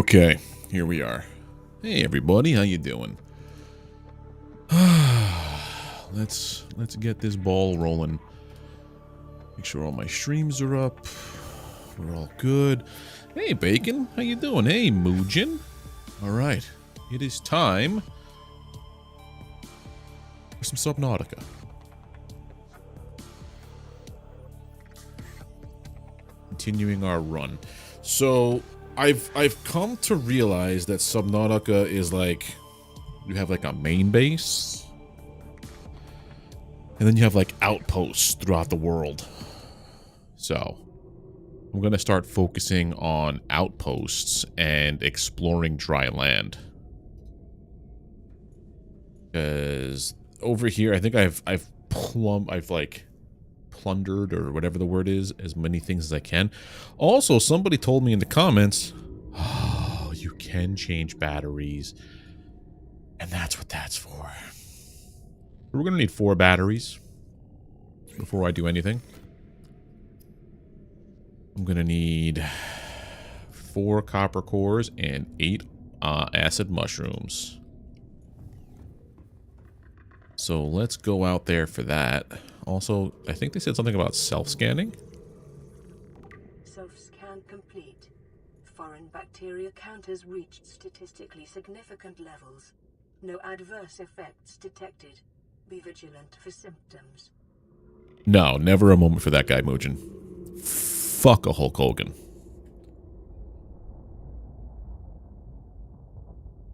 Okay, here we are. Hey everybody, how you doing? Let's get this ball rolling. Make sure all my streams are up. We're all good. Hey Bacon, how you doing? Hey Moojin. All right, it is time for some Subnautica. Continuing our run. So I've come to realize that Subnautica is like, you have like a main base, and then you have like outposts throughout the world. So I'm gonna start focusing on outposts and exploring dry land. Because over here, I think I've like plundered, or whatever the word is, as many things as I can. Also, somebody told me in the comments, oh, you can change batteries, and that's what that's for. We're gonna need 4 batteries before I do anything. I'm gonna need 4 copper cores and 8 acid mushrooms. So let's go out there for that. Also, I think they said something about self-scanning. Self-scan complete. Foreign bacteria counters reached statistically significant levels. No adverse effects detected. Be vigilant for symptoms. No, never a moment for that guy, Moojin. Fuck a Hulk Hogan.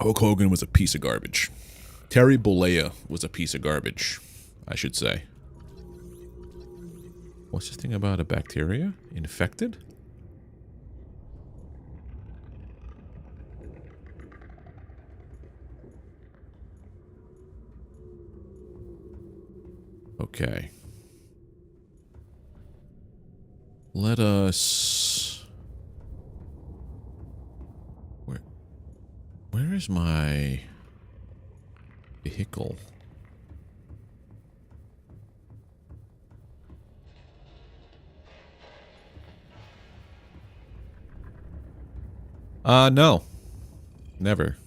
Hulk Hogan was a piece of garbage. Terry Bollea was a piece of garbage, I should say. What's this thing about a bacteria? Infected? Okay. Let us... Where is my vehicle? No. Never.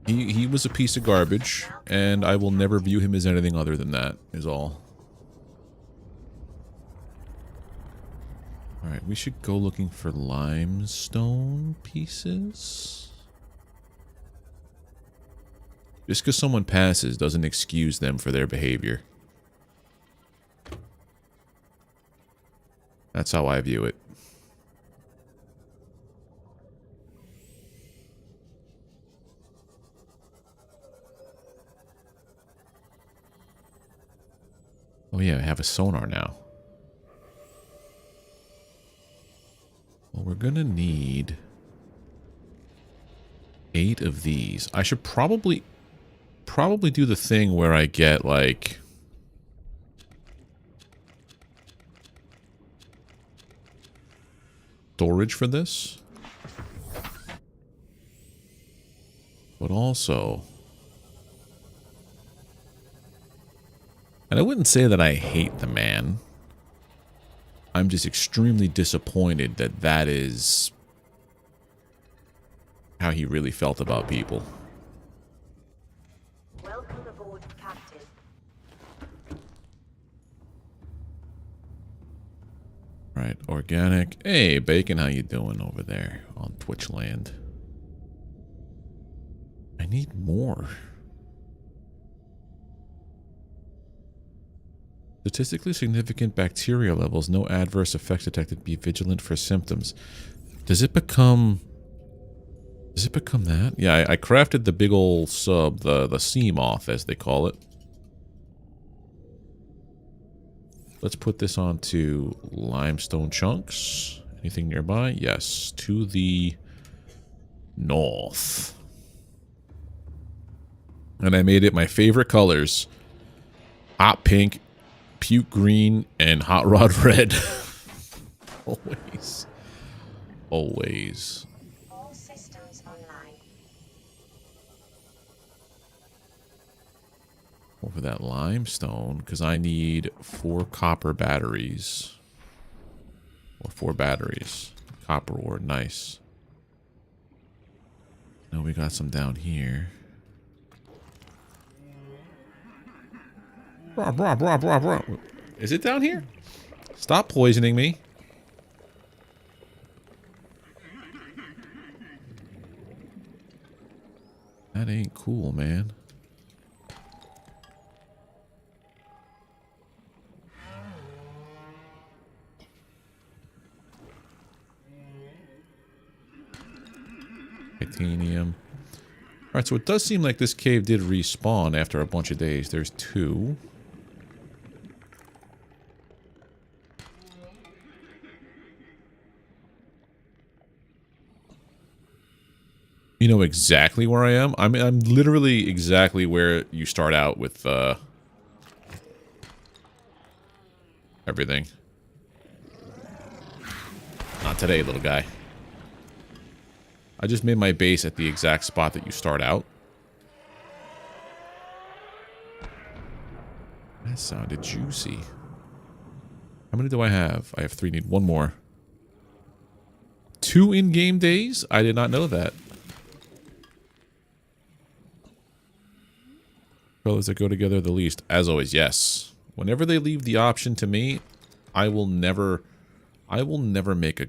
He was a piece of garbage, and I will never view him as anything other than that, is all. Alright, we should go looking for limestone pieces. Just because someone passes doesn't excuse them for their behavior. That's how I view it. Oh yeah, I have a sonar now. Well, we're gonna need 8 of these. I should probably do the thing where I get like storage for this, but also, and I wouldn't say that I hate the man. I'm just extremely disappointed that that is how he really felt about people. Welcome aboard, Captain. Right, organic. Hey, Bacon, how you doing over there on Twitch land? I need more. Statistically significant bacteria levels, no adverse effects detected. Be vigilant for symptoms. Does it become that? Yeah, I crafted the big ol' sub, the sea moth, as they call it. Let's put this onto limestone chunks. Anything nearby? Yes, to the north. And I made it my favorite colors. Hot pink, puke green, and hot rod red. Always. Always. All systems online. Over that limestone, because I need 4 copper batteries. Or 4 batteries. Copper ore, nice. Now we got some down here. Brah, brah, brah, brah, brah. Is it down here? Stop poisoning me. That ain't cool, man. Titanium. Alright, so it does seem like this cave did respawn after a bunch of days. There's 2. You know exactly where I am? I'm literally exactly where you start out with everything. Not today, little guy. I just made my base at the exact spot that you start out. That sounded juicy. How many do I have? I have 3. Need 1 more. 2 in-game days? I did not know that. Colors that go together the least. As always, yes. Whenever they leave the option to me, I will never make a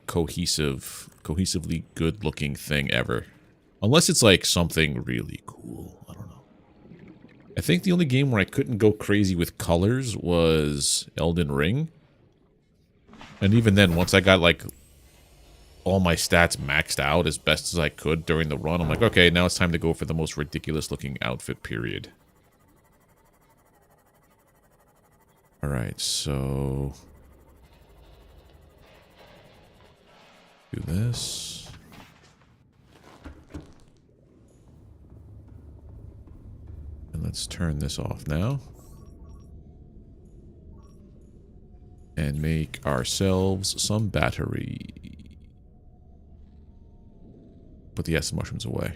cohesively good-looking thing ever. Unless it's like something really cool. I don't know. I think the only game where I couldn't go crazy with colors was Elden Ring. And even then, once I got like all my stats maxed out as best as I could during the run, I'm like, okay, now it's time to go for the most ridiculous looking outfit, period. Alright, so do this. And let's turn this off now. And make ourselves some battery. Put the acid mushrooms away.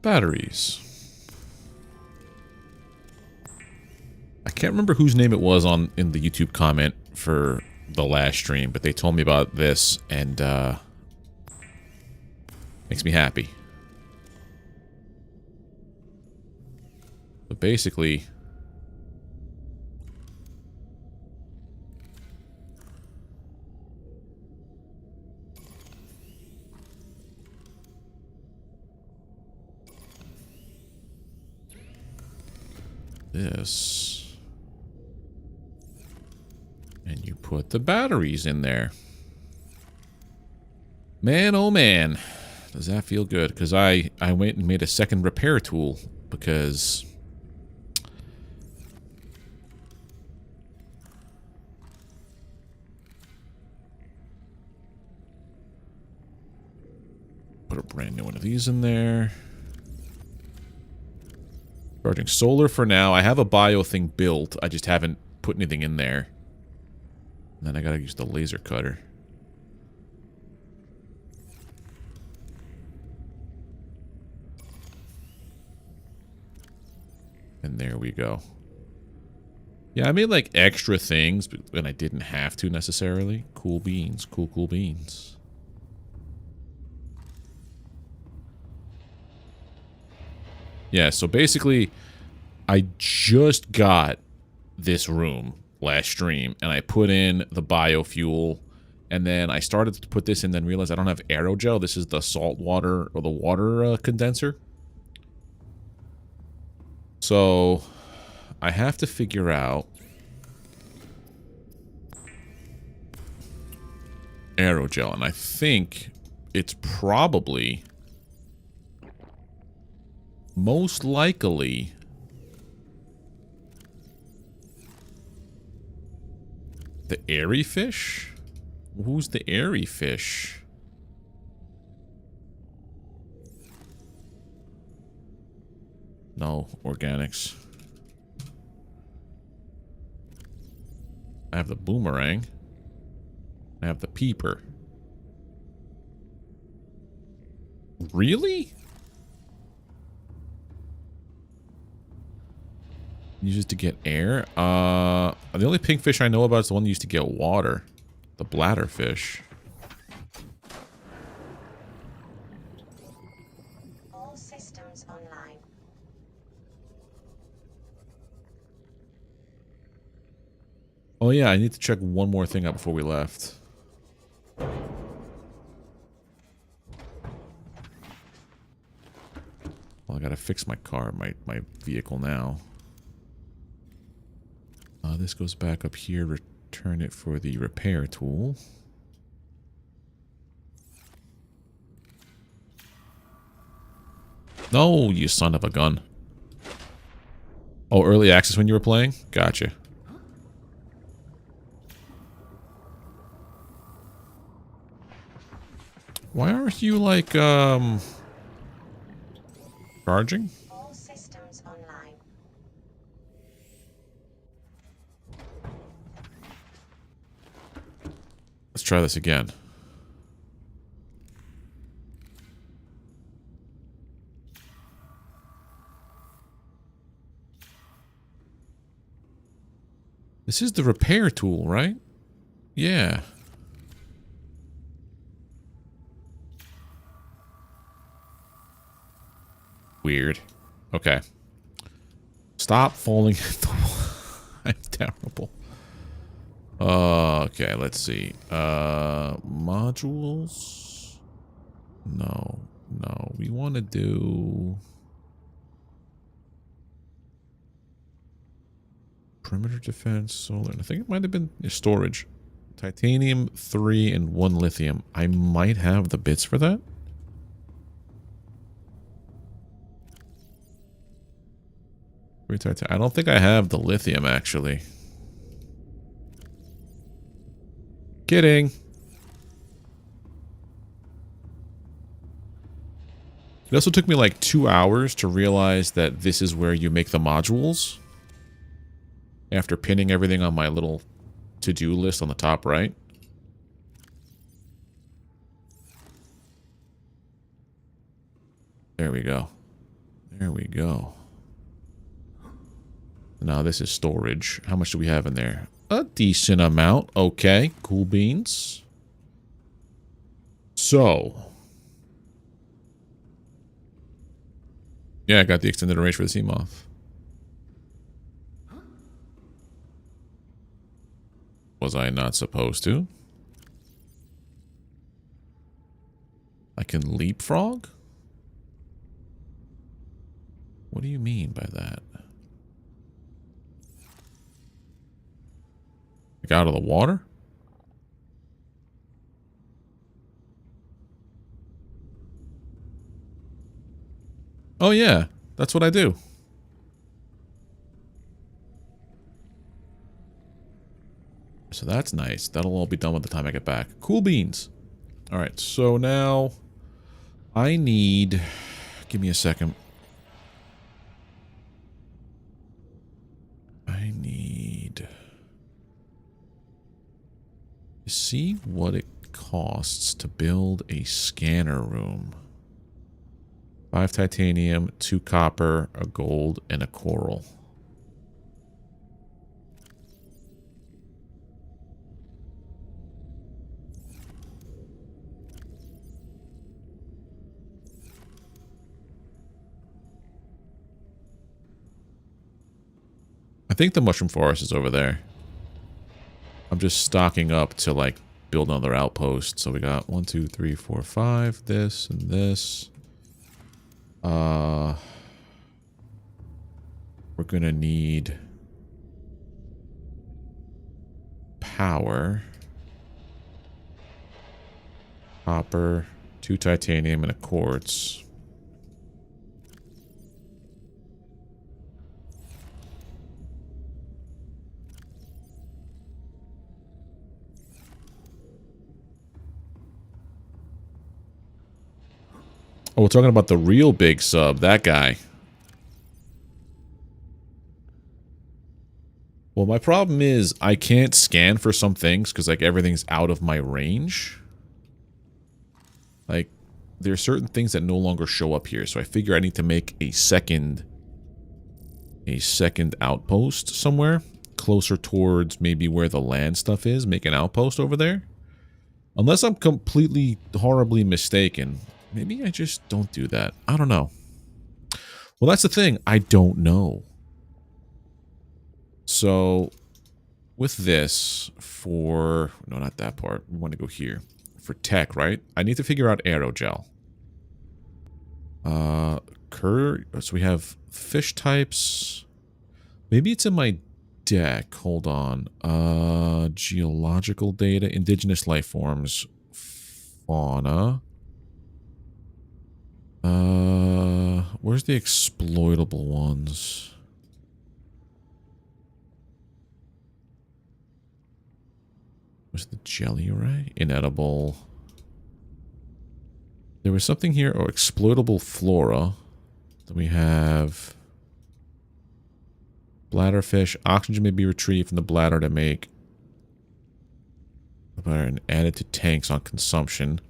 Batteries. I can't remember whose name it was in the YouTube comment for the last stream, but they told me about this and makes me happy. But basically, this, and you put the batteries in there. Man, oh man, does that feel good? Because I went and made a second repair tool because put a brand new one of these in there. Charging solar for now. I have a bio thing built. I just haven't put anything in there. And then I gotta use the laser cutter. And there we go. Yeah, I made like extra things, but when I didn't have to necessarily. Cool beans. Cool, cool beans. Yeah, so basically, I just got this room last stream, and I put in the biofuel, and then I started to put this in, then realized I don't have aerogel. This is the salt water, or the water condenser. So, I have to figure out aerogel, and I think it's probably most likely the airy fish? Who's the airy fish? No, organics. I have the boomerang. I have the peeper. Really? Uses to get air. The only pink fish I know about is the one used to get water. The bladder fish. All systems online. Oh yeah, I need to check one more thing out before we left. Well, I gotta fix my car, my vehicle now. This goes back up here. Return it for the repair tool. No, you son of a gun. Oh, early access when you were playing? Gotcha. Why aren't you, like, charging? All systems online. Let's try this again. This is the repair tool, right? Yeah. Weird. Okay. Stop falling. I'm terrible. Okay, let's see. Modules? No. No. We want to do... perimeter defense, solar. I think it might have been storage. Titanium, 3, and 1 lithium. I might have the bits for that. I don't think I have the lithium, actually. Kidding. It also took me like 2 hours to realize that this is where you make the modules. After pinning everything on my little to-do list on the top right. There we go. There we go. Now this is storage. How much do we have in there? A decent amount. Okay. Cool beans. So. Yeah, I got the extended range for the sea moth. Was I not supposed to? I can leapfrog? What do you mean by that? Like out of the water? Oh yeah, that's what I do. So that's nice. That'll all be done by the time I get back. Cool beans. Alright, so now I need... Give me a second. I need to see what it costs to build a scanner room. 5 titanium, 2 copper, a gold, and a coral. I think the mushroom forest is over there. I'm just stocking up to like build another outpost. So we got 1, 2, 3, 4, 5. This and this. We're gonna need power, copper, 2 titanium, and a quartz. Oh, we're talking about the real big sub, that guy. Well, my problem is I can't scan for some things because like everything's out of my range. Like there are certain things that no longer show up here, so I figure I need to make a second a second outpost somewhere closer towards maybe where the land stuff is. Make an outpost over there. Unless I'm completely horribly mistaken. Maybe I just don't do that. I don't know. Well, that's the thing. I don't know. So with this for... No, not that part. We want to go here. For tech, right? I need to figure out aerogel. So we have fish types. Maybe it's in my deck. Hold on. Geological data, indigenous life forms, fauna. Where's the exploitable ones? Where's the jelly ray? Inedible. There was something here, or exploitable flora. Then we have bladderfish. Oxygen may be retrieved from the bladder to make and added to tanks on consumption.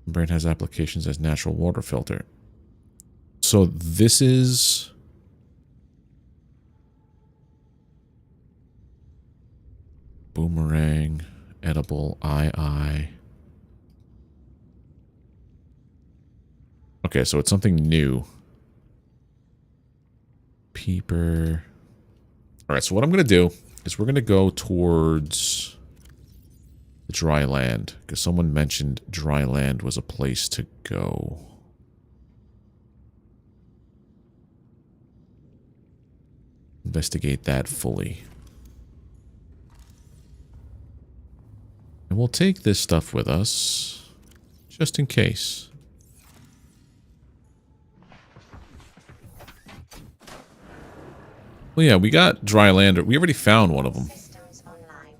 Brain has applications as natural water filter. So this is... Boomerang, edible, eye. Okay, so it's something new. Peeper. Alright, so what I'm going to do is we're going to go towards the dry land. Because someone mentioned dry land was a place to go. Investigate that fully. And we'll take this stuff with us. Just in case. Well, yeah, we got dry land. We already found one of them. Systems online.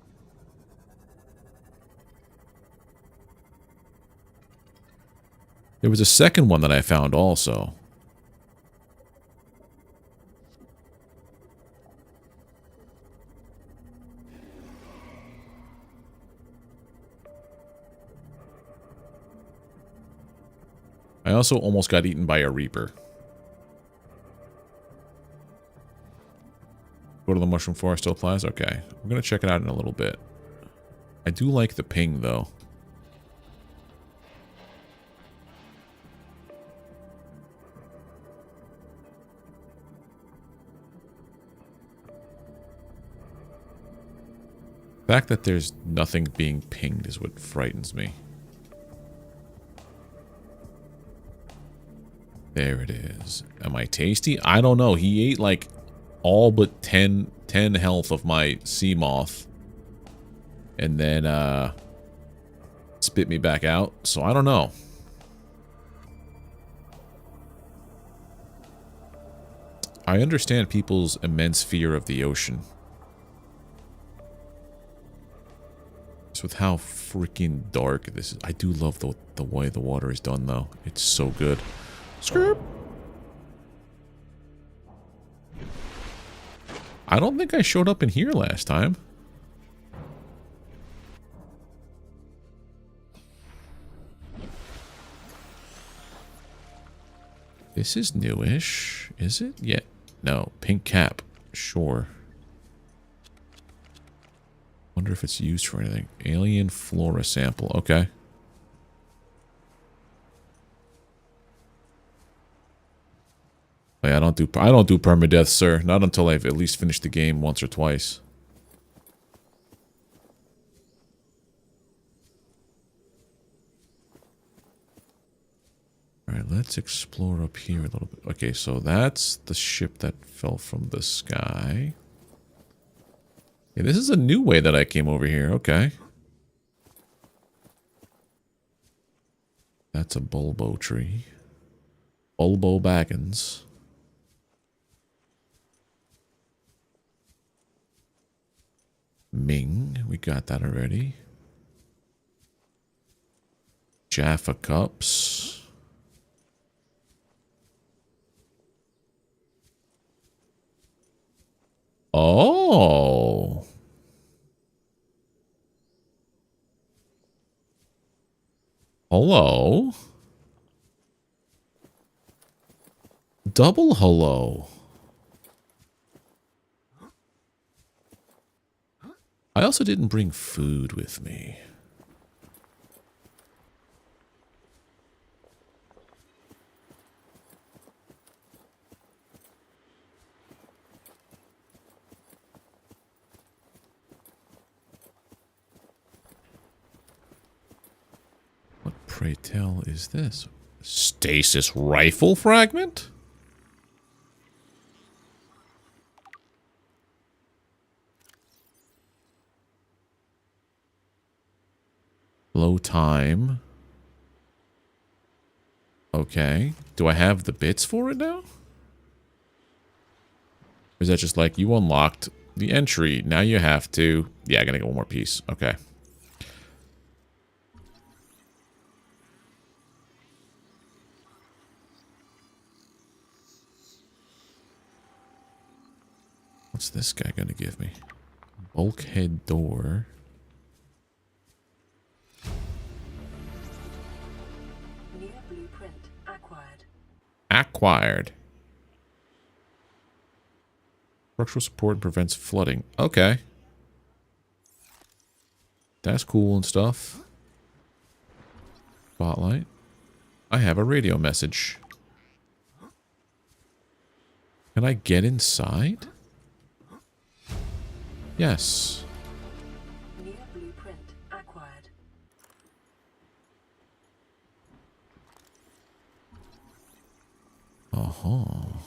There was a second one that I found also. I also almost got eaten by a reaper. Go to the mushroom forest still applies? Okay. We're going to check it out in a little bit. I do like the ping, though. The fact that there's nothing being pinged is what frightens me. There it is. Am I tasty? I don't know. He ate like all but 10 health of my sea moth. And then spit me back out. So I don't know. I understand people's immense fear of the ocean. Just with how freaking dark this is. I do love the way the water is done though. It's so good. Screw. I don't think I showed up in here last time. This is newish, is it? Yeah. No. Pink cap. Sure. Wonder if it's used for anything. Alien flora sample. Okay. Yeah, I don't do permadeath, sir. Not until I've at least finished the game once or twice. Alright, let's explore up here a little bit. Okay, so that's the ship that fell from the sky. Yeah, this is a new way that I came over here. Okay. That's a bulbo tree. Bulbo Baggins. Ming, we got that already. Jaffa cups. Oh. Hello. Double hello. I also didn't bring food with me. What, pray tell, is this? Stasis rifle fragment? Low time. Okay. Do I have the bits for it now? Or is that just like, you unlocked the entry, now you have to... Yeah, I gotta get one more piece. Okay. What's this guy gonna give me? Bulkhead door. New blueprint acquired. Acquired. Structural support prevents flooding. Okay. That's cool and stuff. Spotlight. I have a radio message. Can I get inside? Yes. New blueprint acquired. Uh-huh.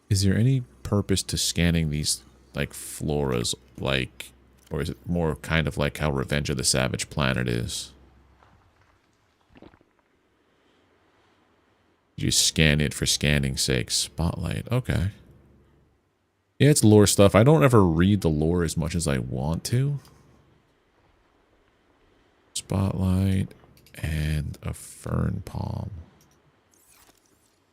Is there any purpose to scanning these, like, floras, like, or is it more kind of like how Revenge of the Savage Planet is? You scan it for scanning's sake. Spotlight. Okay. Yeah, it's lore stuff. I don't ever read the lore as much as I want to. Spotlight and a fern palm.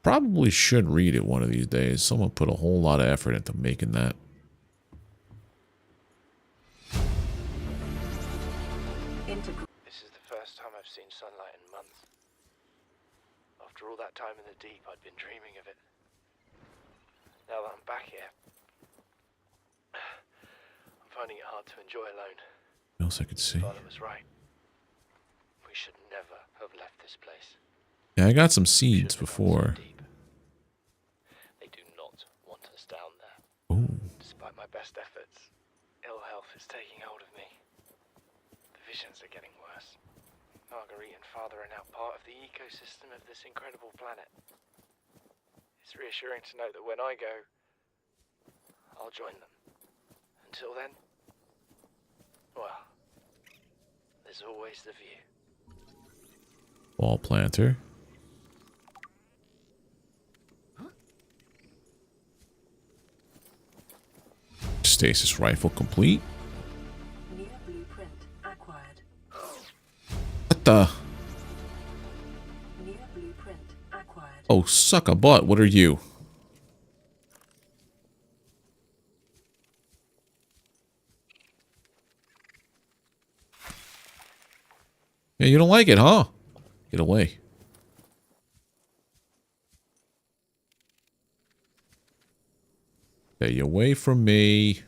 Probably should read it one of these days. Someone put a whole lot of effort into making that. This is the first time I've seen sunlight in months. After all that time in the deep, I'd been dreaming of it. Now that I'm back here, I'm finding it hard to enjoy alone. What else I could see? Father was right. We should never have left this place. Yeah, I got some seeds before. They do not want us down there. Oh. Despite my best efforts, ill health is taking hold of me. The visions are getting worse. Marguerite and Father are now part of the ecosystem of this incredible planet. It's reassuring to know that when I go, I'll join them. Until then, well, there's always the view. Wall planter. Stasis rifle complete. New blueprint acquired. What the? New blueprint acquired. Oh, suck a butt. What are you? Yeah, you don't like it, huh? Get away. Stay away from me.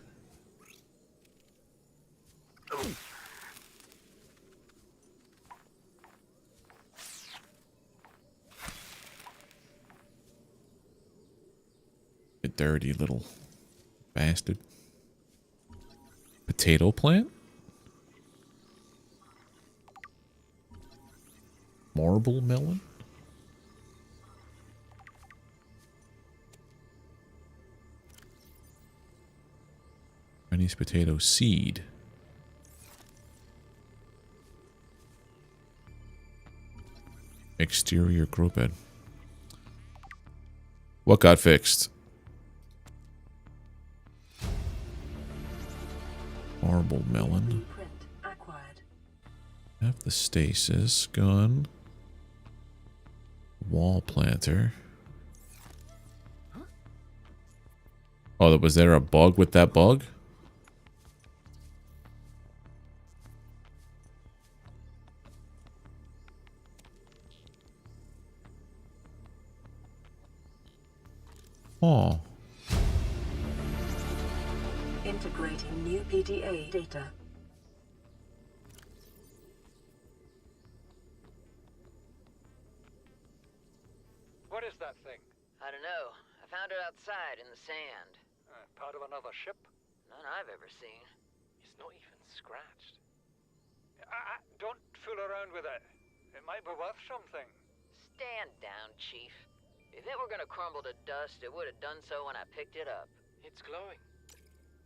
You dirty little bastard. Potato plant? Marble melon? Chinese potato seed. Exterior grow bed. What got fixed? Marble melon. Blueprint acquired. Have the stasis gun. Wall planter. Oh, was there a bug with that bug? Oh. Integrating new PDA data. What is that thing? I don't know. I found it outside in the sand. Part of another ship? None I've ever seen. It's not even scratched. Don't fool around with it. It might be worth something. Stand down, Chief. If it were gonna crumble to dust, it would have done so when I picked it up. It's glowing.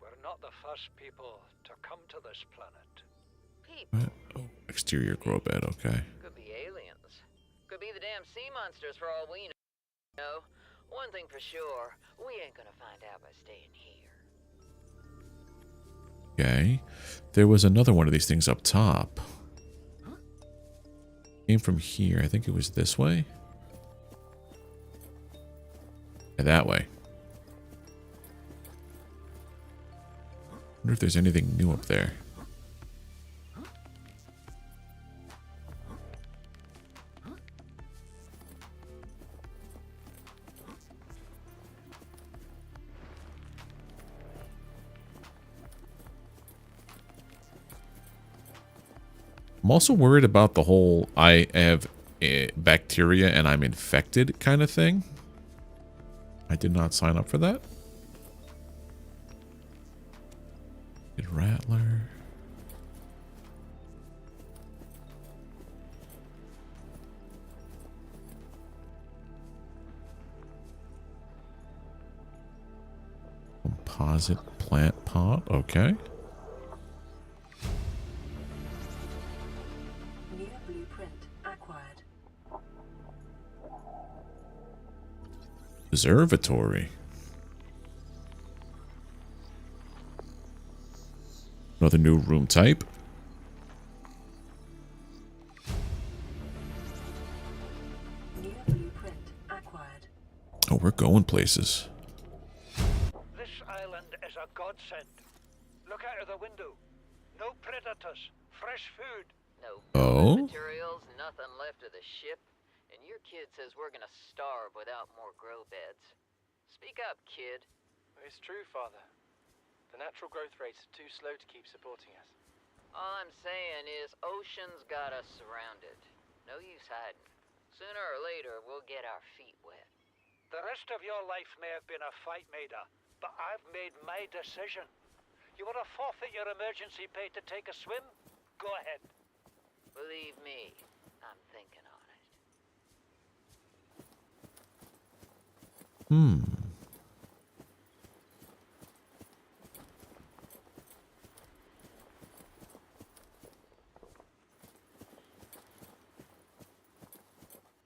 We're not the first people to come to this planet. People. What? Oh, exterior grow bed, okay. Could be aliens. Could be the damn sea monsters for all we know. One thing for sure, we ain't gonna find out by staying here. Okay. There was another one of these things up top. Came from here. I think it was this way. Yeah, that way. Wonder if there's anything new up there. I'm also worried about the whole I have bacteria and I'm infected kind of thing. I did not sign up for that. Rattler. Composite plant pot, okay. New blueprint acquired. Observatory. Another new room type. New blueprint acquired. Oh, we're going places. This island is a godsend. Look out of the window. No predators. Fresh food. No Oh? materials, nothing left of the ship, and your kid says we're gonna starve without more grow beds. Speak up, kid. It's true, Father. The natural growth rates are too slow to keep supporting us. All I'm saying is ocean's got us surrounded. No use hiding. Sooner or later, we'll get our feet wet. The rest of your life may have been a fight, Maida, but I've made my decision. You want to forfeit your emergency pay to take a swim? Go ahead. Believe me, I'm thinking on it.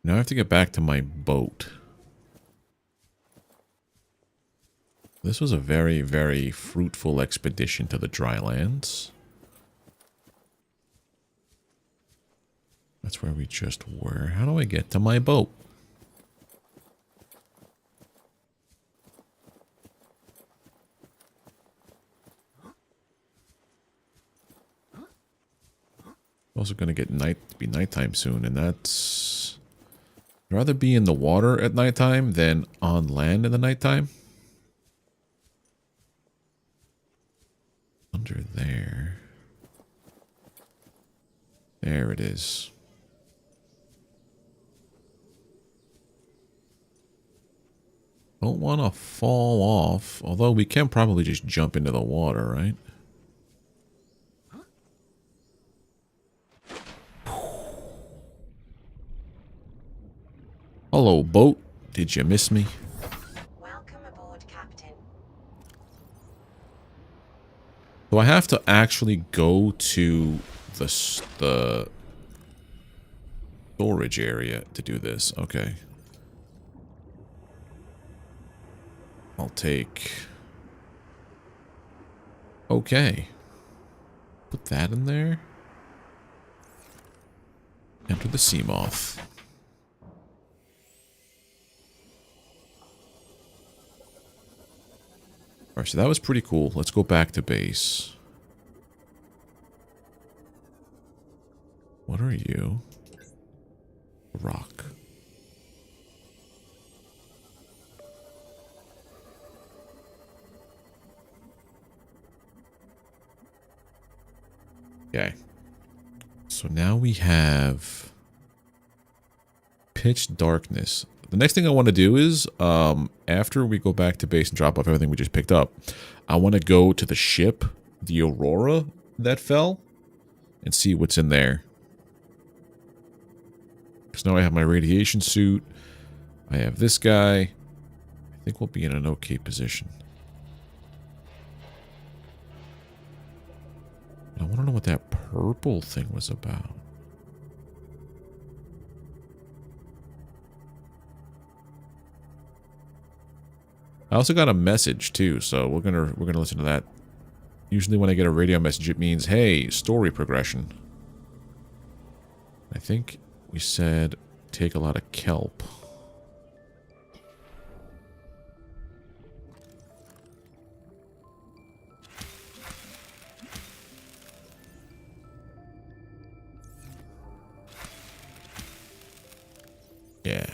Now I have to get back to my boat. This was a very, very fruitful expedition to the dry lands. That's where we just were. How do I get to my boat? Also going to get nighttime soon, and that's... I'd rather be in the water at nighttime than on land in the nighttime. Under there. There it is. Don't want to fall off, although we can probably just jump into the water, right? Hello, boat. Did you miss me? Welcome aboard, Captain. So I have to actually go to the storage area to do this. Okay. I'll take... Okay. Put that in there. Enter the sea moth. Alright, so that was pretty cool. Let's go back to base. What are you? Rock. Okay. So now we have pitch darkness. The next thing I want to do is, after we go back to base and drop off everything we just picked up, I want to go to the ship, the Aurora that fell, and see what's in there. Because now I have my radiation suit. I have this guy. I think we'll be in an okay position. I want to know what that purple thing was about. I also got a message too, so we're gonna listen to that. Usually when I get a radio message, it means, hey, story progression. I think we said take a lot of kelp. Yeah.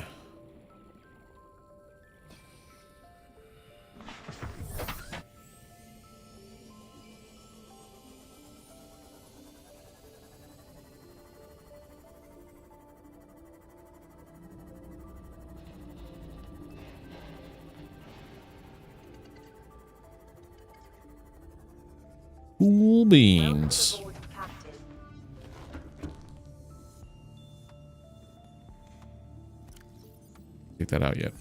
Cool beans. Welcome aboard, Captain. Take that out yet.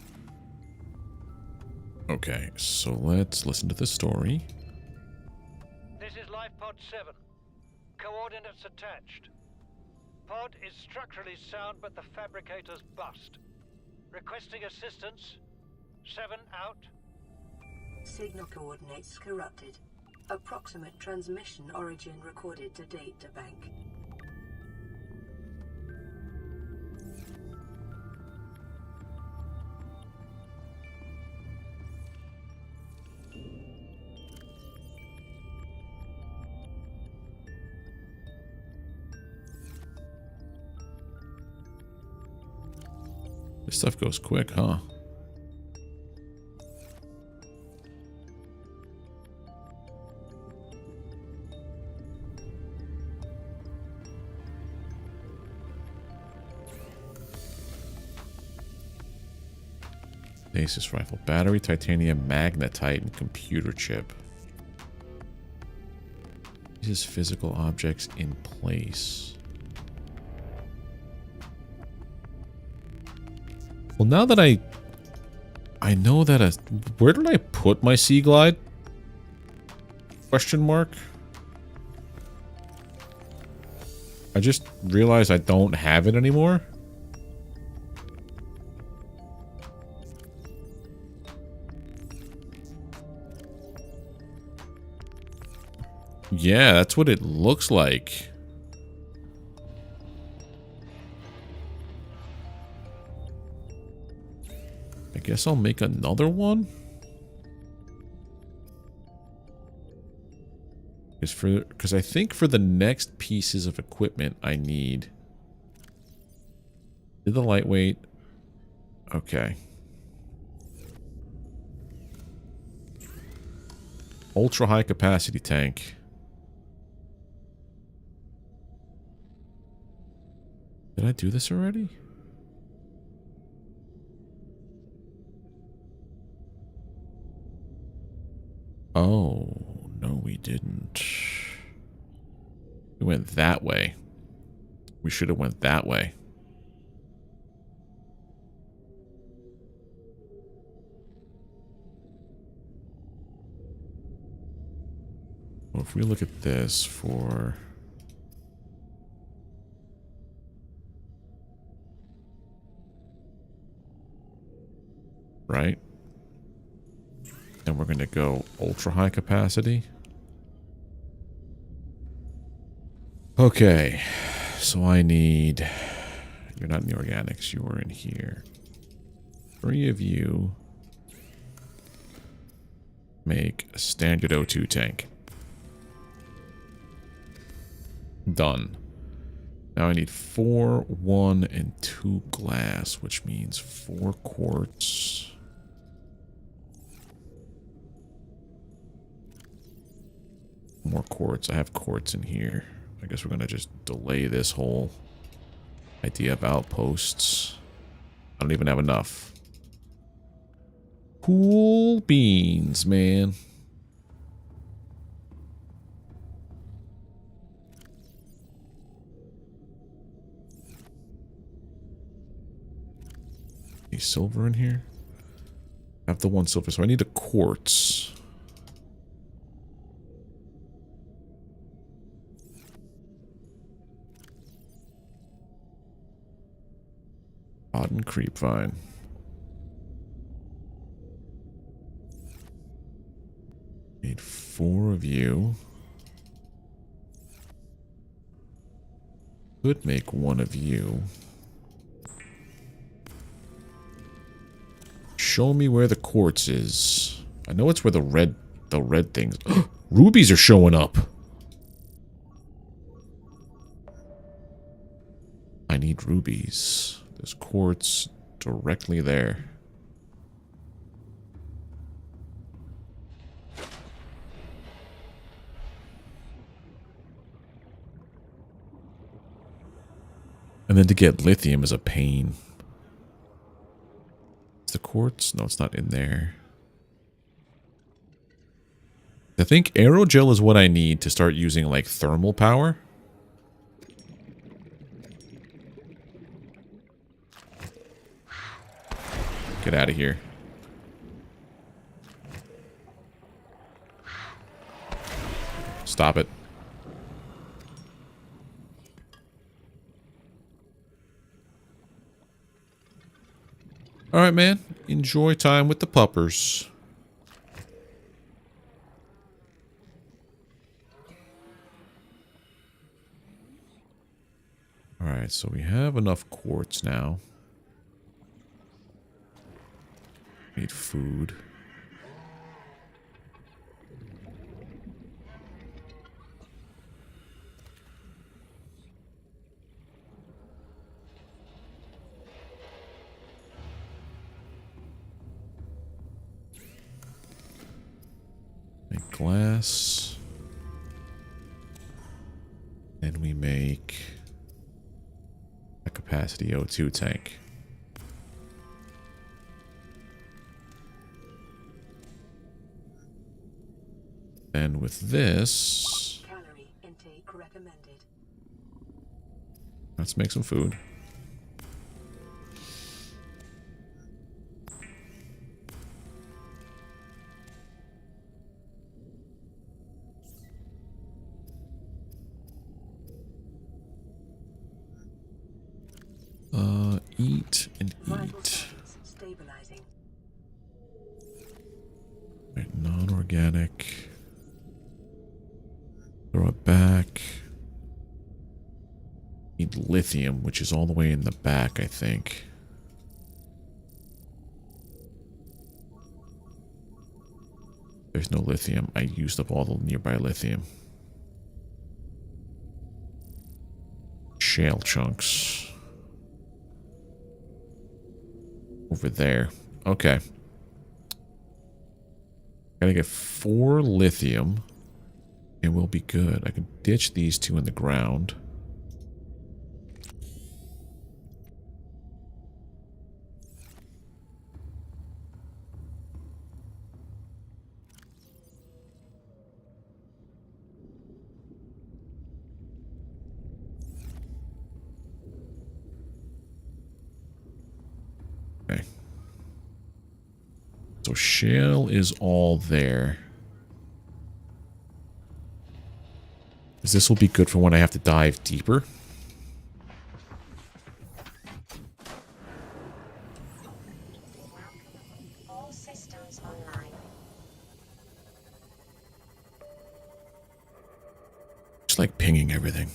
Okay, so let's listen to the story. This is Life Pod 7. Coordinates attached. Pod is structurally sound, but the fabricator's bust. Requesting assistance. 7 out. Signal coordinates corrupted. Approximate transmission origin recorded to data bank. This stuff goes quick, huh? Stasis rifle, battery, titanium, magnetite, and computer chip. Uses physical objects in place. Well, now that I know that where did I put my Sea Glide? Question mark. I just realized I don't have it anymore. Yeah, that's what it looks like. I guess I'll make another one. Because I think for the next pieces of equipment I need the lightweight. Okay. Ultra high capacity tank. Did I do this already? Oh, no we didn't. We went that way. We should have went that way. Well, if we look at this for... right? And we're going to go ultra high capacity. Okay. So I need... You're not in the organics. You are in here. 3 of you make a standard O2 tank. Done. Now I need 4, 1, and 2 glass, which means 4 quartz. More quartz. I have quartz in here. I guess we're gonna just delay this whole idea of outposts. I don't even have enough. Cool beans, man. Any silver in here? I have the one silver, so I need a quartz. Cotton creep vine. Need 4 of you. Could make 1 of you. Show me where the quartz is. I know it's where the red things. Rubies are showing up. I need rubies. There's quartz directly there. And then to get lithium is a pain. Is the quartz? No, it's not in there. I think aerogel is what I need to start using like thermal power. Get out of here. Stop it. Alright, man. Enjoy time with the puppers. Alright, so we have enough quartz now. Need food. Make glass. And we make a capacity O2 tank. And with this, Calorie intake recommended. let's make some food. Eat and Vital eat. signs stabilizing. Right, non-organic. Throw it back. Need lithium, which is all the way in the back, I think. There's no lithium. I used up all the nearby lithium. Shale chunks. Over there. Okay. Gotta get 4 lithium. And we'll be good. I can ditch these 2 in the ground. Okay. So shale is all there. This will be good for when I have to dive deeper. All systems online. Just like pinging everything.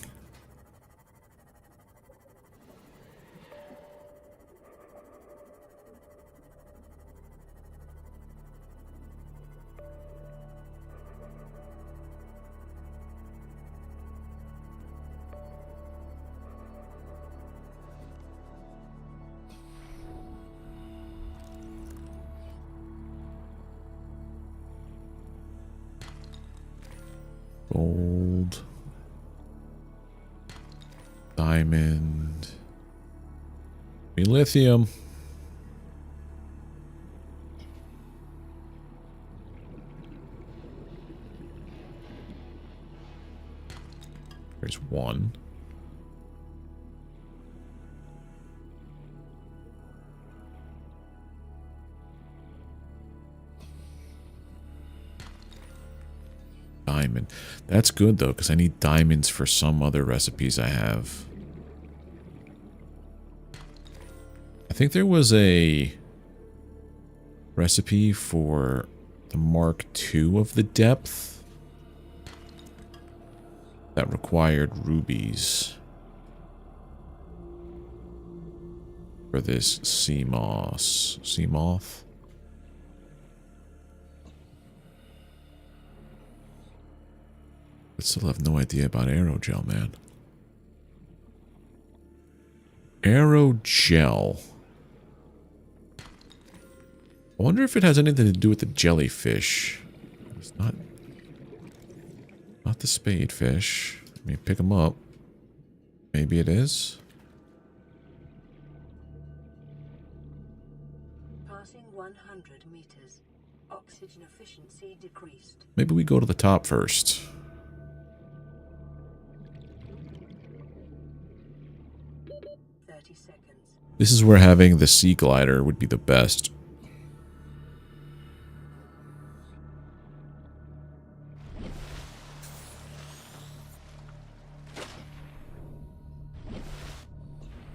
Gold. Diamond. Be lithium. There's one. Diamond. That's good though, because I need diamonds for some other recipes I have. I think there was a recipe for the Mark II of the depth that required rubies for this sea moth. I still have no idea about aerogel, man. Aerogel. I wonder if it has anything to do with the jellyfish. It's not the spadefish. Let me pick them up. Maybe it is. Passing 100 meters. Oxygen efficiency decreased. Maybe we go to the top first. 30 seconds. This is where having the sea glider would be the best.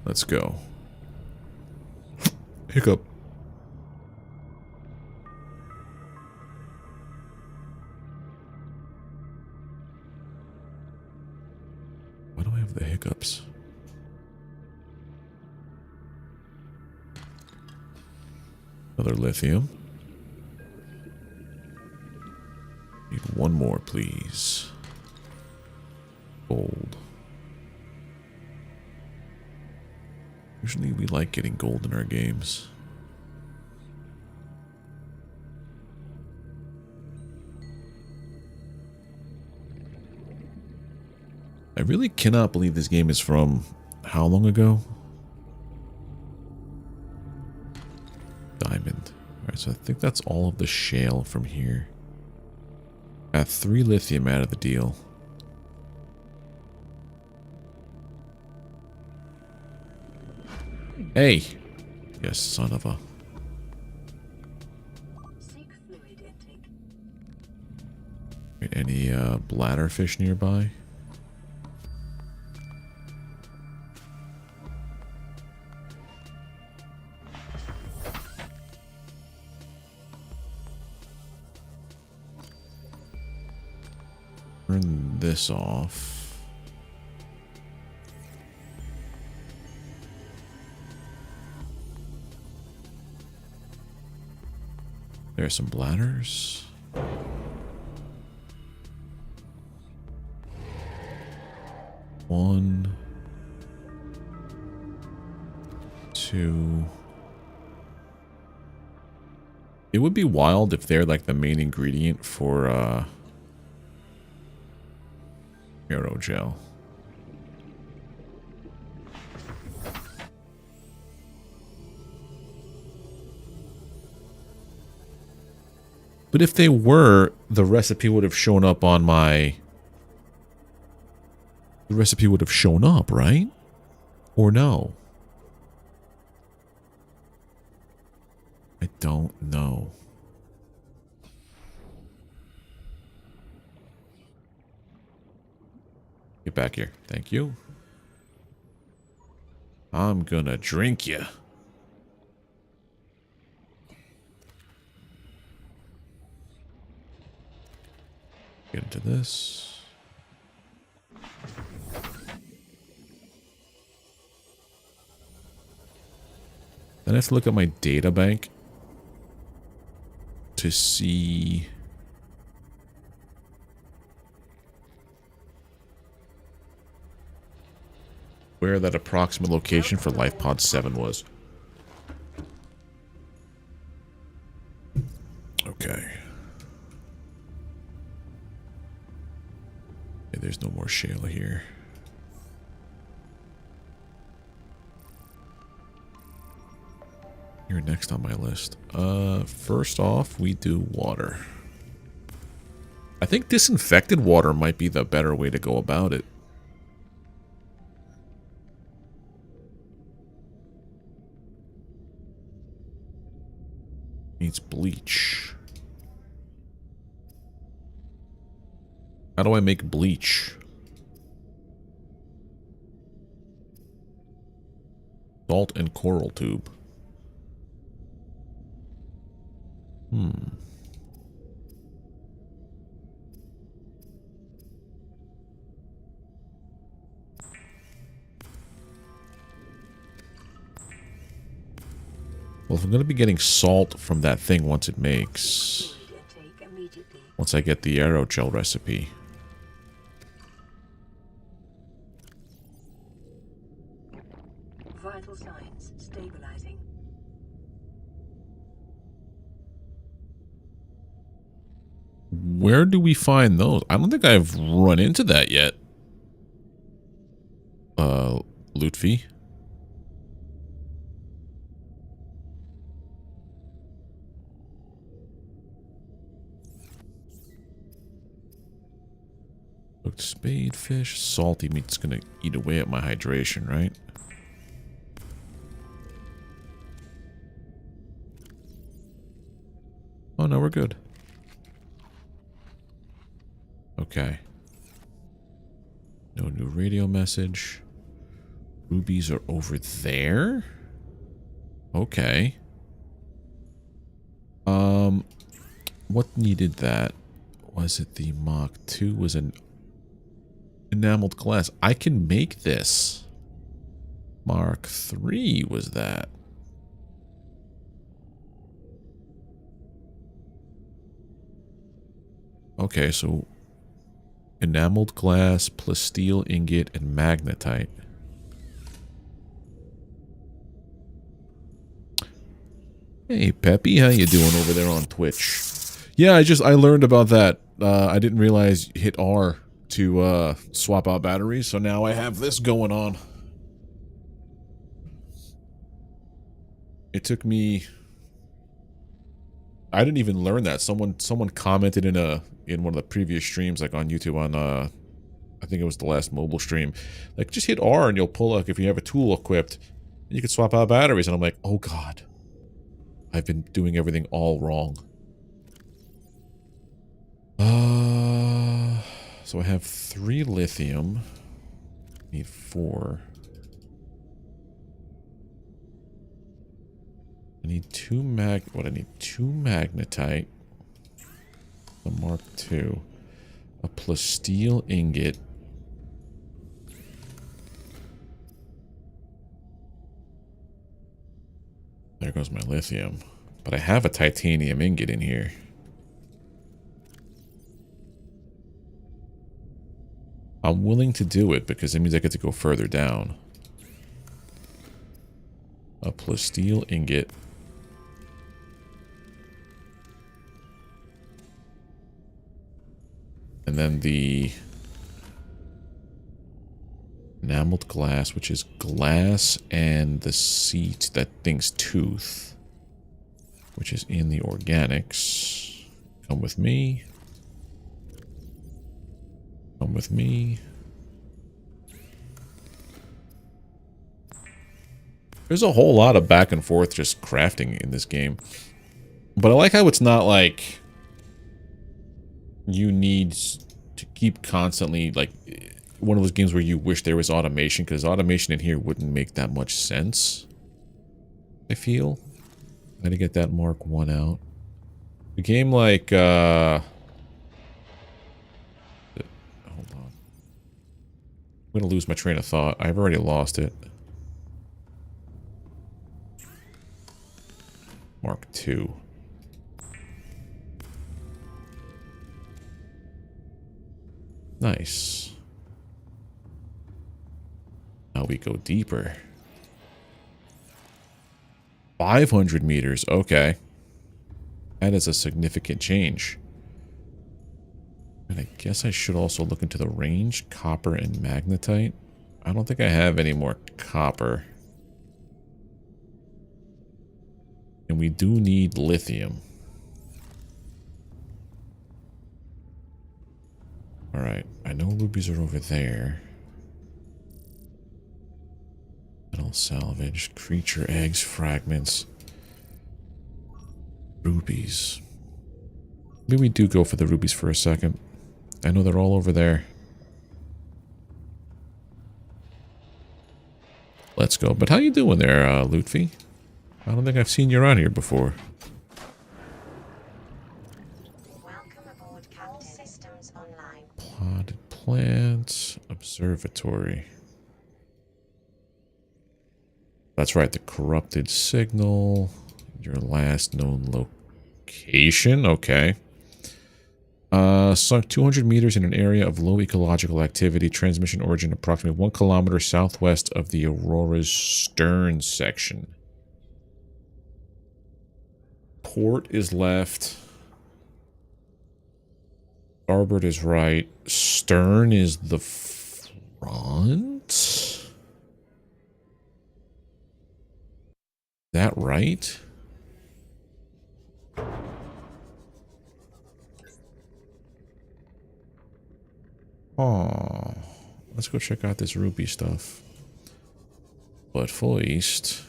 Let's go. Hiccup. Why do I have the hiccups? Another lithium. Need one more, please. Gold. Usually we like getting gold in our games. I really cannot believe this game is from how long ago? Diamond. Alright, so I think that's all of the shale from here. Got 3 lithium out of the deal. Hey! Yes, son of a... Seek fluid intake. Any bladderfish nearby? Turn this off. There are some bladders. One, 2. It would be wild if they're like the main ingredient for aerogel. But if they were, the recipe would have shown up on my... The recipe would have shown up, right? Or no? I don't know. Get back here. Thank you. I'm gonna drink you. Get into this. Then I have to look at my data bank to see where that approximate location for LifePod 7 was. Okay. There's no more shale here. here next on my list? First off, we do water. I think disinfected water might be the better way to go about it. Needs bleach. How do I make bleach? Salt and coral tube. Well, if I'm going to be getting salt from that thing once it makes... Once I get the aerogel recipe. Vital signs stabilizing. Where do we find those? I don't think I've run into that yet. Lutfi. Cooked spadefish. Salty meat's gonna eat away at my hydration, right? Oh no, we're good. Okay. No new radio message. Rubies are over there? Okay. What needed that? Was it the Mach 2? Was an enameled glass. I can make this. Mark 3 was that. Okay, so enameled glass, plasteel ingot, and magnetite. Hey Peppy, how you doing over there on Twitch? Yeah, I learned about that. I didn't realize you hit R to swap out batteries, so now I have this going on. It took me... I didn't even learn that. Someone commented in one of the previous streams, like on YouTube, on I think it was the last mobile stream, like just hit R and you'll pull, like, if you have a tool equipped, you can swap out batteries. And I'm like, oh god, I've been doing everything all wrong. So I have 3 lithium. Need 4. I need 2 I need 2 magnetite. A Mark II. A plasteel ingot. There goes my lithium. But I have a titanium ingot in here. I'm willing to do it because it means I get to go further down. A plasteel ingot. And then the enameled glass, which is glass and the seat, that thing's tooth, which is in the organics. Come with me. Come with me. There's a whole lot of back and forth just crafting in this game. But I like how it's not like you need to keep constantly, like, one of those games where you wish there was automation, because automation in here wouldn't make that much sense, I feel. I gotta get that Mark 1 out. A game like, hold on. I'm gonna lose my train of thought. I've already lost it. Mark 2. Nice. Now we go deeper. 500 meters. Okay. That is a significant change. And I guess I should also look into the range. Copper and magnetite. I don't think I have any more copper. And we do need lithium. Alright, I know rubies are over there. Metal salvage, creature eggs, fragments. Rubies. Maybe we do go for the rubies for a second. I know they're all over there. Let's go. But how you doing there, Lutfi? I don't think I've seen you around here before. Welcome aboard, Captain. All systems online. Potted plants, observatory. That's right, the corrupted signal. Your last known location. Okay. Sunk 200 meters in an area of low ecological activity. Transmission origin approximately 1 kilometer southwest of the Aurora's stern section. Port is left. Starboard is right. Stern is the front. That right? Oh, let's go check out this ruby stuff. But first,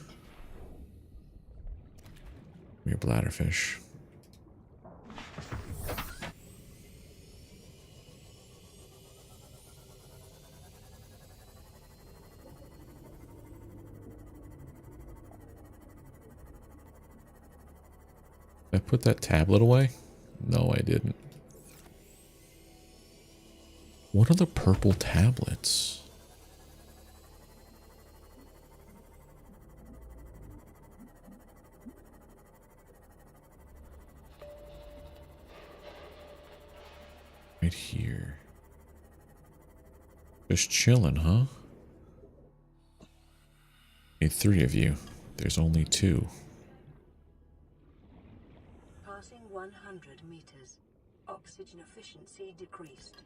your bladderfish. Did I put that tablet away? No, I didn't. What are the purple tablets? Right here. Just chilling, huh? Need 3 of you. There's only 2. Passing 100 meters. Oxygen efficiency decreased.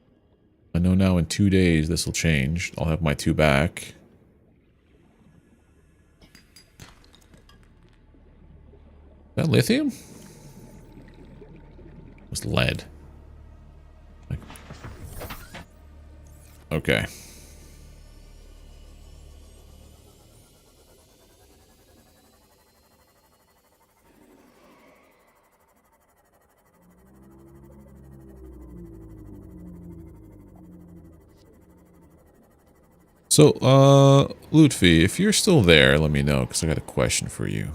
I know now in 2 days this will change. I'll have my 2 back. Is that lithium? It was lead. Okay. So, Lutfi, if you're still there, let me know, because I got a question for you.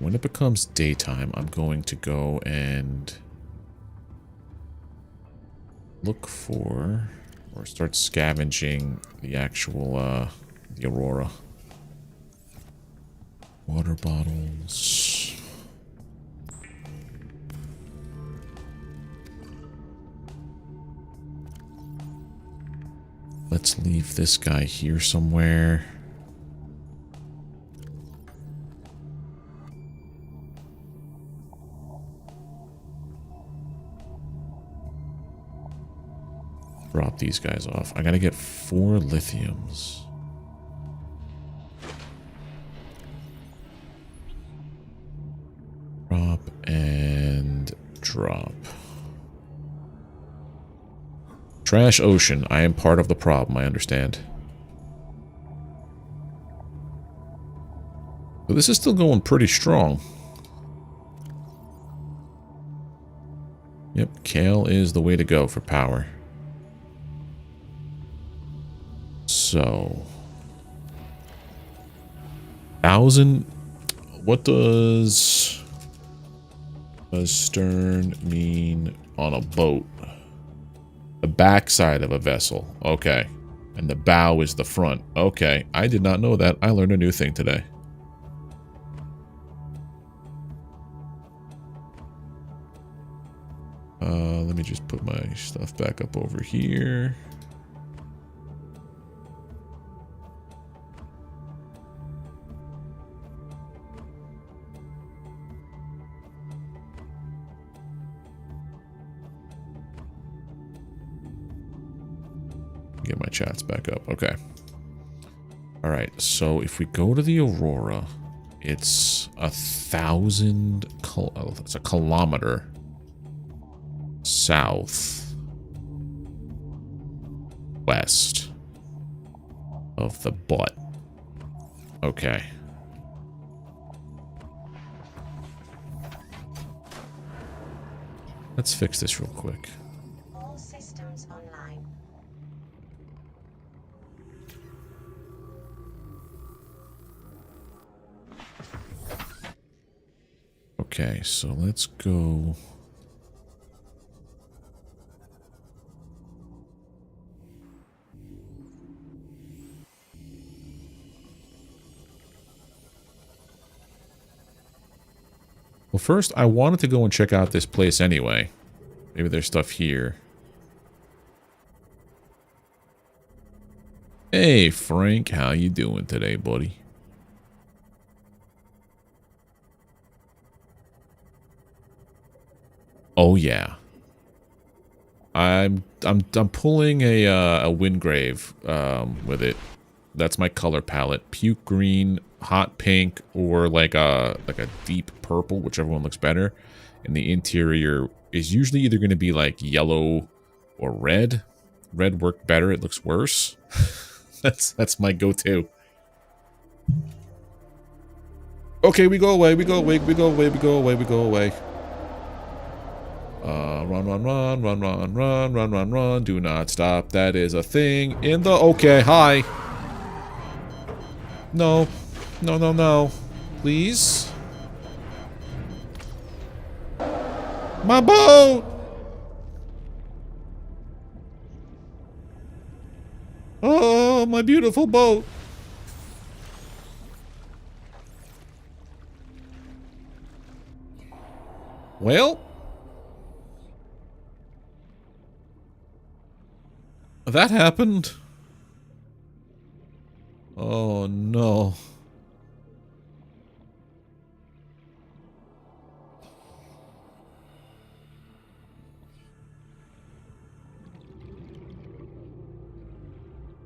When it becomes daytime, I'm going to go and look for or start scavenging the actual the Aurora. Water bottles. Let's leave this guy here somewhere. Drop these guys off. I gotta get 4 lithiums. Drop and drop. Trash ocean. I am part of the problem, I understand. But this is still going pretty strong. Yep, kale is the way to go for power. So, 1,000. What does stern mean on a boat? The backside of a vessel. Okay. And the bow is the front. Okay. I did not know that. I learned a new thing today. Let me just put my stuff back up over here. Get my chats back up. Okay. All right. So if we go to the Aurora, it's 1,000. It's a kilometer south west of the butt. Okay. Let's fix this real quick. All systems online. Okay, so let's go. Well, first, I wanted to go and check out this place anyway. Maybe there's stuff here. Hey, Frank, how you doing today, buddy? Oh yeah. I'm pulling a Windgrave with it. That's my color palette. Puke green, hot pink, or like a deep purple, whichever one looks better. And the interior is usually either going to be like yellow or red. Red worked better, it looks worse. That's my go-to. Okay, we go away, we go away, we go away, we go away, we go away. Run, run, run, run, run, run, run, run, run. Do not stop. That is a thing in the... Okay, hi. No. No, no, no. Please. My boat! Oh, my beautiful boat. Well... that happened. Oh no.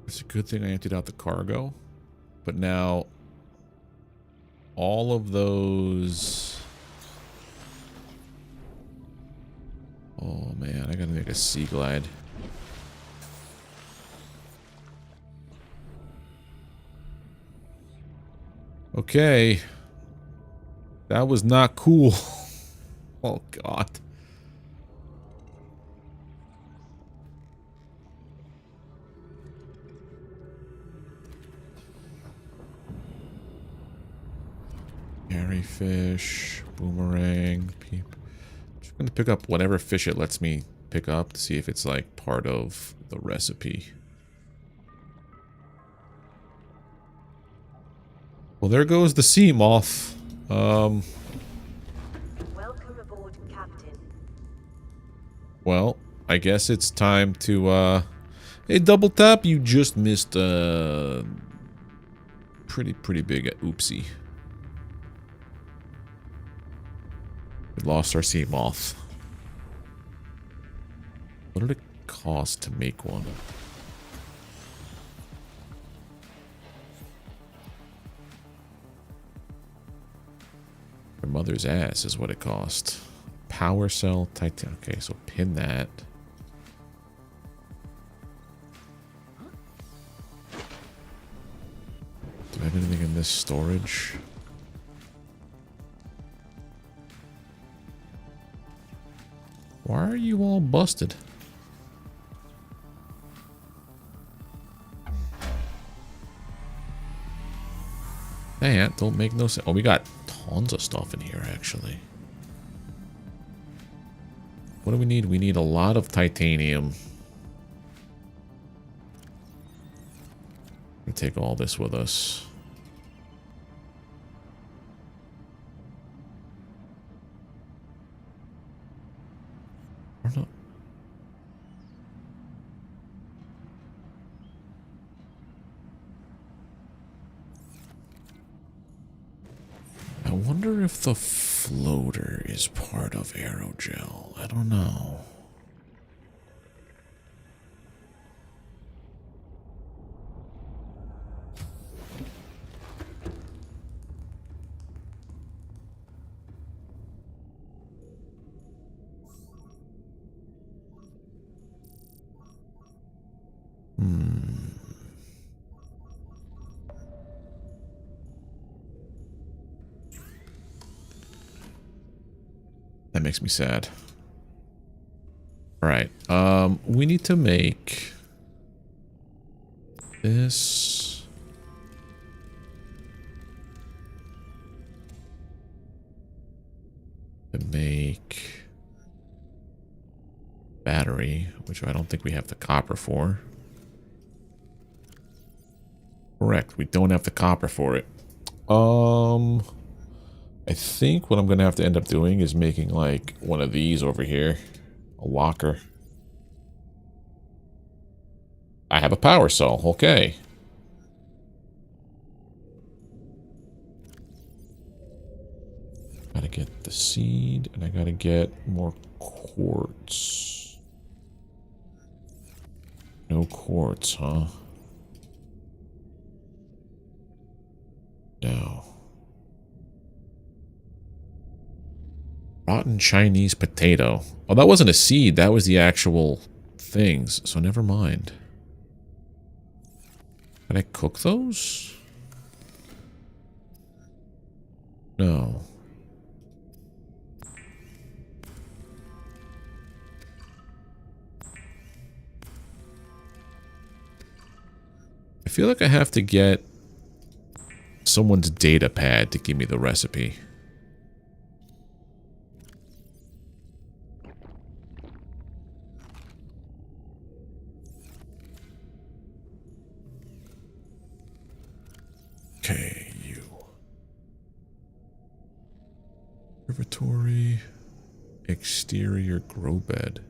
It's a good thing I emptied out the cargo. But now all of those... oh man, I gotta make a sea glide. Okay. That was not cool. Oh, God. Carry fish, boomerang, peep. I'm just going to pick up whatever fish it lets me pick up to see if it's like part of the recipe. Well, there goes the sea moth. Welcome aboard, Captain. Well, I guess it's time to, hey, double tap, you just missed, pretty big oopsie. We lost our sea moth. What did it cost to make one? Your mother's ass is what it cost. Power cell, titan. Okay, so pin that. Do I have anything in this storage? Why are you all busted? That don't make no sense. Oh, we got tons of stuff in here, actually. What do we need? We need a lot of titanium. We'll take all this with us. Or not. I wonder if the floater is part of aerogel. I don't know. makes me sad. All right. We need to make this. To make battery, which I don't think we have the copper for. Correct. We don't have the copper for it. I think what I'm going to have to end up doing is making like one of these over here. A locker. I have a power cell. Okay. Gotta get the seed and I gotta get more quartz. No quartz, huh? No. Rotten Chinese potato. Oh, that wasn't a seed. That was the actual things. So never mind. Can I cook those? No. I feel like I have to get someone's data pad to give me the recipe. Okay, you. Observatory, exterior grow bed.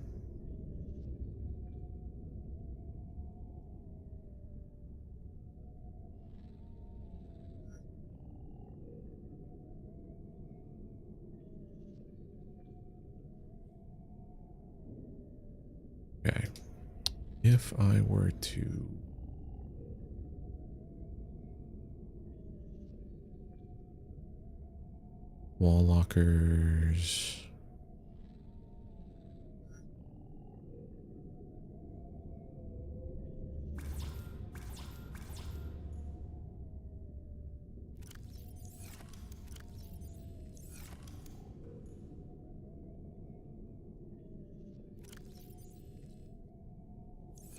Okay. If I were to wall lockers.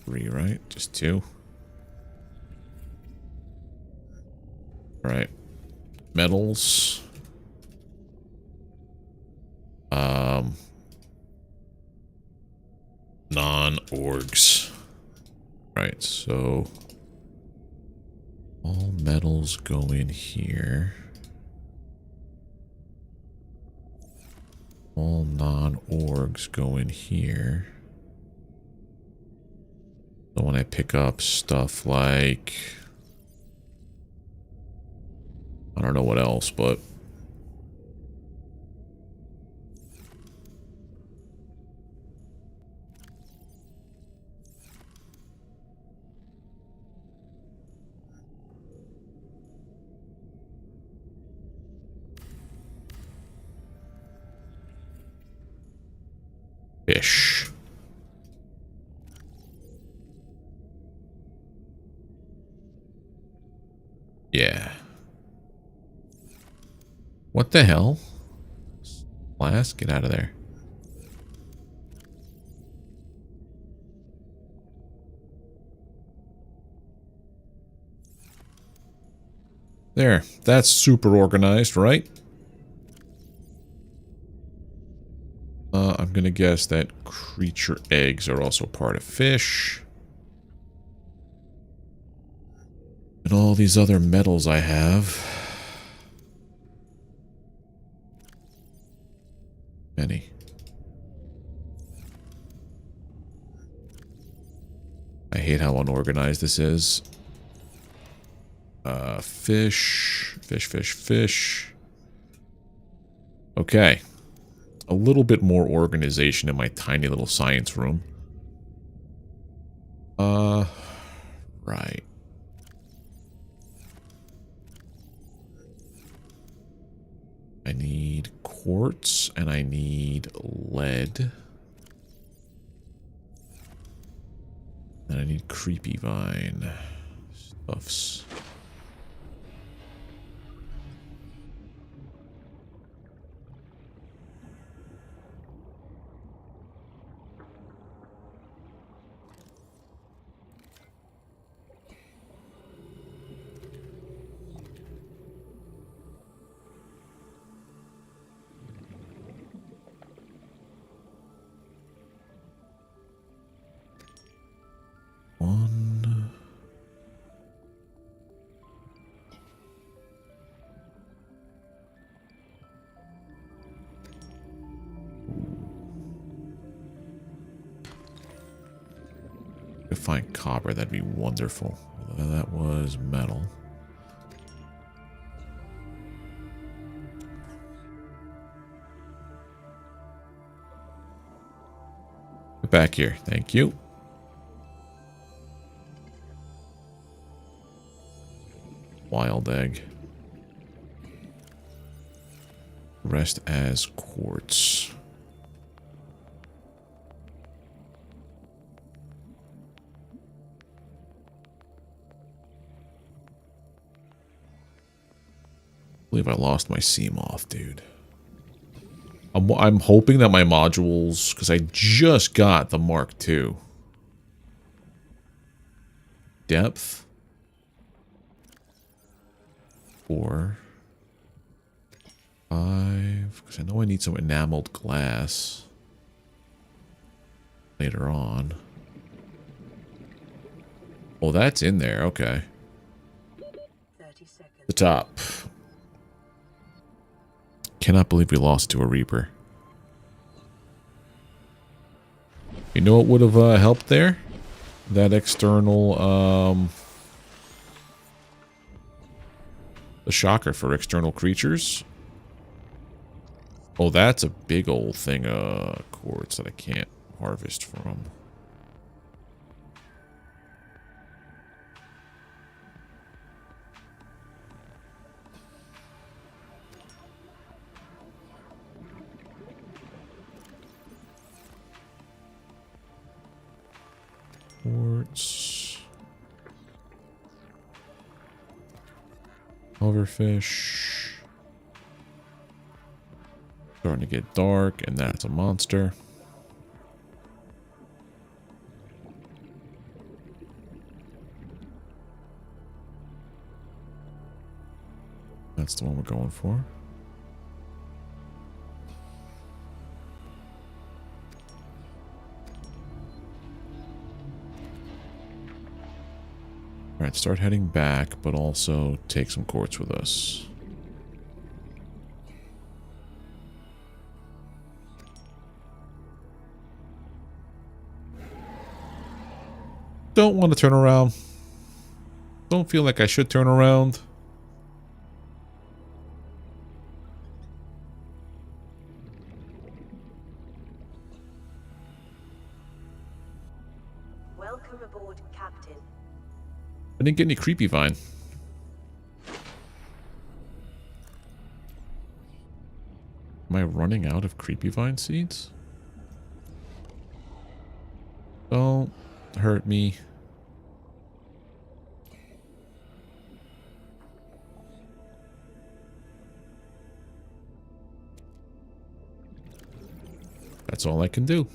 Three, right? Just two. All right. Metals. Non-orgs. Right, so all metals go in here. All non-orgs go in here. So when I pick up stuff like, I don't know what else, but fish. Yeah. What the hell? Blast, get out of there. There. That's super organized, right? I'm gonna guess that creature eggs are also part of fish. And all these other metals I have. Many. I hate how unorganized this is. Fish. Fish, fish, fish. Okay. A little bit more organization in my tiny little science room. Right. I need quartz and I need lead. And I need creepy vine stuffs. find copper, that'd be wonderful. That was metal. Get back here. Thank you. Wild egg. Rest as quartz. I believe I lost my sea moth, dude. I'm hoping that my modules, because I just got the Mark II. Depth. 4. 5. Because I know I need some enameled glass later on. Oh, that's in there. Okay. 30 seconds. The top. Cannot believe we lost to a Reaper. You know what would have helped there? That external, the shocker for external creatures. Oh, that's a big old thing of quartz that I can't harvest from. Quartz. Overfish. Starting to get dark, and that's a monster. That's the one we're going for. Alright, start heading back, but also take some quartz with us. Don't want to turn around. Don't feel like I should turn around. Welcome aboard, Captain. I didn't get any creepy vine. Am I running out of creepy vine seeds? Don't hurt me. That's all I can do.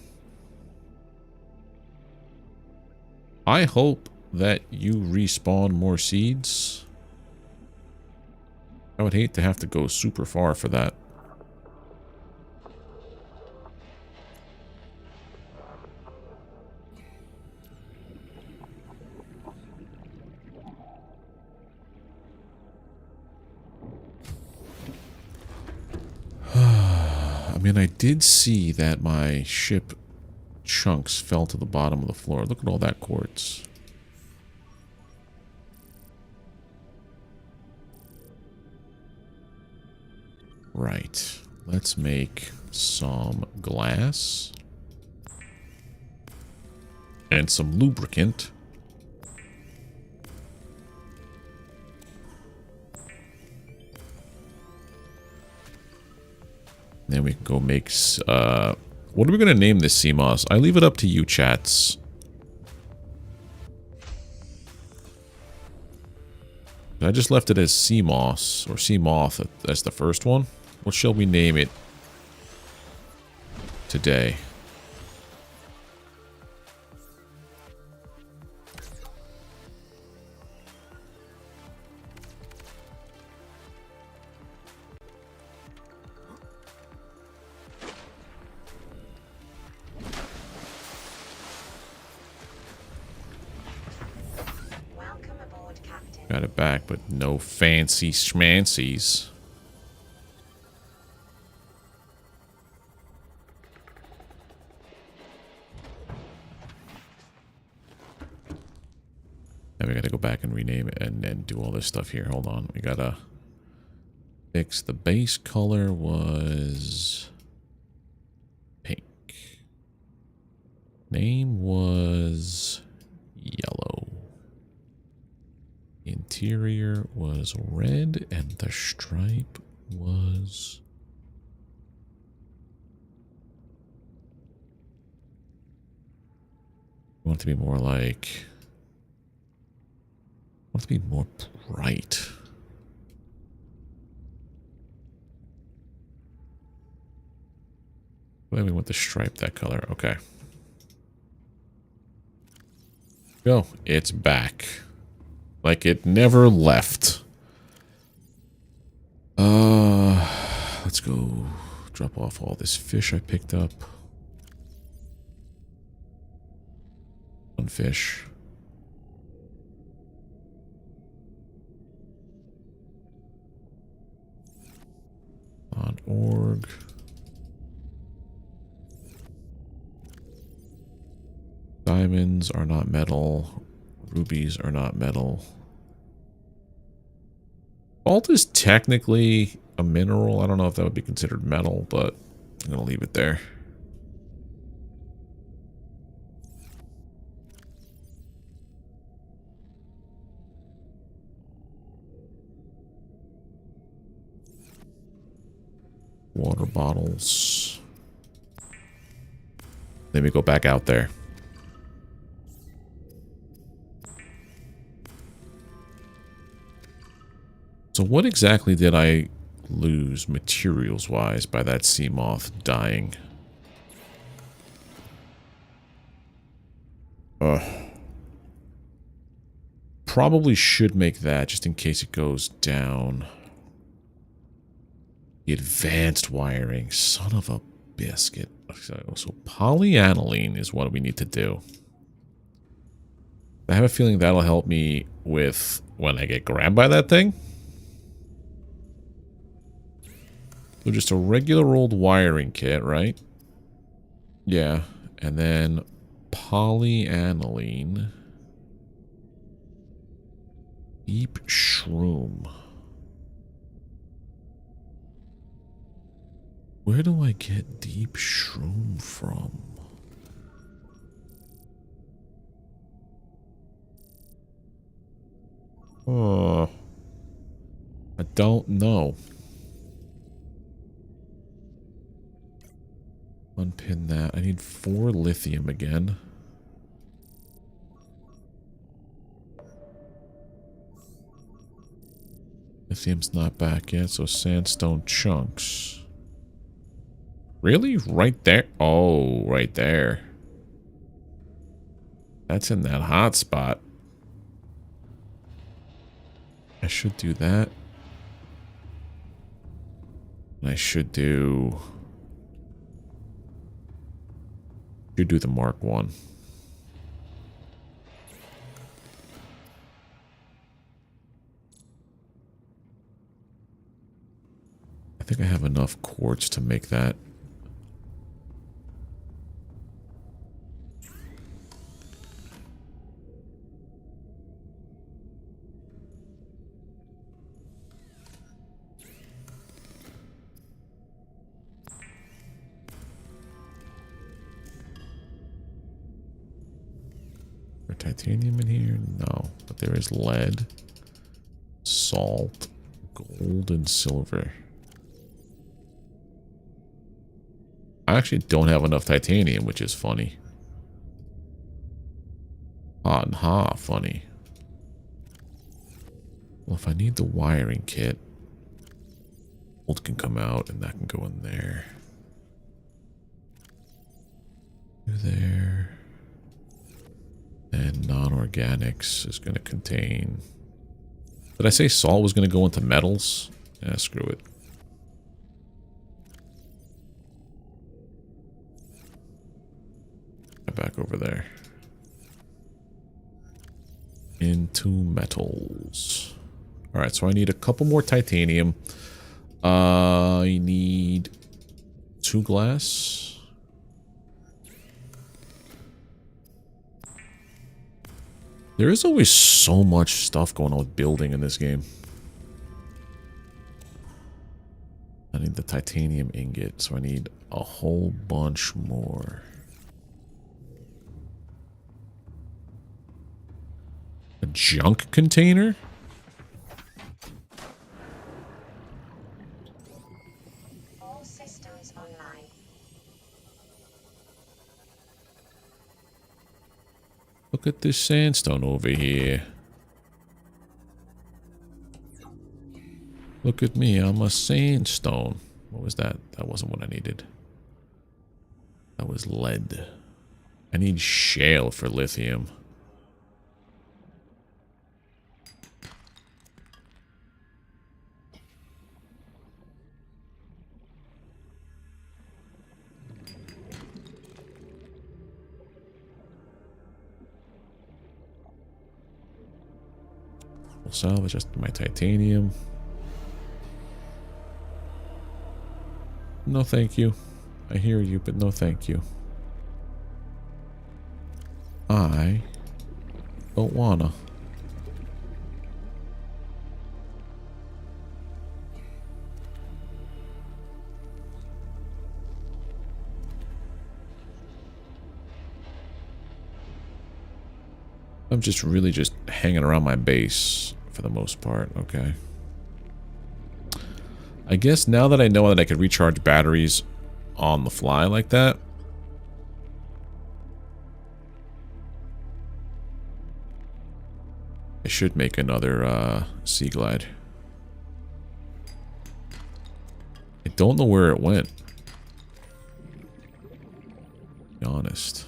I hope that you respawn more seeds. I would hate to have to go super far for that. I mean, I did see that my ship chunks fell to the bottom of the floor. Look at all that quartz. Right. Let's make some glass. And some lubricant. Then we can go make... what are we going to name this sea moss? I leave it up to you, chats. I just left it as sea moss, or sea moth as the first one. What shall we name it today? Welcome aboard, Captain. Got it back, but no fancy schmancies. we gotta go back and rename it and then do all this stuff here. Hold on. We gotta fix the base color was pink. Name was yellow. Interior was red and the stripe was... I want it to be more like... I want it to be more bright. Why we want the stripe that color? Okay. Go. It's back. Like it never left. Let's go drop off all this fish I picked up. One fish. On org. Diamonds are not metal. Rubies are not metal. Salt is technically a mineral. I don't know if that would be considered metal, but I'm going to leave it there. Water bottles. Let me go back out there. So what exactly did I lose materials-wise by that sea moth dying? Probably should make that just in case it goes down. The advanced wiring. Son of a biscuit. So polyaniline is what we need to do. I have a feeling that'll help me with when I get grabbed by that thing. So just a regular old wiring kit, right? Yeah. And then polyaniline. Deep shroom. Where do I get deep shroom from? I don't know. Unpin that. I need 4 lithium again. Lithium's not back yet, so sandstone chunks. Really? Right there? Oh, right there. That's in that hot spot. I should do that. And I should do... Should do the Mark 1. I think I have enough quartz to make that. Titanium in here? No, but there is lead, salt, gold, and silver. I actually don't have enough titanium, which is funny. Funny. Well, if I need the wiring kit, gold can come out and that can go in there. There. And non-organics is going to contain... Did I say salt was going to go into metals? Yeah, screw it. Back over there. Into metals. Alright, so I need a couple more titanium. I need 2 glass. There is always so much stuff going on with building in this game. I need the titanium ingot, so I need a whole bunch more. A junk container? All systems online. Look at this sandstone over here. Look at me, I'm a sandstone. What was that? That wasn't what I needed. That was lead. I need shale for lithium. We'll salvage just my titanium. No thank you. I hear you, but no thank you. I don't wanna. I'm just really just hanging around my base for the most part, okay. I guess now that I know that I could recharge batteries on the fly like that, I should make another Sea Glide. I don't know where it went. To be honest.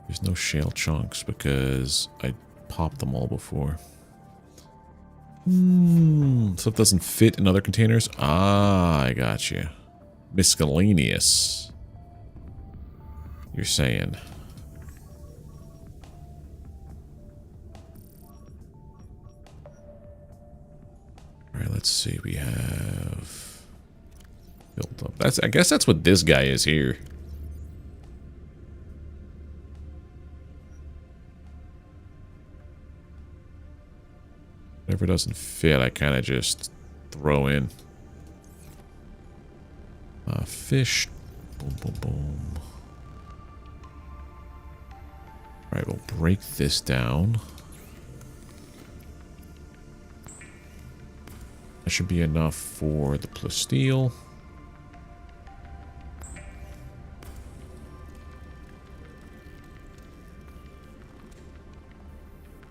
There's no shale chunks because I popped them all before. Stuff doesn't fit in other containers. Ah, I got you. Miscellaneous. You're saying. Alright, let's see. We have built up. I guess that's what this guy is here. Whatever doesn't fit, I kind of just throw in. Fish. Boom, boom, boom. Alright, we'll break this down. That should be enough for the plasteel.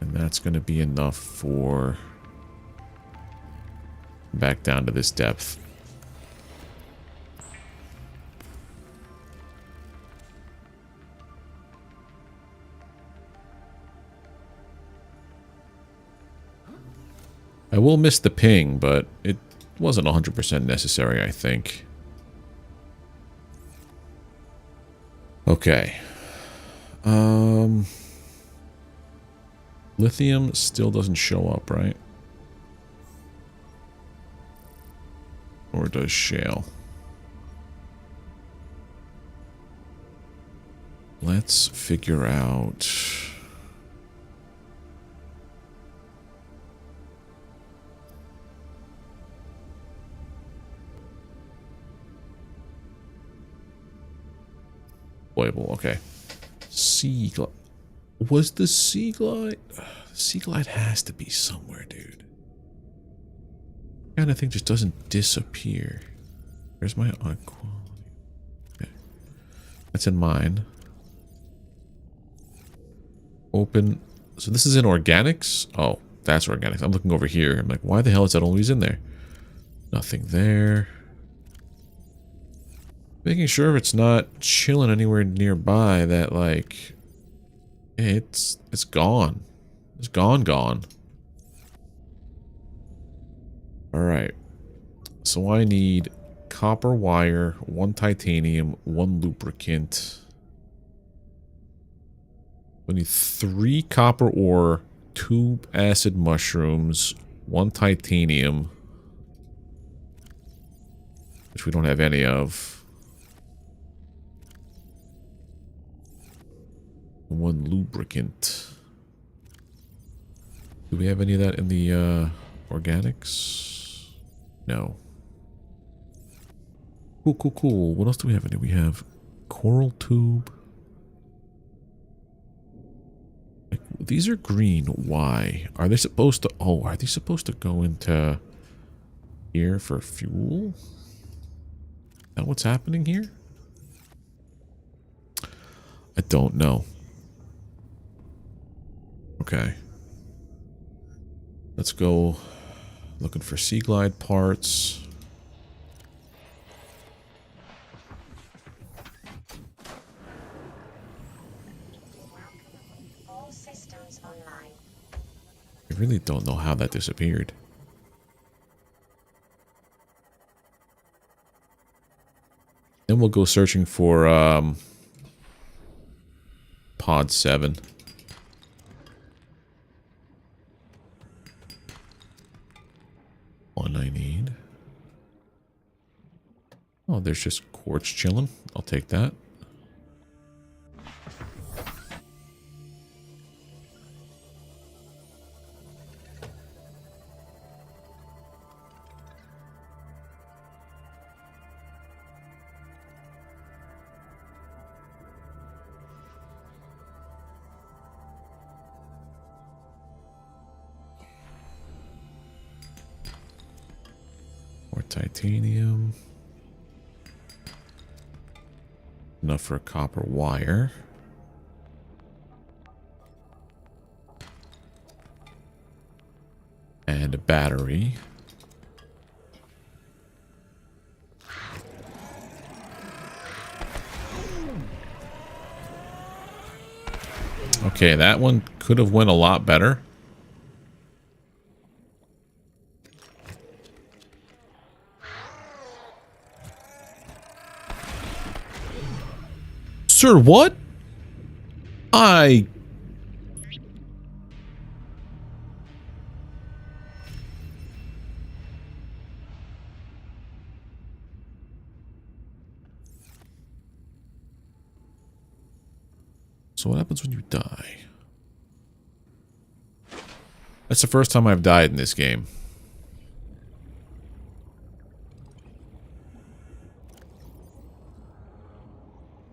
And that's going to be enough for back down to this depth. I will miss the ping, but it wasn't 100% necessary, I think. Okay. Lithium still doesn't show up, right? Or does shale? Let's figure out... Playable, okay. Sea Glide. Was the Sea Glide? Sea Glide has to be somewhere, dude. Kind of thing just doesn't disappear. Where's my odd quality? Okay. That's in mine. Open. So this is in organics? Oh, that's organics. I'm looking over here. I'm like, why the hell is that always in there? Nothing there. Making sure it's not chilling anywhere nearby that, like, it's gone. It's gone. Alright. So I need copper wire, 1 titanium, 1 lubricant. I need 3 copper ore, 2 acid mushrooms, 1 titanium. which we don't have any of. 1 lubricant. Do we have any of that in the organics? No. Cool, cool, cool. What else do we have in here? We have coral tube. Like, these are green. Why? Are they supposed to... Oh, are they supposed to go into here for fuel? Is that what's happening here? I don't know. Okay. Let's go looking for Sea Glide parts. All systems online. I really don't know how that disappeared. Then we'll go searching for pod 7. One I need. Oh, there's just quartz chilling. I'll take that. More titanium. Enough for a copper wire. And a battery. Okay, that one could have went a lot better. Sir, what? So what happens when you die? That's the first time I've died in this game.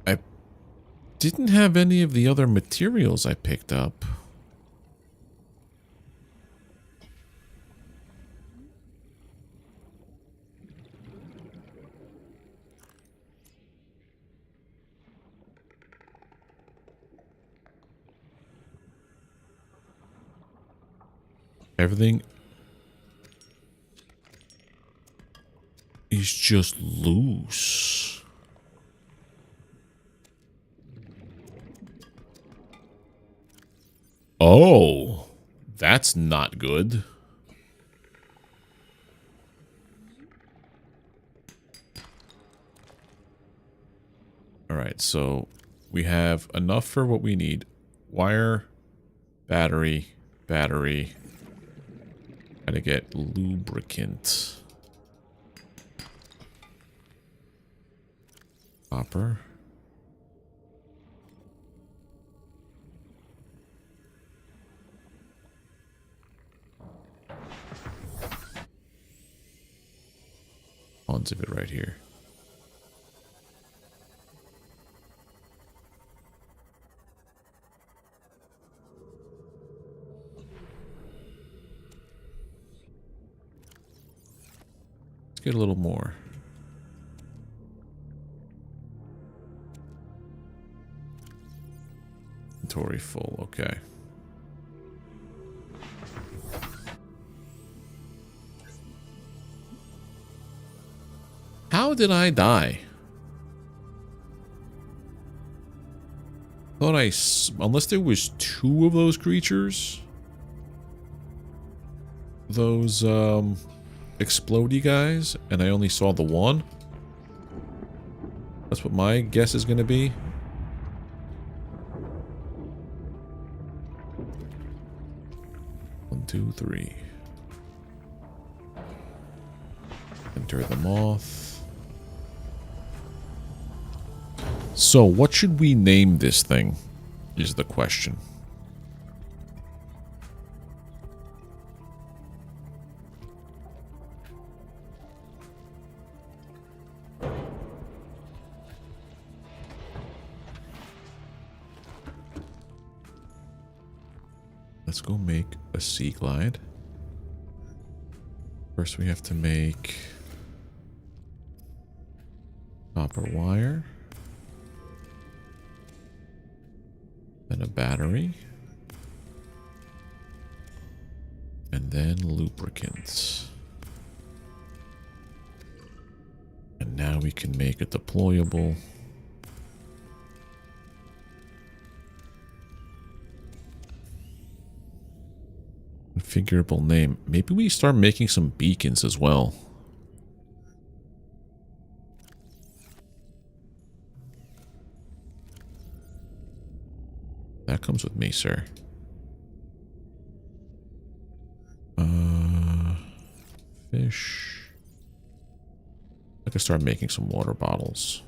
I didn't have any of the other materials I picked up. Everything is just loose. Oh, that's not good. All right, so we have enough for what we need. Wire, battery, battery. Gotta get lubricant. Copper. Tons of it right here. Let's get a little more. Inventory full, okay. How did I die? Thought unless there was 2 of those creatures, those explodey guys, and I only saw the one. That's what my guess is going to be. One, two, three. Enter the moth. So, what should we name this thing? Is the question. Let's go make a sea glide. First, we have to make copper wire. Then a battery. And then lubricants. And now we can make a deployable. Configurable name. Maybe we start making some beacons as well. That comes with me, sir. Fish. I could start making some water bottles.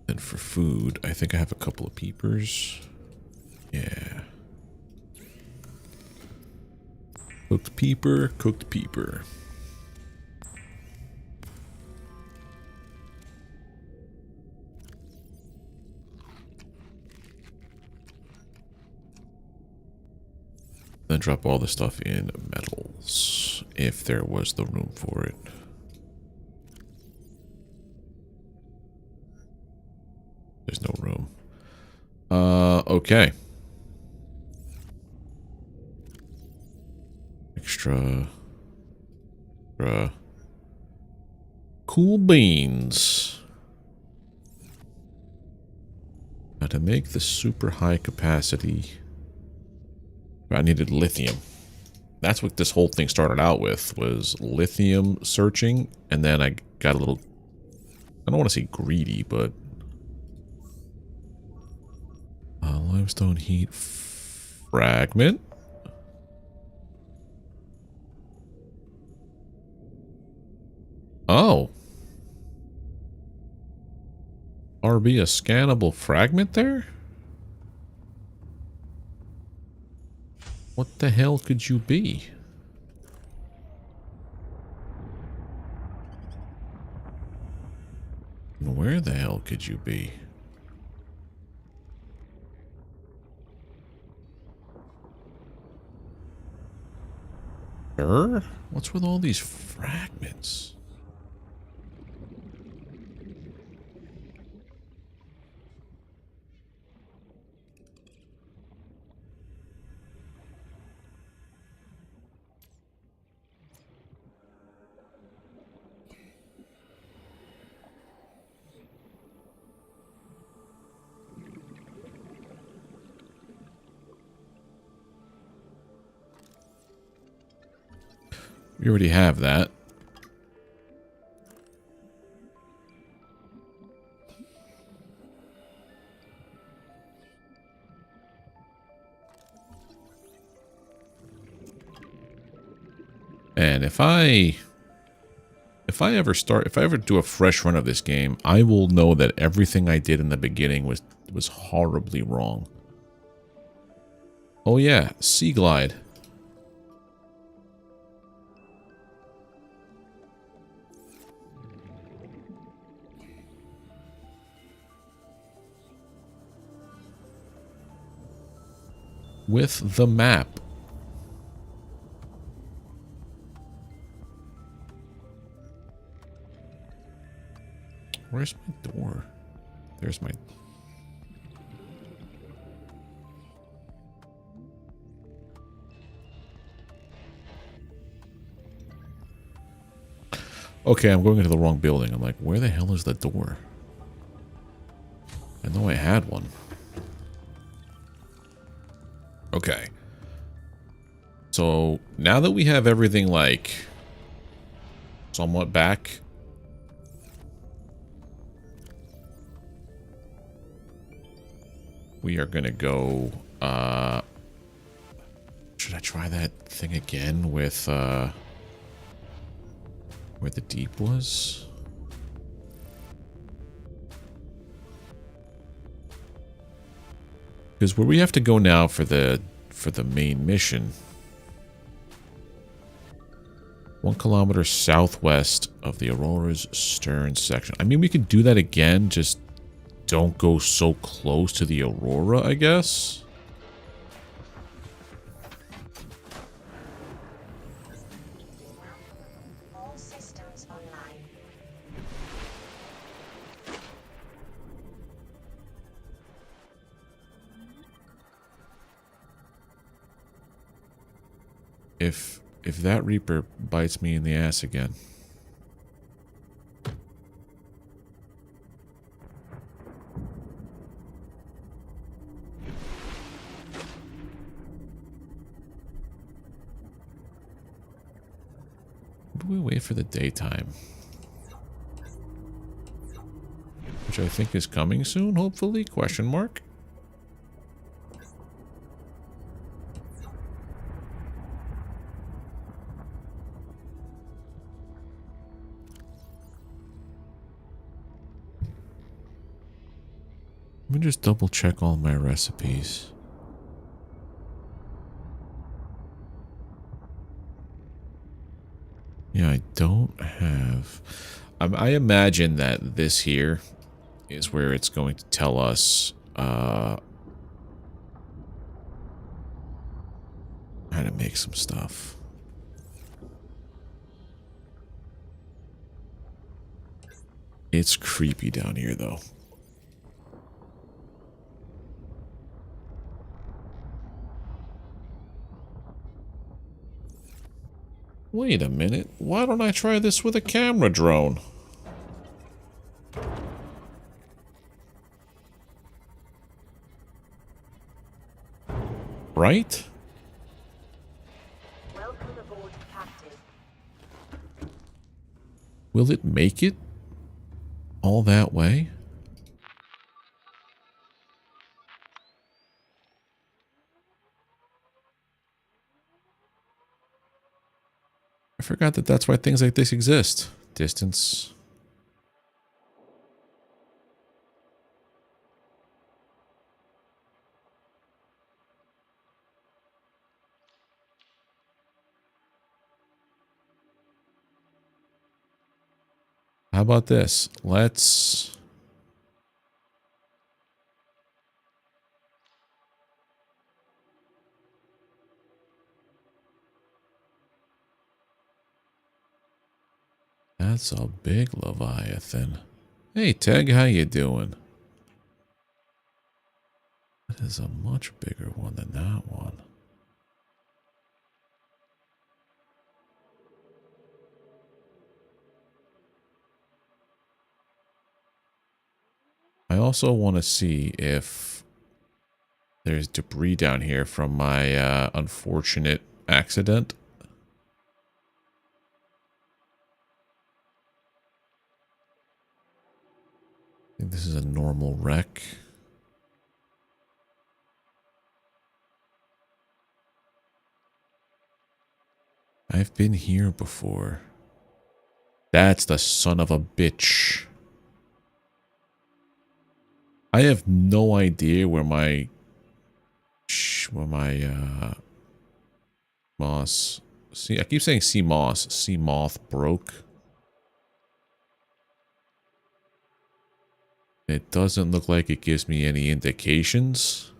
And for food, I think I have a couple of peepers. Yeah. Cooked peeper, cooked peeper. Then drop all the stuff in metals, if there was the room for it. There's no room. Okay. Extra. Cool beans. Now to make the super high capacity, I needed lithium. That's what this whole thing started out with, was lithium searching, and then I got a little, I don't want to say greedy, but limestone heat fragment. Oh. RB a scannable fragment there? What the hell could you be? Where the hell could you be? Sure? What's with all these fragments? We already have that. And if I ever do a fresh run of this game, I will know that everything I did in the beginning was horribly wrong. Oh yeah, sea glide. With the map. Where's my door? There's my... Okay, I'm going into the wrong building. I'm like, where the hell is the door? I know I had one. Okay. So now that we have everything like somewhat back, we are gonna go should I try that thing again with where the deep was? Because where we have to go now for the main mission, 1 kilometer southwest of the Aurora's stern section. I mean, we could do that again, just don't go so close to the Aurora, I guess. All systems online. If that Reaper bites me in the ass again. Do we wait for the daytime? Which I think is coming soon, hopefully? Question mark. Let me just double check all my recipes. Yeah, I don't have... I imagine that this here is where it's going to tell us how to make some stuff. It's creepy down here, though. Wait a minute. Why don't I try this with a camera drone? Right? Welcome aboard, Captain. Will it make it all that way? I forgot that that's why things like this exist. Distance. How about this? Let's... That's a big Leviathan. Hey, Teg, how you doing? That is a much bigger one than that one. I also want to see if there's debris down here from my unfortunate accident. I think this is a normal wreck. I've been here before. That's the son of a bitch. I have no idea where my moss. See, I keep saying sea moss. Sea moth broke. It doesn't look like it gives me any indications.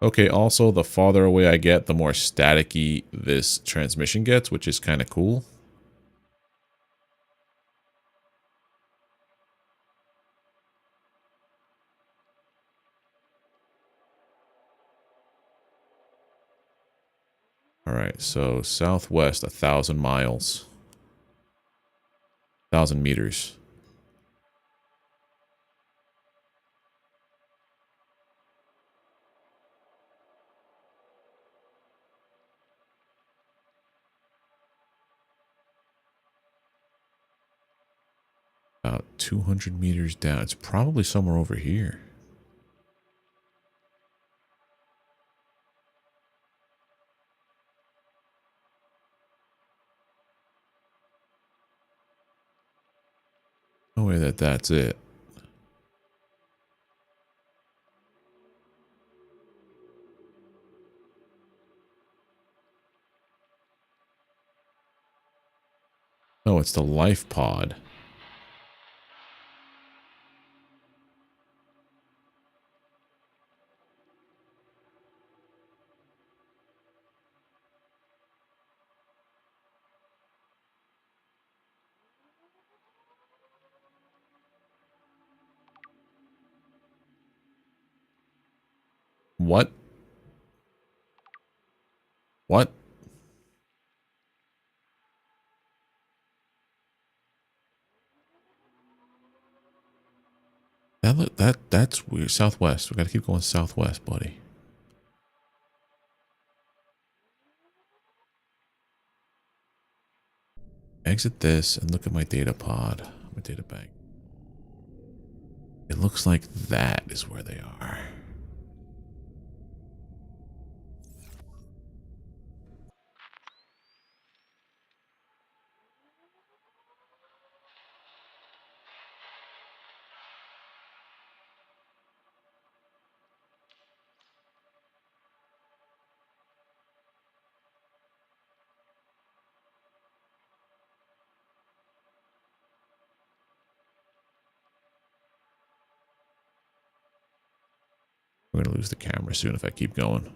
Okay, also, the farther away I get, the more staticky this transmission gets, which is kind of cool. Alright, so southwest 1,000 miles. 1,000 meters. About 200 meters down. It's probably somewhere over here. No way that that's it. Oh, it's the life pod. What? What? That's weird. Southwest. We gotta keep going southwest, buddy. Exit this and look at my data pod. My data bank. It looks like that is where they are. We're gonna lose the camera soon if I keep going.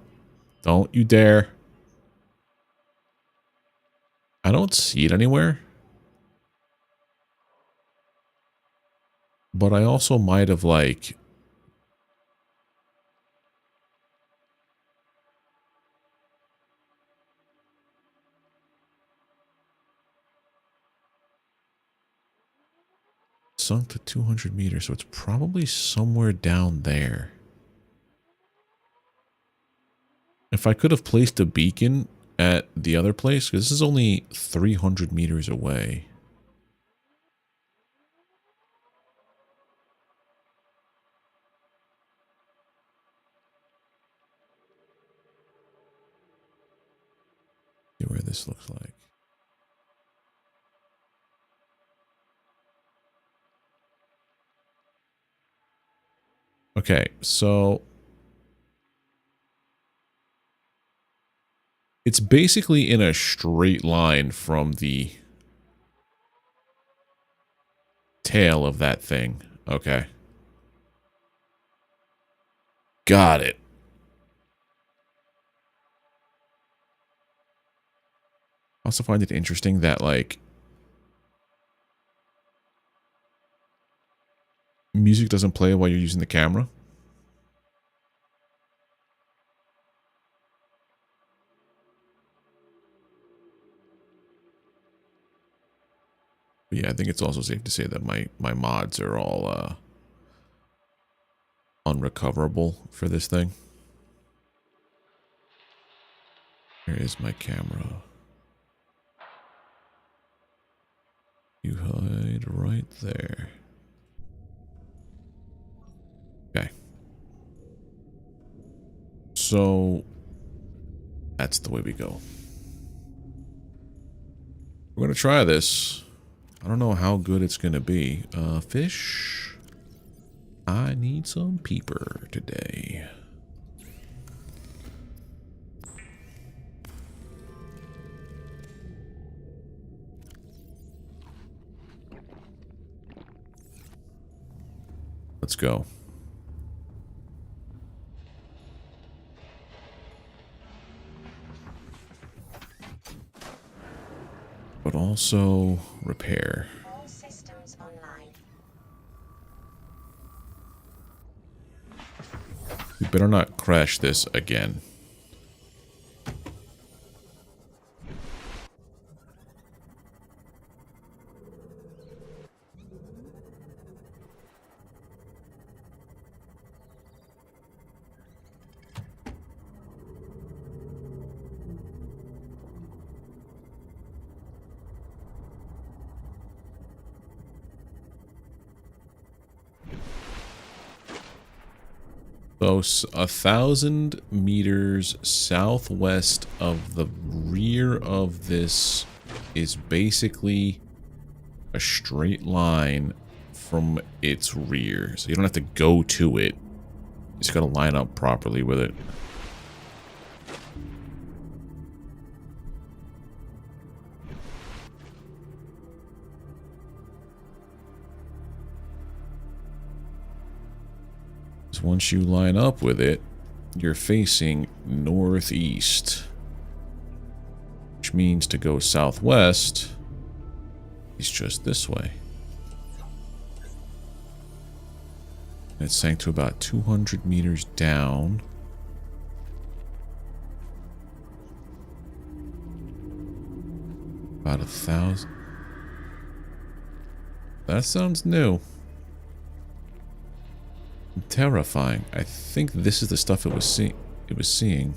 Don't you dare. I don't see it anywhere. But I also might have like sunk to 200 meters, so it's probably somewhere down there. If I could have placed a beacon at the other place, because this is only 300 meters away. See where this looks like. Okay, so it's basically in a straight line from the tail of that thing. Okay. Got it. I also find it interesting that, like, music doesn't play while you're using the camera. But yeah, I think it's also safe to say that my mods are all unrecoverable for this thing. Here is my camera. You hide right there. Okay. So that's the way we go. We're gonna try this. I don't know how good it's gonna be. Fish. I need some peeper today. Let's go. But also repair. All systems online. We better not crash this again. So 1,000 meters southwest of the rear of this is basically a straight line from its rear. So you don't have to go to it. You just gotta line up properly with it. So once you line up with it, you're facing northeast, which means to go southwest is just this way. And it sank to about 200 meters down. About 1,000. That sounds new. Terrifying. I think this is the stuff it was seeing.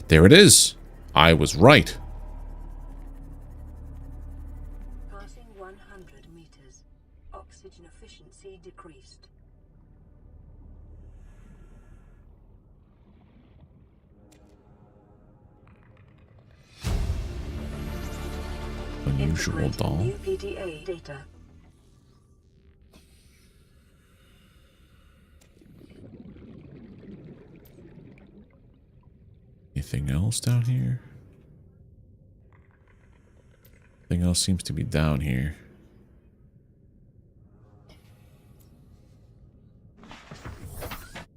There it is. I was right. Passing 100 meters. Oxygen efficiency decreased. Unusual Integrating doll. new PDA data. Anything else down here? Anything else seems to be down here.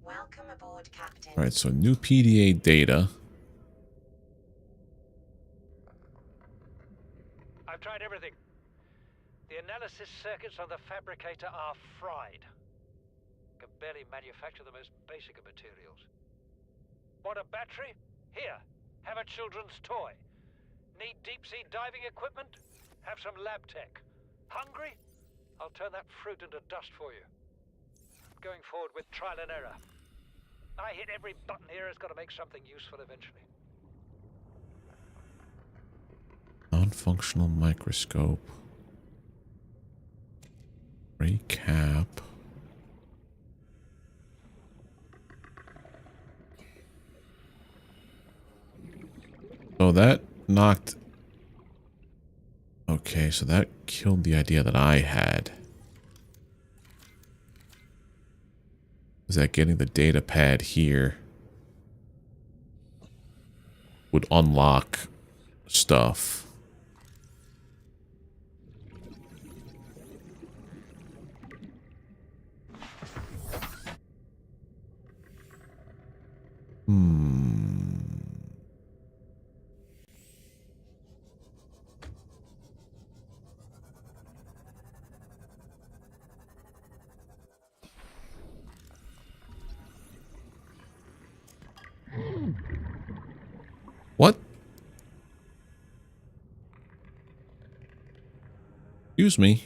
Welcome aboard, Captain. Alright, so new PDA data. I've tried everything. The analysis circuits on the fabricator are fried. Can barely manufacture the most basic of materials. Want a battery? Here, have a children's toy. Need deep-sea diving equipment? Have some lab tech. Hungry? I'll turn that fruit into dust for you. Going forward with trial and error. I hit every button here has got to make something useful eventually. Non-functional microscope. Recap. So that knocked... Okay, so that killed the idea that I had. Is that getting the data pad here would unlock stuff. What? Excuse me.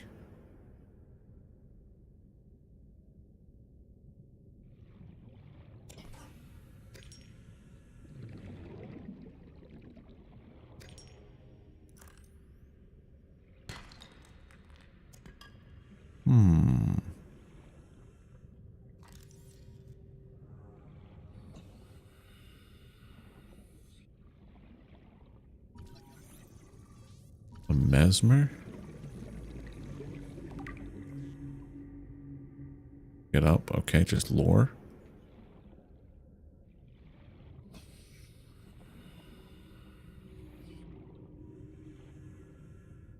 A mesmer? Get up. Okay, just lore.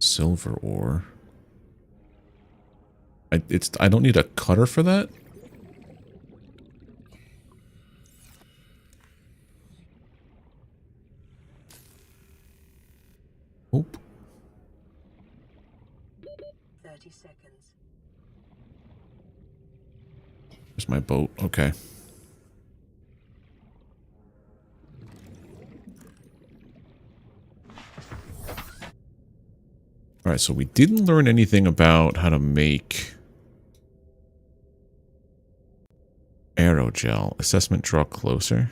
Silver ore. I don't need a cutter for that? Oop. 30 seconds. There's my boat. Okay. Alright, so we didn't learn anything about how to make aerogel. Assessment draw closer.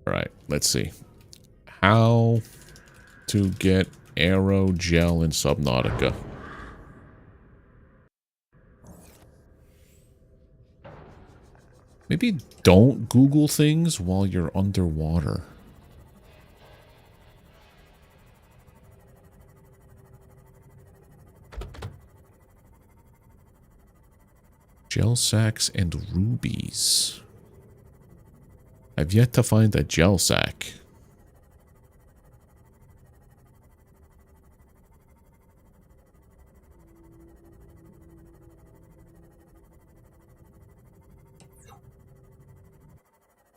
Alright, let's see. How to get aerogel in Subnautica. Maybe don't Google things while you're underwater. Gel sacks and rubies. I've yet to find a gel sack.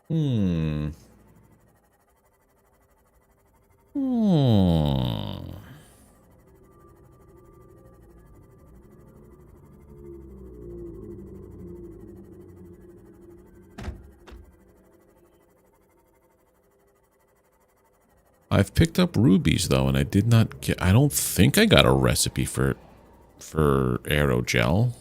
Hmm. I've picked up rubies though, and I did not get. I don't think I got a recipe for aerogel.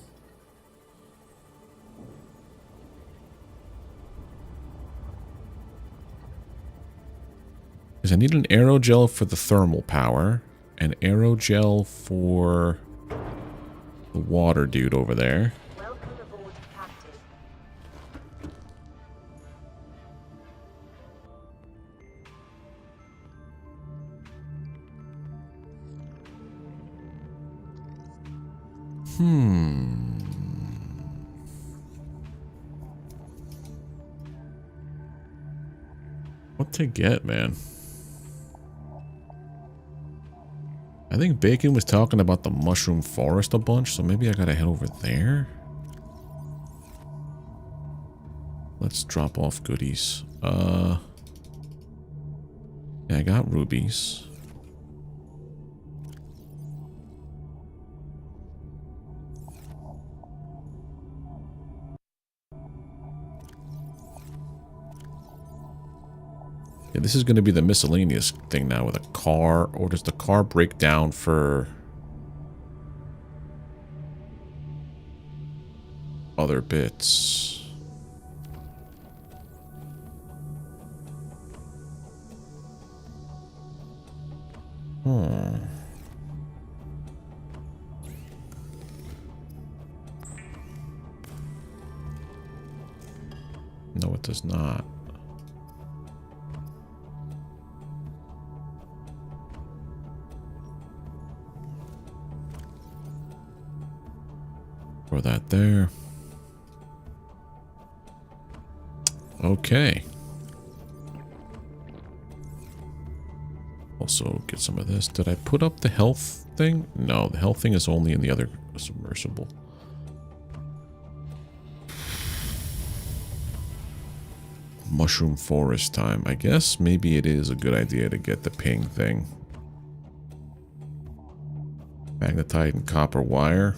Because I need an aerogel for the thermal power, an aerogel for the water dude over there. Welcome aboard, Captain. What to get, man? I think Bacon was talking about the mushroom forest a bunch, so maybe I gotta head over there. Let's drop off goodies. Yeah, I got rubies. Yeah, this is going to be the miscellaneous thing now with a car. Or does the car break down for other bits? No, it does not. Throw that there. Okay. Also get some of this. Did I put up the health thing? No, the health thing is only in the other submersible. Mushroom forest time. I guess maybe it is a good idea to get the ping thing. Magnetite and copper wire.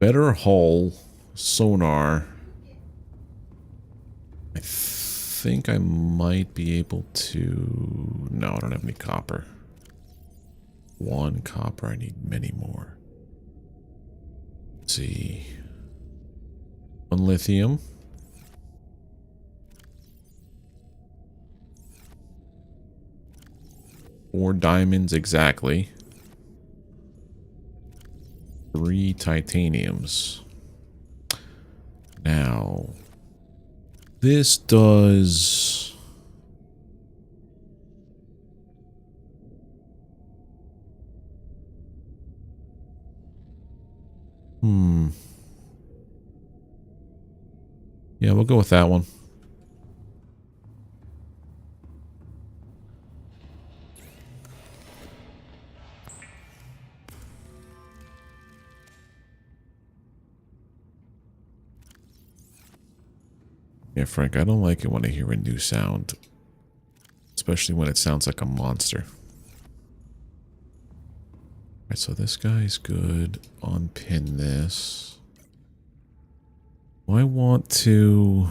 Better hull, sonar. I think I might be able to... No, I don't have any copper. 1 copper, I need many more. Let's see. 1 lithium. Four diamonds exactly. 3 titaniums. Now, this does... Yeah, we'll go with that one. Yeah, Frank, I don't like it when I hear a new sound. Especially when it sounds like a monster. Alright, so this guy's good. Unpin this. I want to...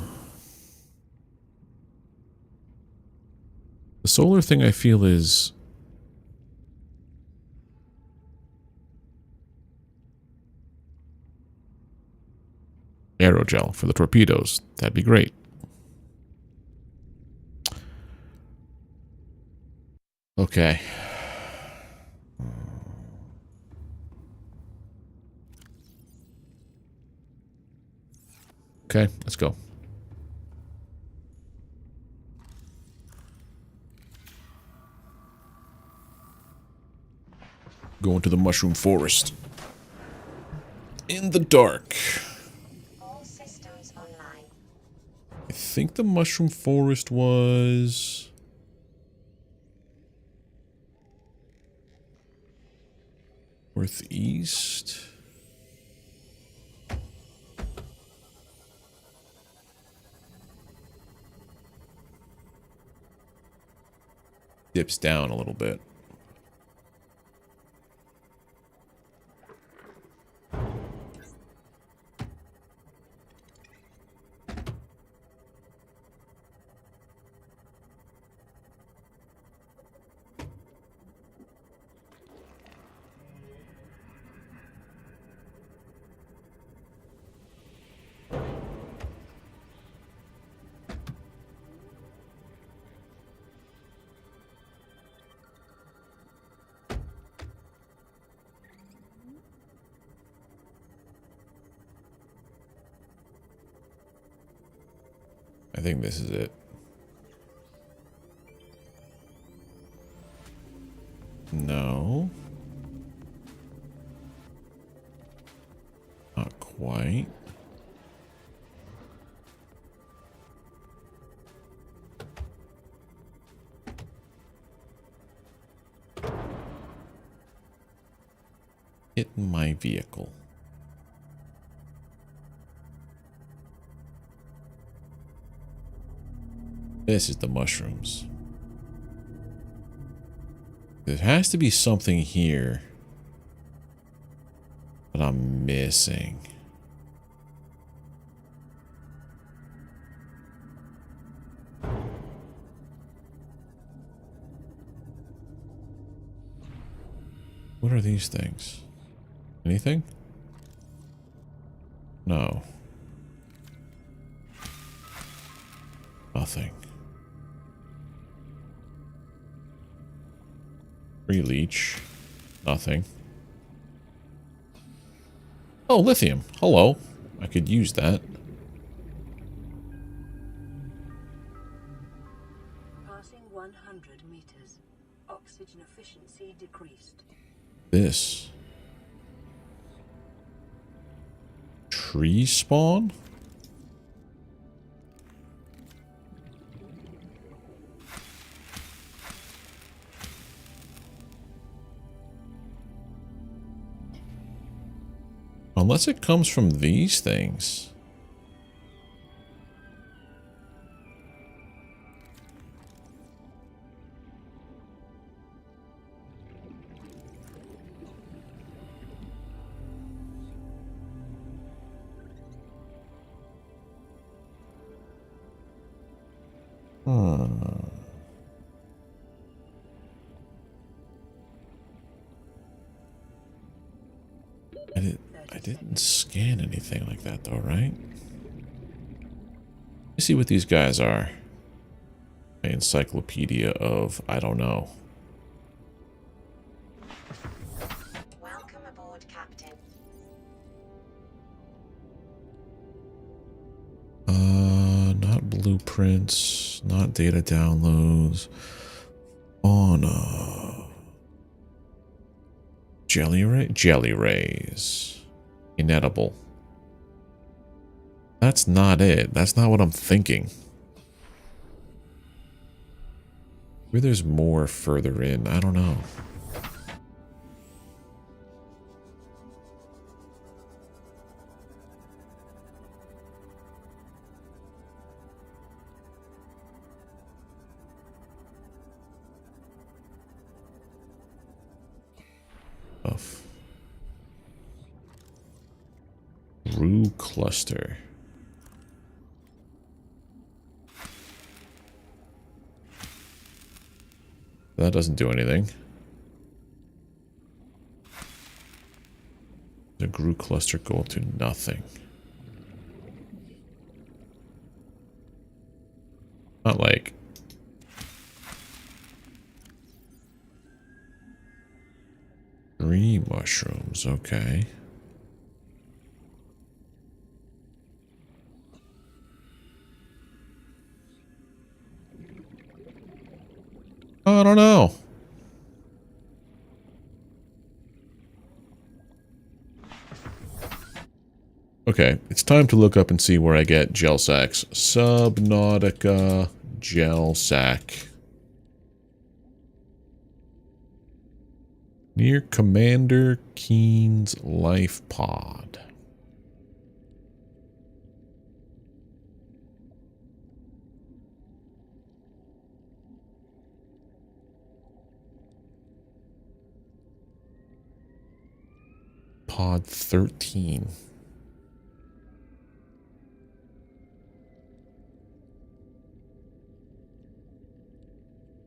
The solar thing I feel is... Aerogel for the torpedoes. That'd be great. Okay. Okay, let's go. Going to the mushroom forest. In the dark. All systems online. I think the mushroom forest was... northeast? Dips down a little bit. I think this is it. No. Not quite. Hit my vehicle. This is the mushrooms. There has to be something here that I'm missing. What are these things? Anything? No. Nothing. Leech. Nothing. Oh, lithium. Hello. I could use that. Passing 100 meters. Oxygen efficiency decreased. This. Tree spawn? Unless it comes from these things. I didn't scan anything like that though, right? Let's see what these guys are. An encyclopedia of I don't know. Welcome aboard, Captain. Not blueprints, not data downloads. Fauna. Jelly rays. Inedible. That's not it. That's not what I'm thinking. Maybe there's more further in. I don't know. Brew cluster. That doesn't do anything. The Gru cluster go to nothing. Not like... Three mushrooms, okay. I don't know. Okay, it's time to look up and see where I get gel sacks. Subnautica gel sack. Near Commander Keen's life pod. Pod 13.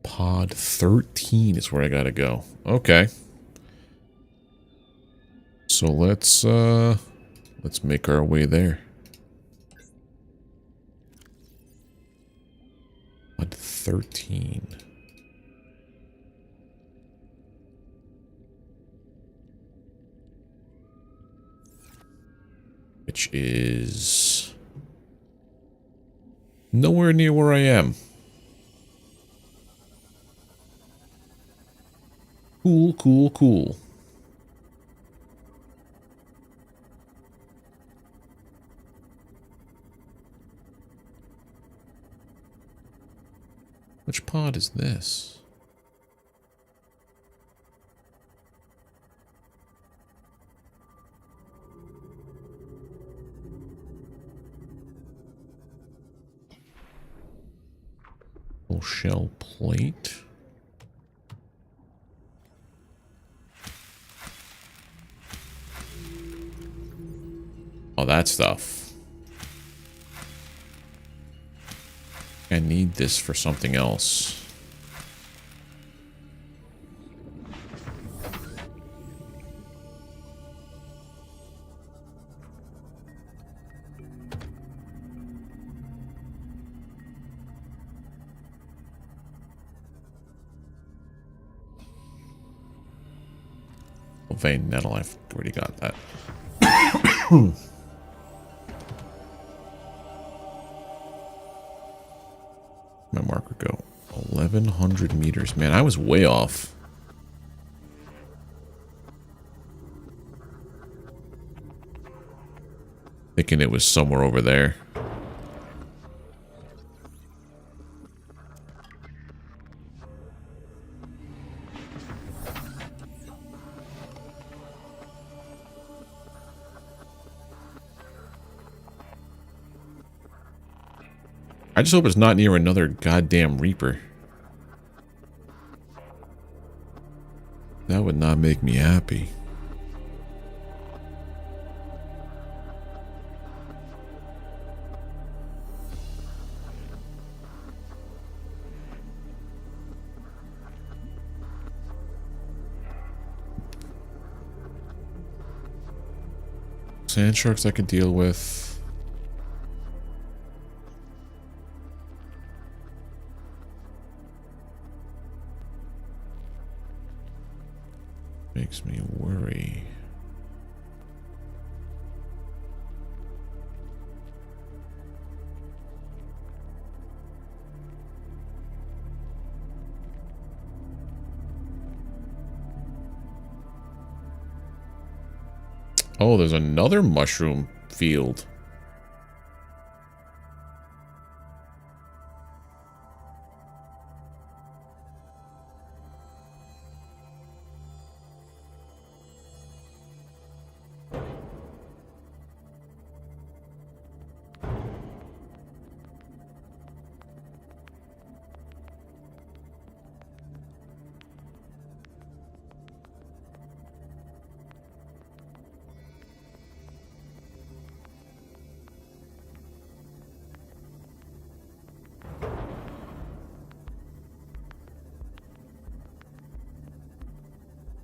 Pod 13 is where I gotta go. Okay. So let's make our way there. Pod 13. Which is nowhere near where I am. Cool, cool, cool. Which pod is this? Full shell plate. Oh, that stuff. I need this for something else. Vein nettle, I've already got that. My marker go 1,100 meters. Man, I was way off. Thinking it was somewhere over there. I just hope it's not near another goddamn Reaper. That would not make me happy. Sand sharks I could deal with. Makes me worry. Oh, there's another mushroom field.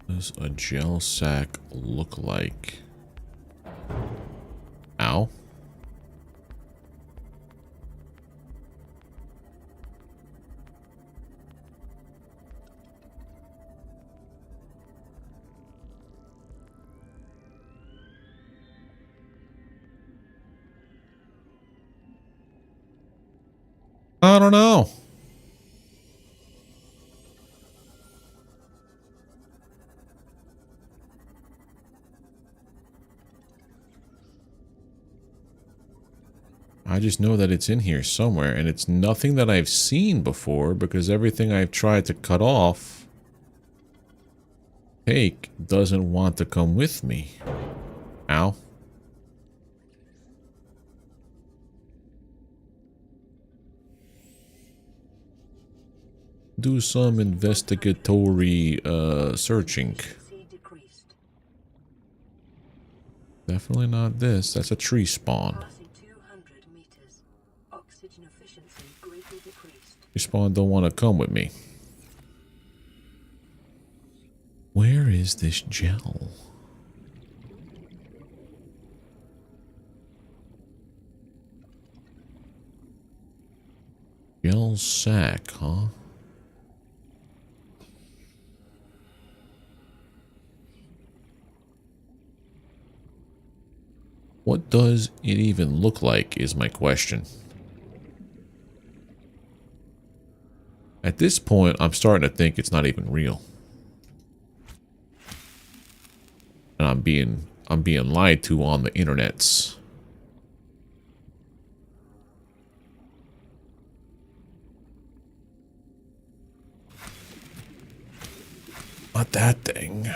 Does a gel sack look like? Ow. I don't know. I just know that it's in here somewhere, and it's nothing that I've seen before because everything I've tried to cut off, take, doesn't want to come with me. Ow. Do some investigatory searching. Definitely not this. That's a tree spawn. Tree spawn don't want to come with me. Where is this gel? Gel sack, huh? What does it even look like is my question. At this point, I'm starting to think it's not even real. And I'm being lied to on the internets. Not that thing.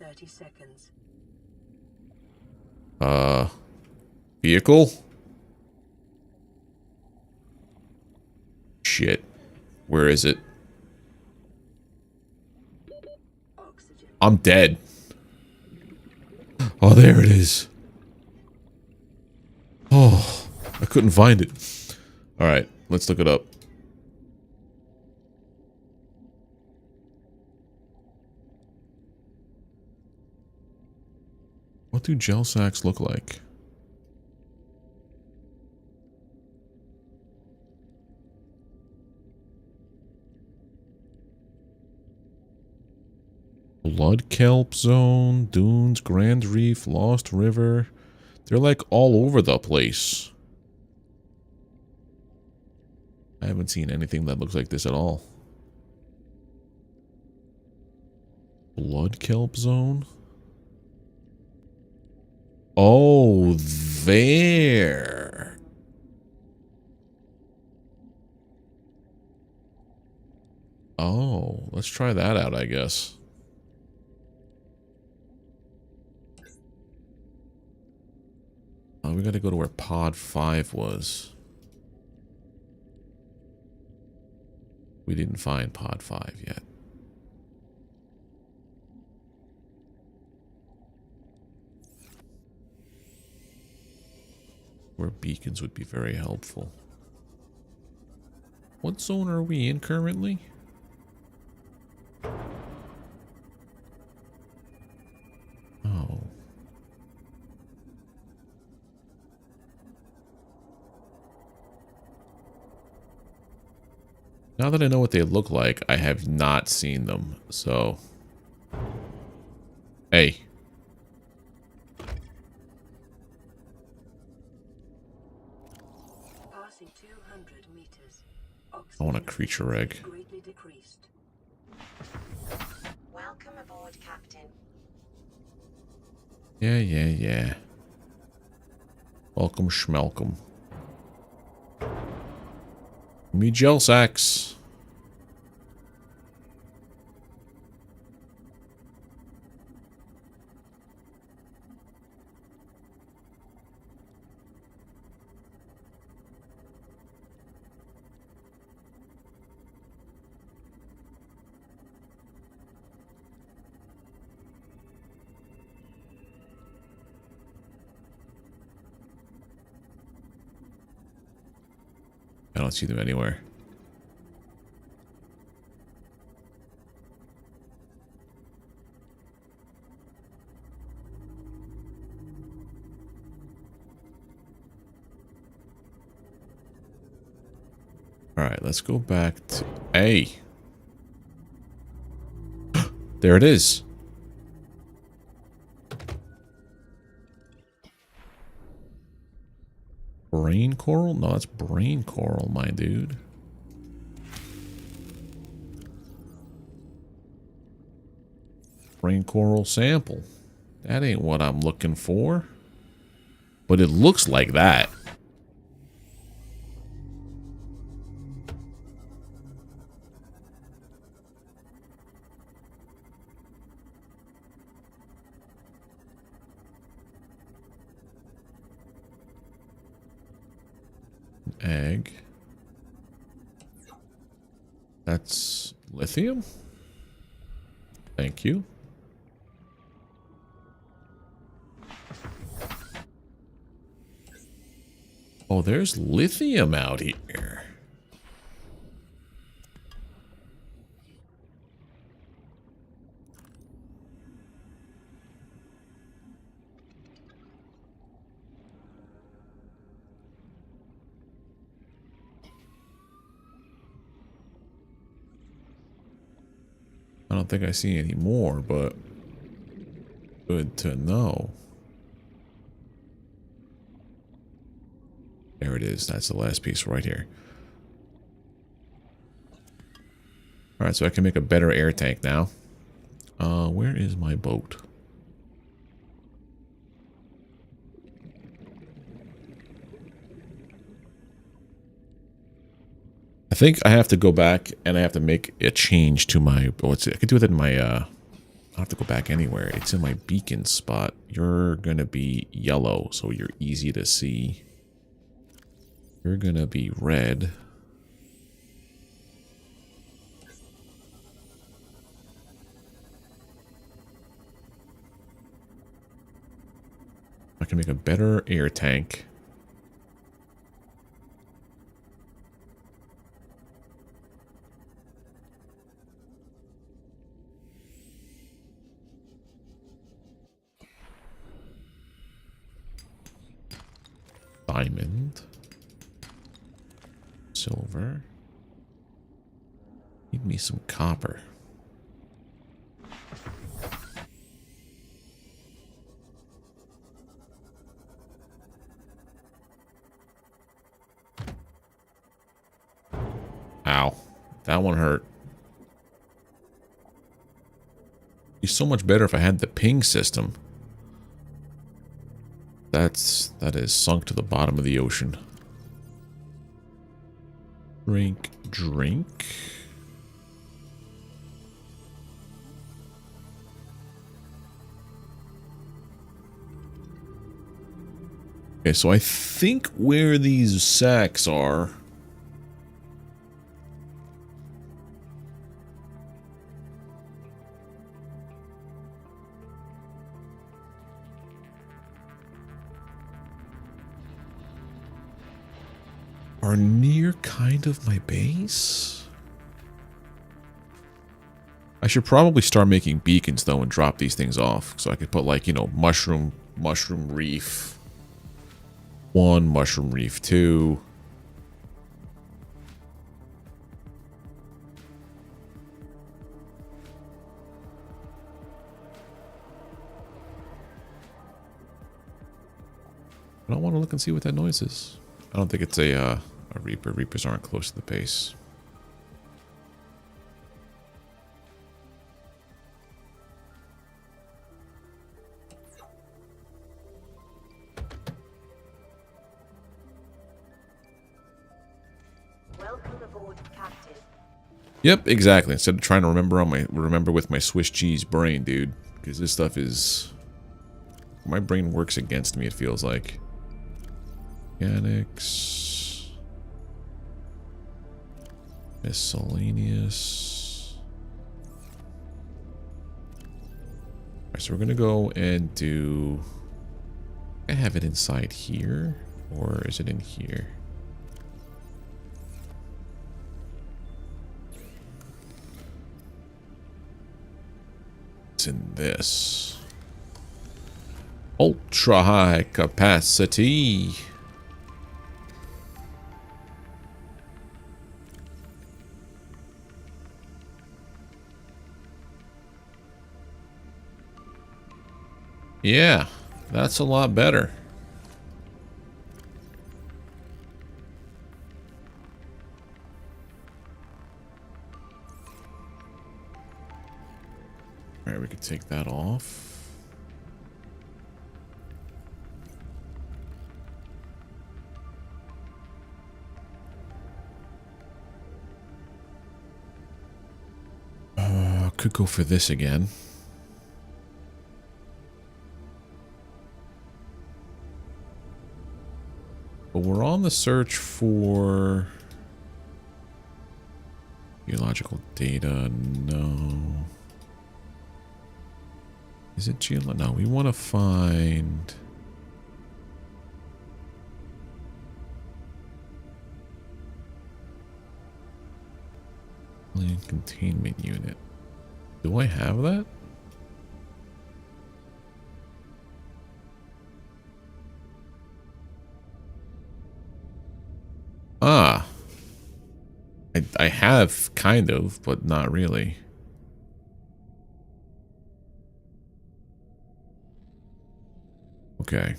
30 seconds. Vehicle? Shit. Where is it? Oxygen. I'm dead. Oh, there it is. Oh, I couldn't find it. Alright, let's look it up. What do gel sacks look like? Blood kelp zone, dunes, Grand Reef, Lost River. They're like all over the place. I haven't seen anything that looks like this at all. Blood kelp zone? Oh, there. Oh, let's try that out, I guess. Oh, we gotta go to where pod 5 was. We didn't find pod 5 yet. Where beacons would be very helpful. What zone are we in currently? Oh. Now that I know what they look like, I have not seen them, so... Hey. Passing 200 meters. I want a creature egg. Greatly decreased. Welcome aboard, Captain. Yeah. Welcome schmelcome. Me gel sacks. I don't see them anywhere. Alright, let's go back to... Hey! There it is. Brain coral? No, that's brain coral, my dude. Brain coral sample. That ain't what I'm looking for. But it looks like that. Egg. That's lithium? Thank you. Oh, there's lithium out here. I don't think I see any more, but good to know. There it is. That's the last piece right here. Alright, so I can make a better air tank now. Where is my boat? I think I have to go back and I have to make a change to my... Oh, I could do it in my... I don't have to go back anywhere. It's in my beacon spot. You're going to be yellow, so you're easy to see. You're going to be red. I can make a better air tank. Diamond. Silver. Need me some copper. Ow. That one hurt. It'd be so much better if I had the ping system. That is sunk to the bottom of the ocean. Drink. Okay, so I think where these sacks are... are near kind of my base. I should probably start making beacons though and drop these things off so I could put like, you know, mushroom reef 1, mushroom reef 2. I don't want to look and see what that noise is. I don't think it's a reaper. Reapers aren't close to the base. Welcome aboard, Captain. Yep, exactly. Instead of trying to remember with my Swiss cheese brain, dude, because this stuff is... my brain works against me, it feels like. Mechanics. Miscellaneous. Alright, so we're gonna go and do... I have it inside here, or is it in here? It's in this. Ultra high capacity. Yeah, that's a lot better. Alright, we could take that off. Could go for this again. But we're on the search for geological data. No. Is it geological? No, we want to find... alien containment unit. Do I have that? Ah. I have, kind of, but not really. Okay.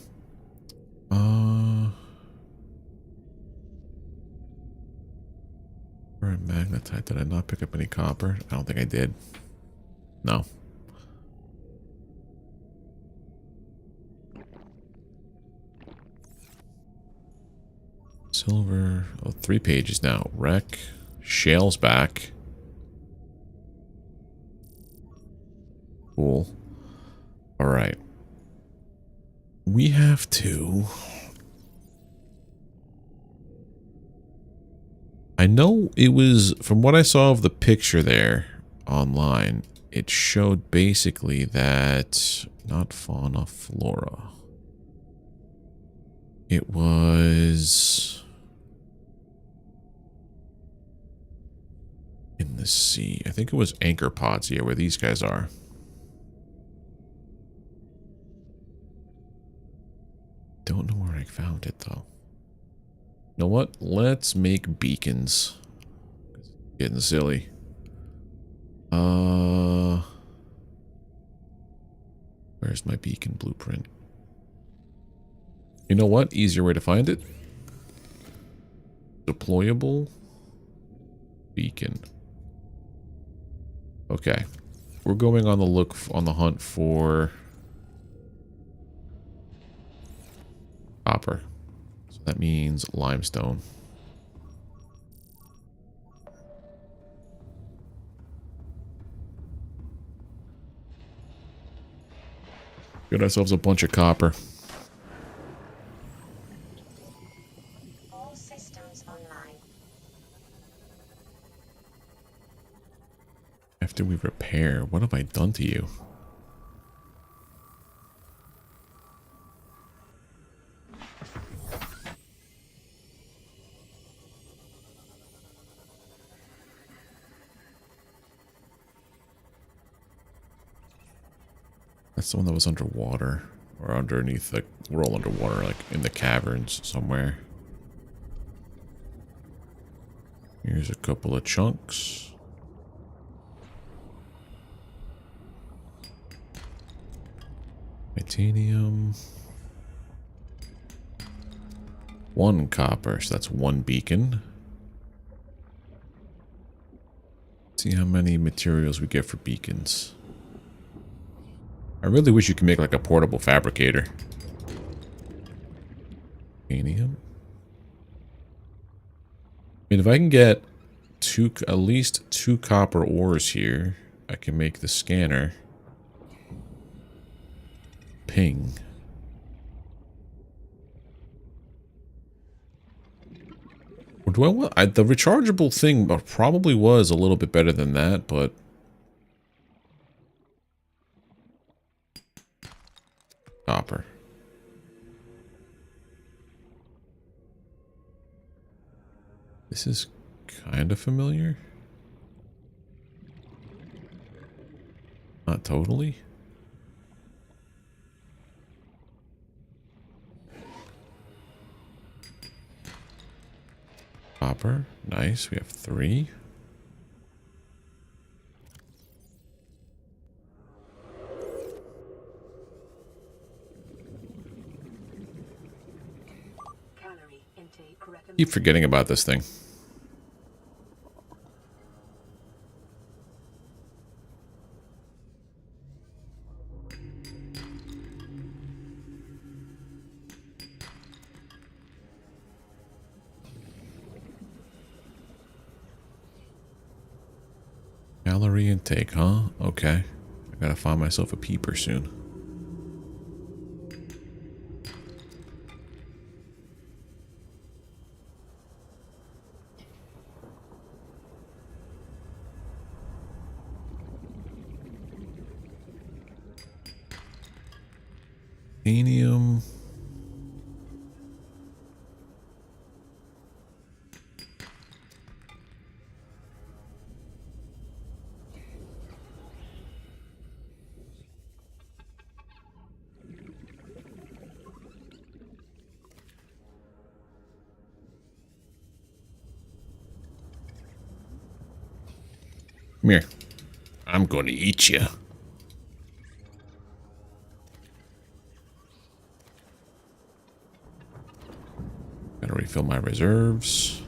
Or a magnetite. Did I not pick up any copper? I don't think I did. No. Silver. Oh, 3 pages now. Wreck. Shale's back. Cool. All right. We have to... I know it was, from what I saw of the picture there online, it showed basically that, not fauna, flora. It was in the sea. I think it was anchor pods here where these guys are. Don't know where I found it though. You know what? Let's make beacons. Getting silly. Where's my beacon blueprint? You know what? Easier way to find it. Deployable beacon. Okay. We're going on the hunt for copper. So that means limestone. Get ourselves a bunch of copper. All systems online. After we repair, what have I done to you? That's the one that was underwater. Or underneath, like, we're all underwater, like, in the caverns somewhere. Here's a couple of chunks. Titanium. 1 copper, so that's 1 beacon. Let's see how many materials we get for beacons. I really wish you could make like a portable fabricator. Titanium. I mean, if I can get at least 2 copper ores here, I can make the scanner. Ping. Or do I want... the rechargeable thing probably was a little bit better than that, but... Copper. This is kind of familiar. Not totally. Copper. Nice. We have 3. Keep forgetting about this thing. Calorie intake, huh? Okay. I gotta find myself a peeper soon. Titanium. Come here. I'm going to eat you. Gotta refill my reserves.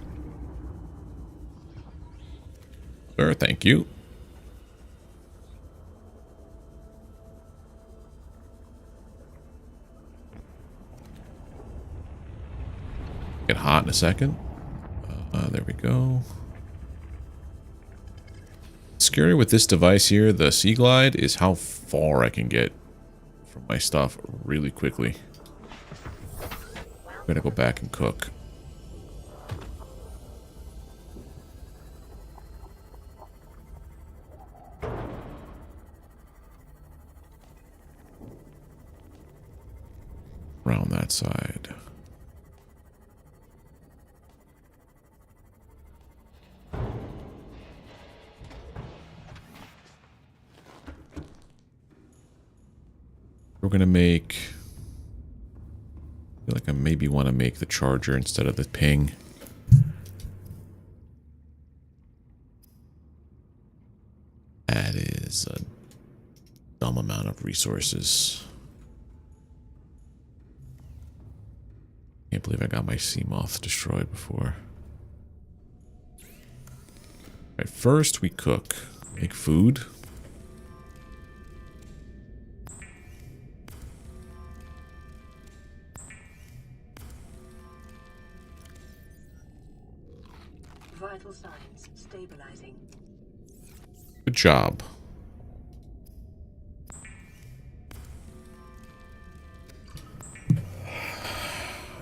Sir, thank you. Get hot in a second. There we go. Scary with this device here, the Sea Glide, is how far I can get from my stuff really quickly. I'm gonna go back and cook. Around that side. We're gonna make... I feel like I maybe want to make the charger instead of the ping. That is a dumb amount of resources. Can't believe I got my sea moth destroyed before. Alright, first we cook. Make food. Vital signs stabilizing. Good job.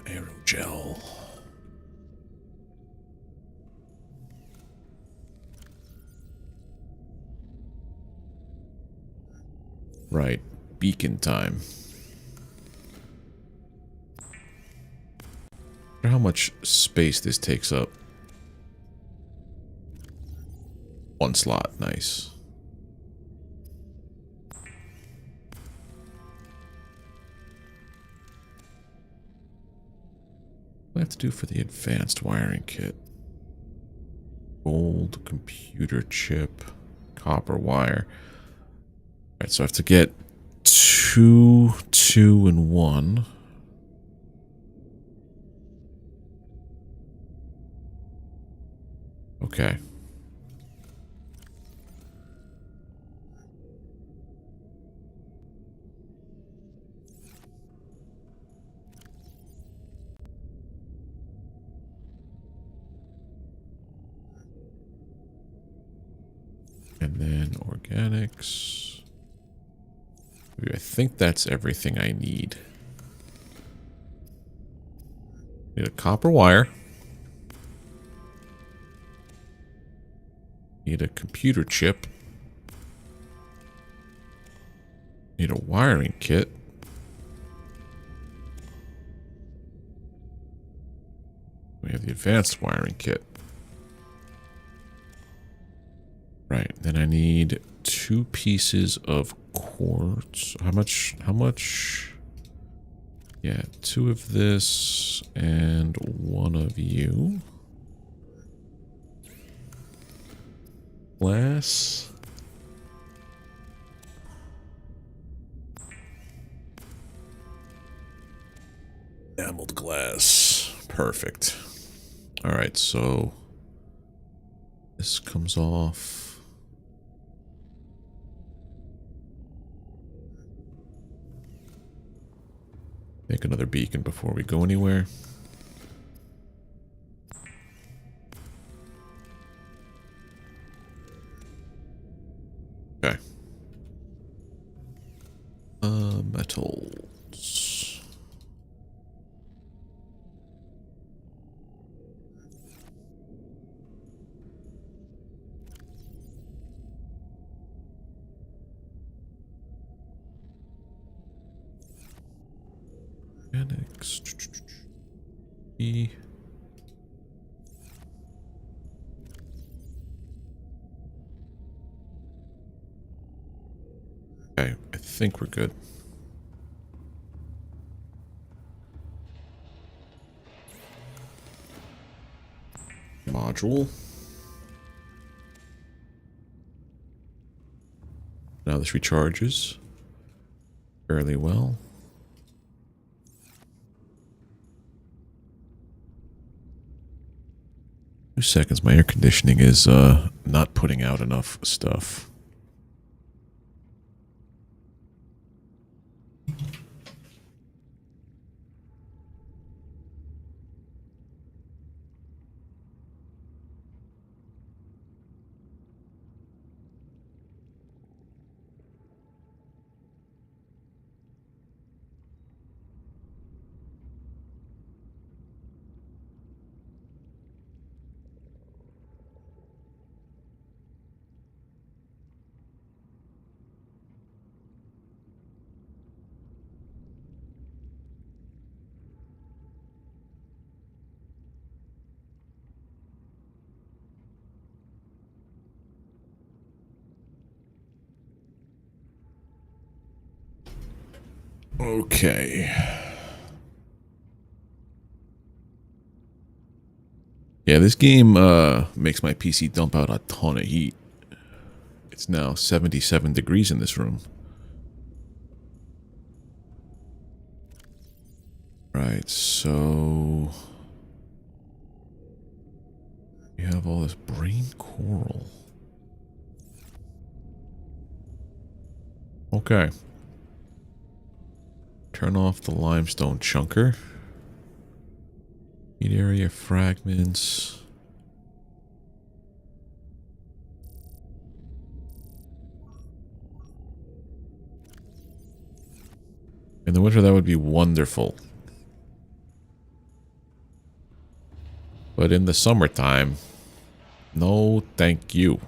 Aerogel. Right, beacon time. I wonder how much space this takes up. One slot, nice. What do I have to do for the advanced wiring kit? Gold, computer chip, copper wire. Alright, so I have to get 2, 2, and 1. Okay. And then organics. I think that's everything I need. Need a copper wire. Need a computer chip. Need a wiring kit. We have the advanced wiring kit. Right, then I need 2 pieces of quartz. How much? Yeah, 2 of this and 1 of you. Glass. Enameled glass. Perfect. Alright, so this comes off. Make another beacon before we go anywhere. mechanics. E. Okay, I think we're good. Module. Now this recharges fairly well. 2 seconds. My air conditioning is not putting out enough stuff. Okay. Yeah, this game makes my PC dump out a ton of heat. It's now 77 degrees in this room. Right, so we have all this brain coral. Okay. Turn off the limestone chunker. Heat area fragments. In the winter, that would be wonderful. But in the summertime, no thank you.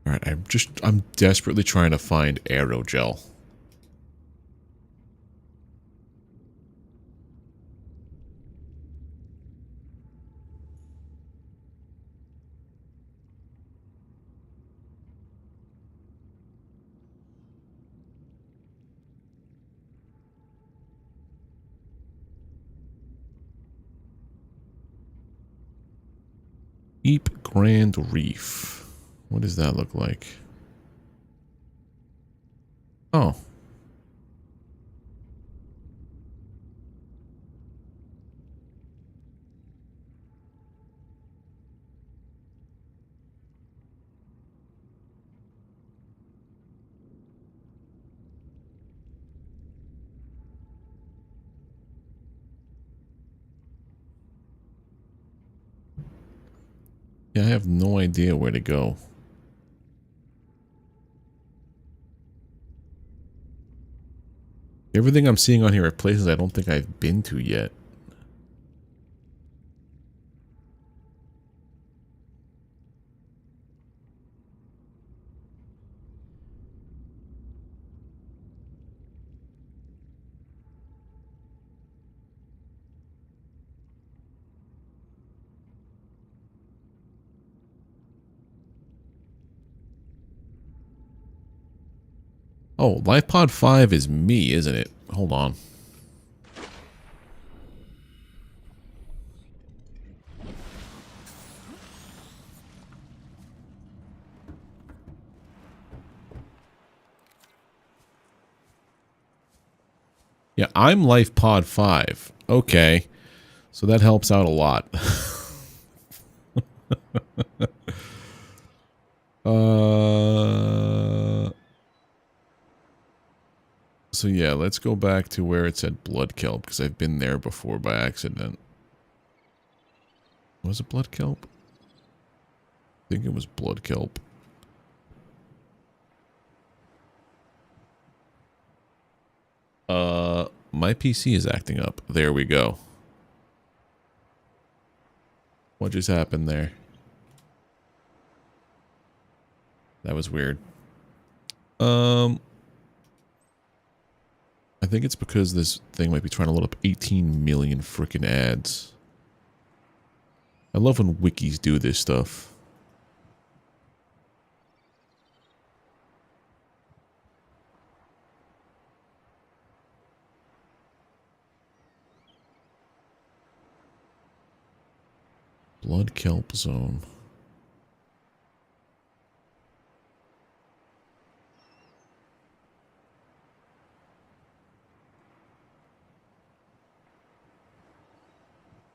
Alright, I'm desperately trying to find aerogel. Deep Grand Reef. What does that look like? Oh. Yeah, I have no idea where to go. Everything I'm seeing on here are places I don't think I've been to yet. Oh, LifePod 5 is me, isn't it? Hold on. Yeah, I'm LifePod 5. Okay. So that helps out a lot. So yeah, let's go back to where it said blood kelp, because I've been there before by accident. Was it blood kelp? I think it was blood kelp. My PC is acting up. There we go. What just happened there? That was weird. I think it's because this thing might be trying to load up 18 million freaking ads. I love when wikis do this stuff. Blood kelp zone.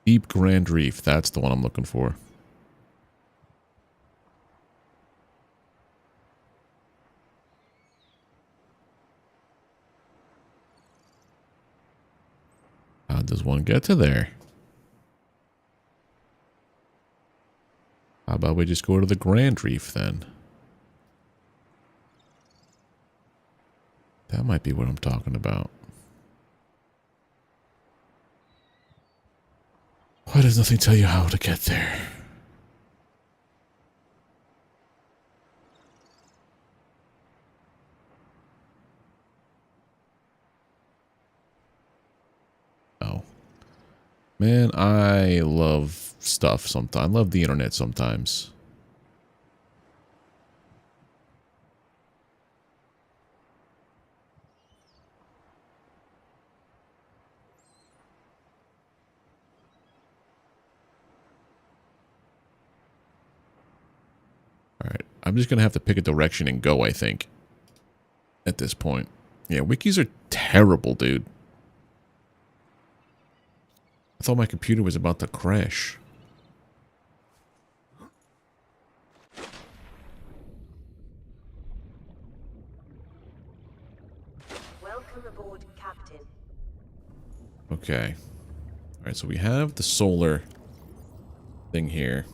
Deep Grand Reef. That's the one I'm looking for. How does one get to there? How about we just go to the Grand Reef then? That might be what I'm talking about. Why does nothing tell you how to get there? Oh. Man, I love stuff sometimes. I love the internet sometimes. Alright, I'm just going to have to pick a direction and go, I think. At this point. Yeah, wikis are terrible, dude. I thought my computer was about to crash. Welcome aboard, Captain. Okay. Alright, so we have the solar thing here.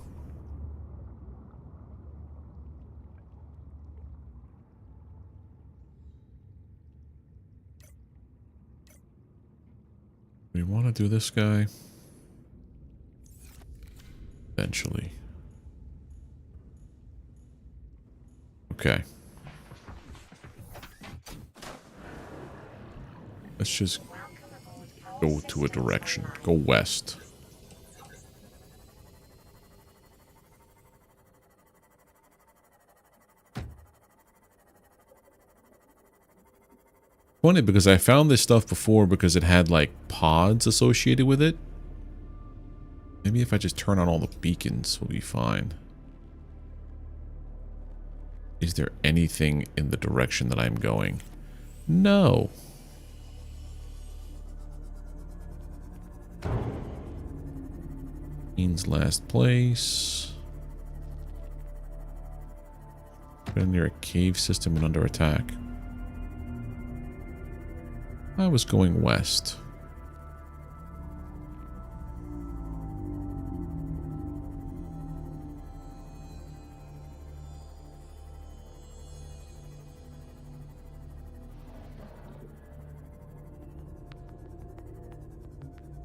We want to do this guy. Eventually. Okay. Let's just go to a direction. Go west. Funny because I found this stuff before because it had like pods associated with it. Maybe if I just turn on all the beacons, we'll be fine. Is there anything in the direction that I'm going? No. Means last place. Been near a cave system and under attack. I was going west.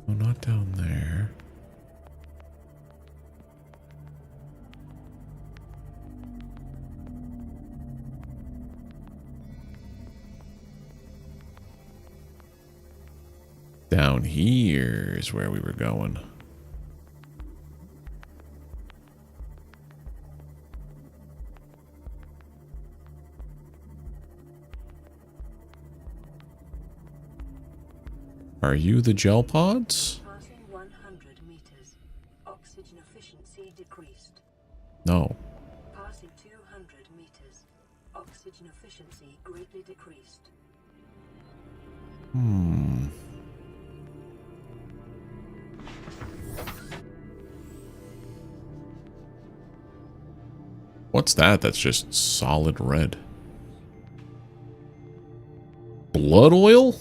Oh, not down there. Down here is where we were going. Are you the gel pods? Passing 100 meters. Oxygen efficiency decreased. No. Passing 200 meters. Oxygen efficiency greatly decreased. Hmm. What's that? That's just solid red. Blood oil?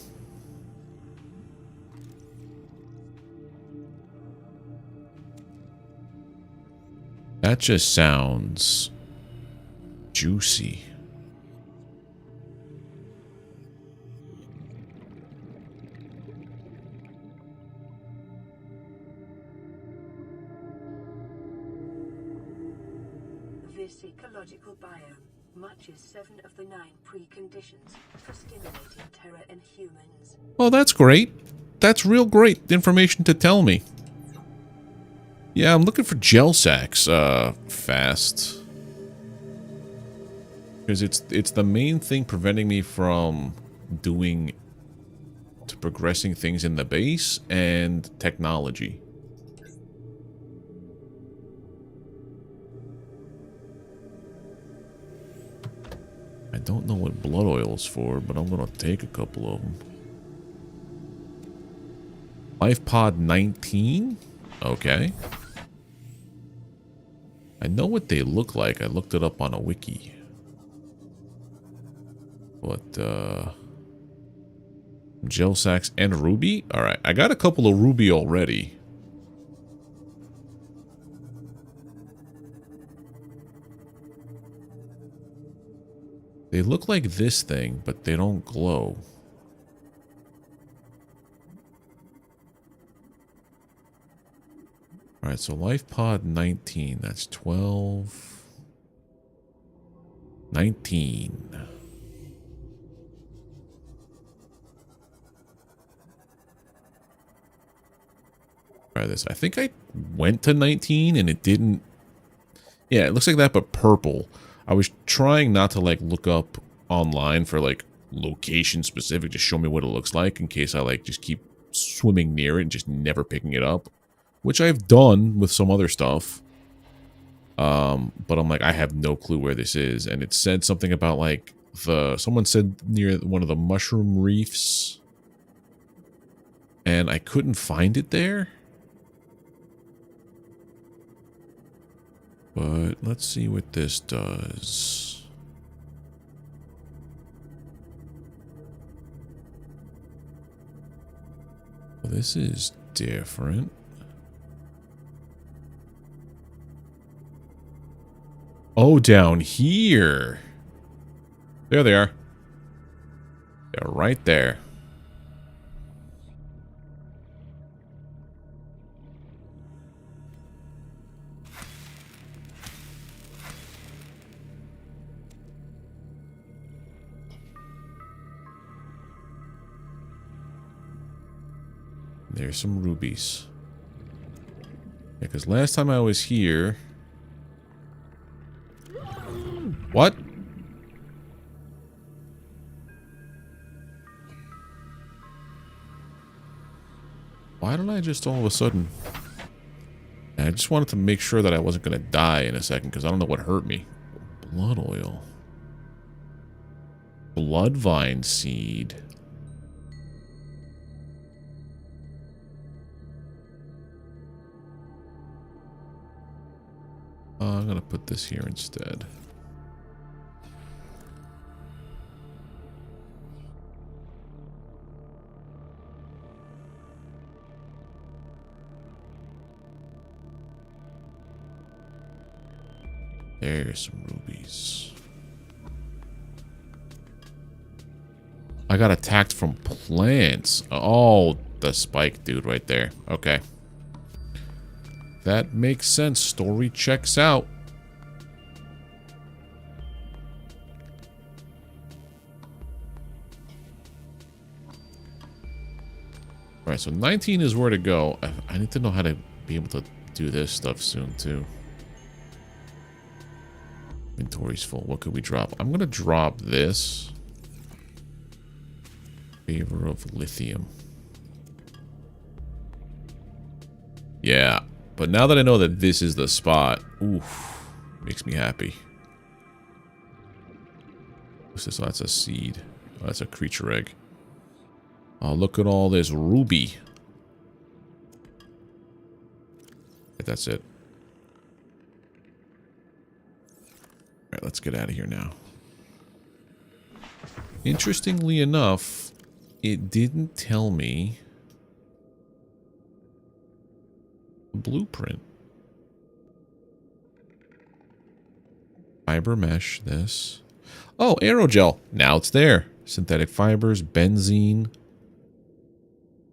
That just sounds juicy. This ecological biome matches 7 of the 9 preconditions for stimulating terror in humans. Oh, that's great. That's real great information to tell me. Yeah, I'm looking for gel sacks, fast. Because it's the main thing preventing me from progressing things in the base and technology. I don't know what blood oil is for, but I'm gonna take a couple of them. Life pod 19? Okay. I know what they look like. I looked it up on a wiki. But, gel sacks and ruby? Alright, I got a couple of ruby already. They look like this thing, but they don't glow. Alright, so life pod 19. That's 12. 19. Try this. I think I went to 19 and it didn't. Yeah, it looks like that, but purple. I was trying not to like look up online for like location specific to show me what it looks like in case I like just keep swimming near it and just never picking it up, which I've done with some other stuff. But I'm like, I have no clue where this is, and it said something about like someone said near one of the mushroom reefs, and I couldn't find it there. But let's see what this does. Well, this is different. Oh, down here. There they are. They're right there. There's some rubies. Yeah, because last time I was here... What? Why did I just all of a sudden... I just wanted to make sure that I wasn't going to die in a second, because I don't know what hurt me. Blood oil. Blood vine seed. I'm going to put this here instead. There's some rubies. I got attacked from plants. Oh, the spike dude right there. Okay. That makes sense. Story checks out. Alright, so 19 is where to go. I need to know how to be able to do this stuff soon, too. Inventory's full. What could we drop? I'm going to drop this. Favor of lithium. Yeah. But now that I know that this is the spot, oof, makes me happy. What's this? Oh, that's a seed. Oh, that's a creature egg. Oh, look at all this ruby. That's it. Alright, let's get out of here now. Interestingly enough, it didn't tell me a blueprint. Fiber mesh, this. Oh, aerogel. Now it's there. Synthetic fibers, benzene.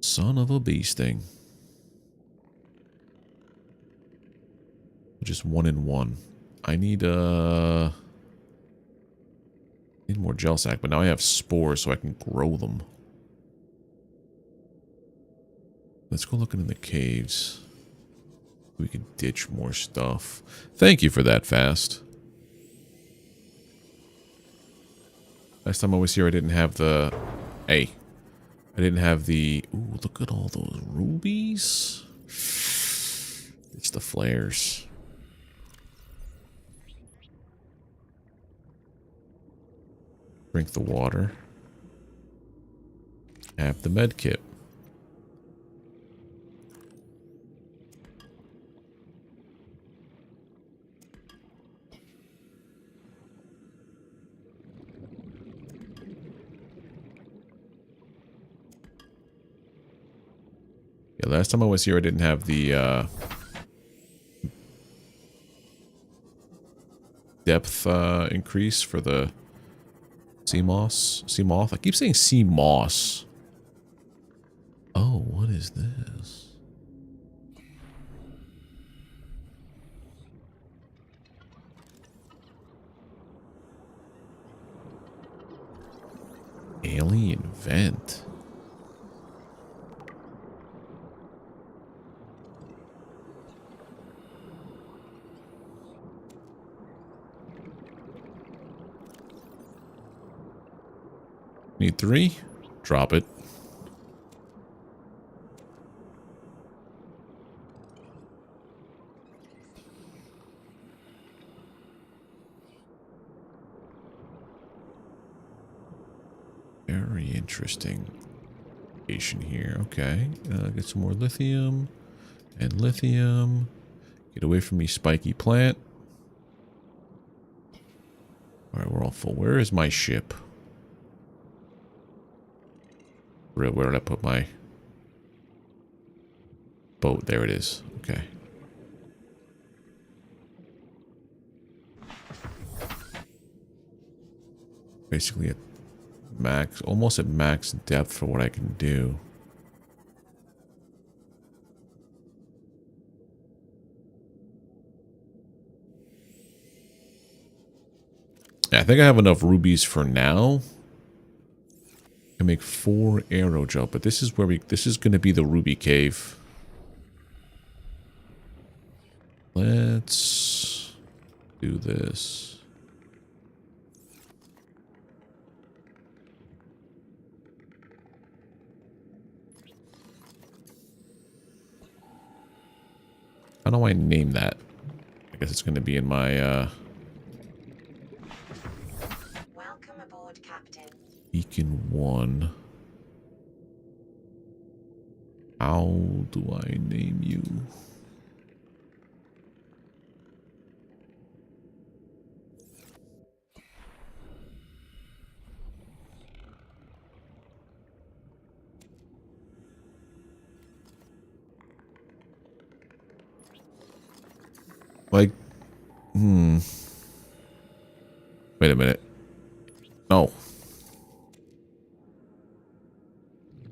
Son of a bee sting. Just 1 in 1. I need Need more gel sack, but now I have spores so I can grow them. Let's go looking in the caves. We can ditch more stuff. Thank you for that, Fast. Last time I was here, I didn't have the... Hey. I didn't have the... Ooh, look at all those rubies. It's the flares. Drink the water. Have the med kit. Yeah, last time I was here, I didn't have the depth increase for the sea moss. Sea moth. I keep saying sea moss. Oh, what is this? Alien vent. Need 3. Drop it. Very interesting location here. Okay. Get some more lithium. And lithium. Get away from me, spiky plant. Alright, we're all full. Where is my ship? Where did I put my boat? There it is. Okay. Basically at max, almost at max depth for what I can do. Yeah, I think I have enough rubies for now. I make 4 arrow gel, but this is where this is going to be the ruby cave. Let's do this. How do I name that? I guess it's going to be in my Welcome aboard, Captain. Beacon 1. How do I name you? Like, wait a minute. No.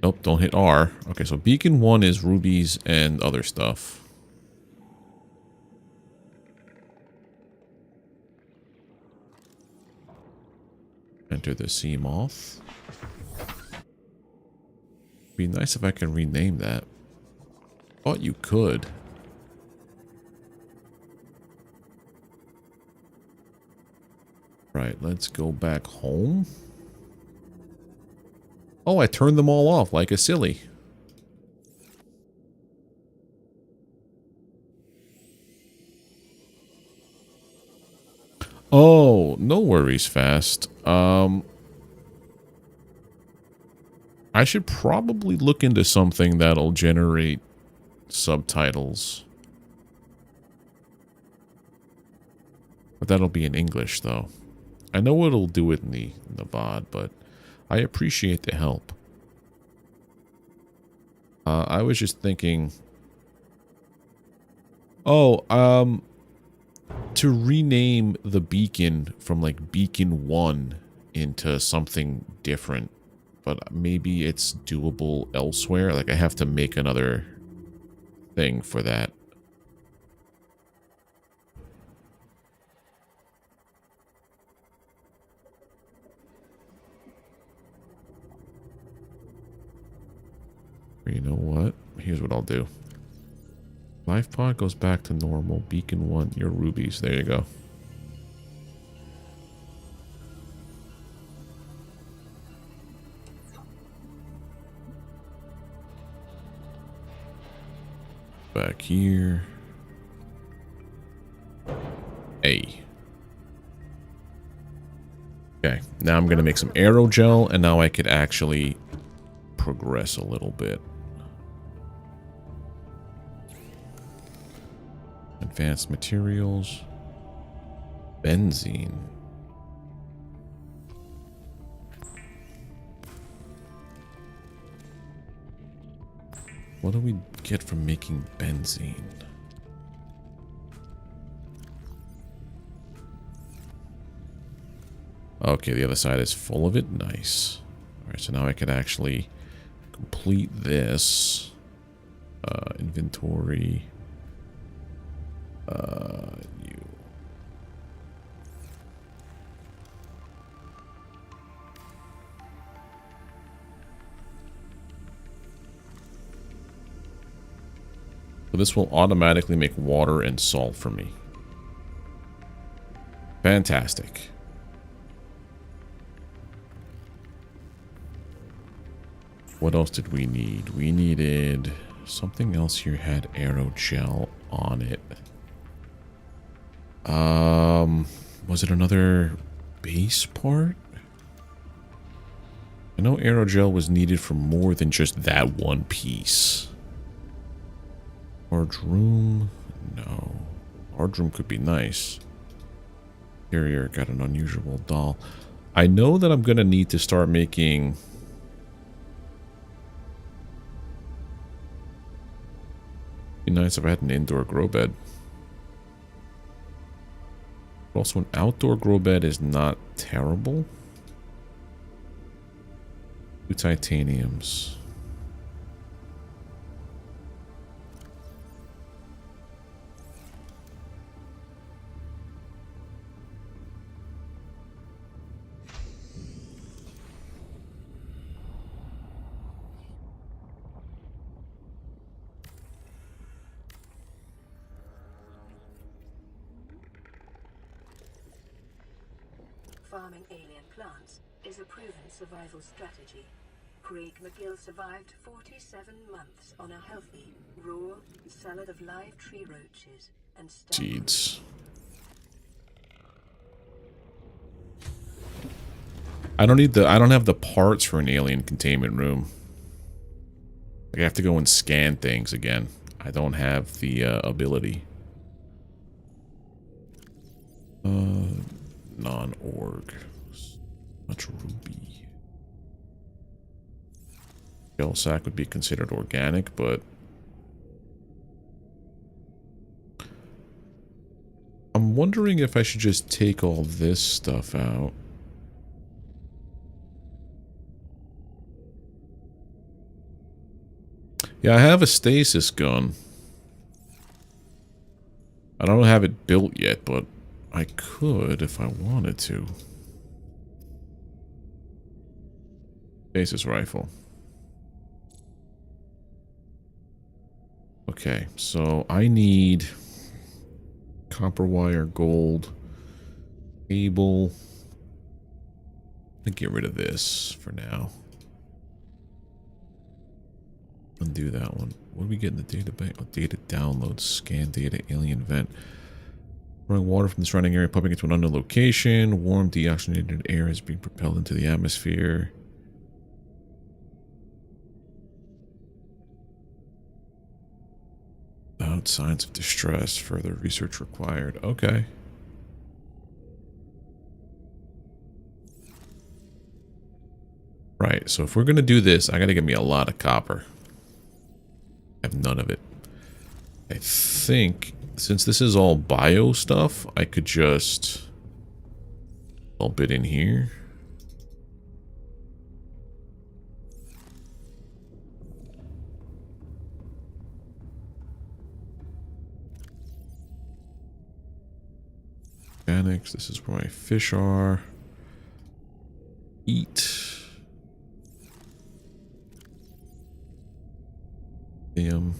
Nope, don't hit R. Okay, so beacon 1 is rubies and other stuff. Enter the sea moth. Be nice if I can rename that. Thought you could. Right, let's go back home. Oh, I turned them all off like a silly. Oh, no worries, Fast. I should probably look into something that'll generate subtitles. But that'll be in English, though. I know it'll do it in the VOD, but I appreciate the help. I was just thinking... Oh, to rename the beacon from, like, Beacon 1 into something different. But maybe it's doable elsewhere. Like, I have to make another thing for that. You know what? Here's what I'll do. Life pod goes back to normal. Beacon 1, your rubies. There you go. Back here. Hey. Okay, now I'm going to make some aerogel, and now I could actually progress a little bit. Advanced materials. Benzene. What do we get from making benzene? Okay, the other side is full of it. Nice. Alright, so now I could actually complete this. Inventory. You. So this will automatically make water and salt for me. Fantastic. What else did we need? We needed something else here had aerogel on it. Was it another base part? I know aerogel was needed for more than just that one piece. Large room? No. Large room could be nice. Carrier got an unusual doll. I know that I'm gonna need to start making... It'd be nice if I had an indoor grow bed. Also, an outdoor grow bed is not terrible. 2 titaniums. Farming alien plants is a proven survival strategy. Craig McGill survived 47 months on a healthy, raw salad of live tree roaches and seeds. I don't have the parts for an alien containment room. I have to go and scan things again. I don't have the ability. Non-org. Much ruby. Shell sack would be considered organic, but I'm wondering if I should just take all this stuff out. Yeah, I have a stasis gun. I don't have it built yet, but I could if I wanted to. Stasis rifle. Okay, so I need copper wire, gold, cable. I'll get rid of this for now. Undo that one. What do we get in the data bank? Oh, data download, scan data, alien vent. Running water from the surrounding area, pumping into an unknown location. Warm, deoxygenated air is being propelled into the atmosphere. Without signs of distress, further research required. Okay. Right, so if we're going to do this, I got to get me a lot of copper. I have none of it. I think, since this is all bio stuff, I could just bump it in here. Organics, this is where my fish are. Eat. Lithium.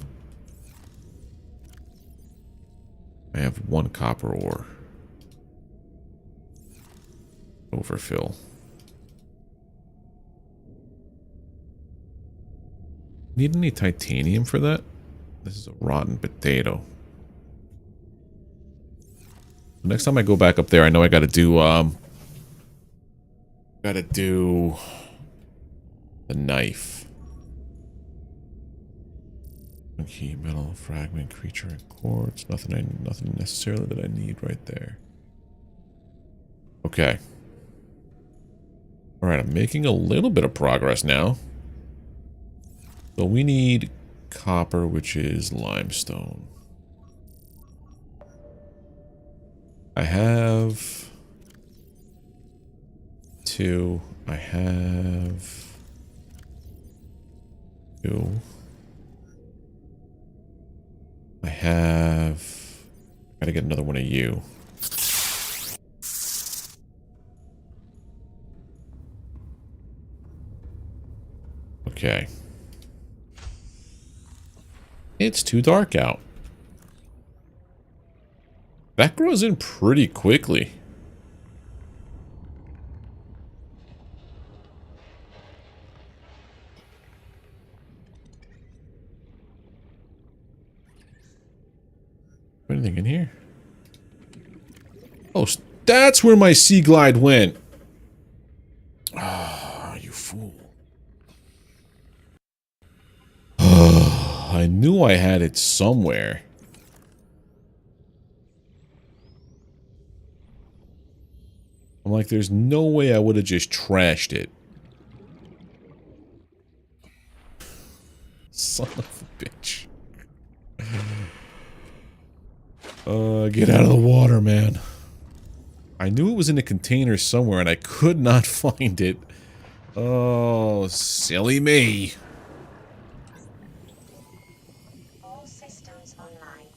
I have 1 copper ore. Overfill. Need any titanium for that? This is a rotten potato. Next time I go back up there, I know I gotta do the knife. Key, metal, fragment, creature, and quartz. Nothing necessarily that I need right there. Okay. Alright, I'm making a little bit of progress now. So we need copper, which is limestone. I have 2. I have 2. I have... Gotta get another one of you. Okay. It's too dark out. That grows in pretty quickly. Anything in here? Oh, that's where my sea glide went. Ah, you fool. I knew I had it somewhere. I'm like, there's no way I would have just trashed it. Son of a bitch. Get out of the water, man. I knew it was in a container somewhere and I could not find it. Oh, silly me. All systems online.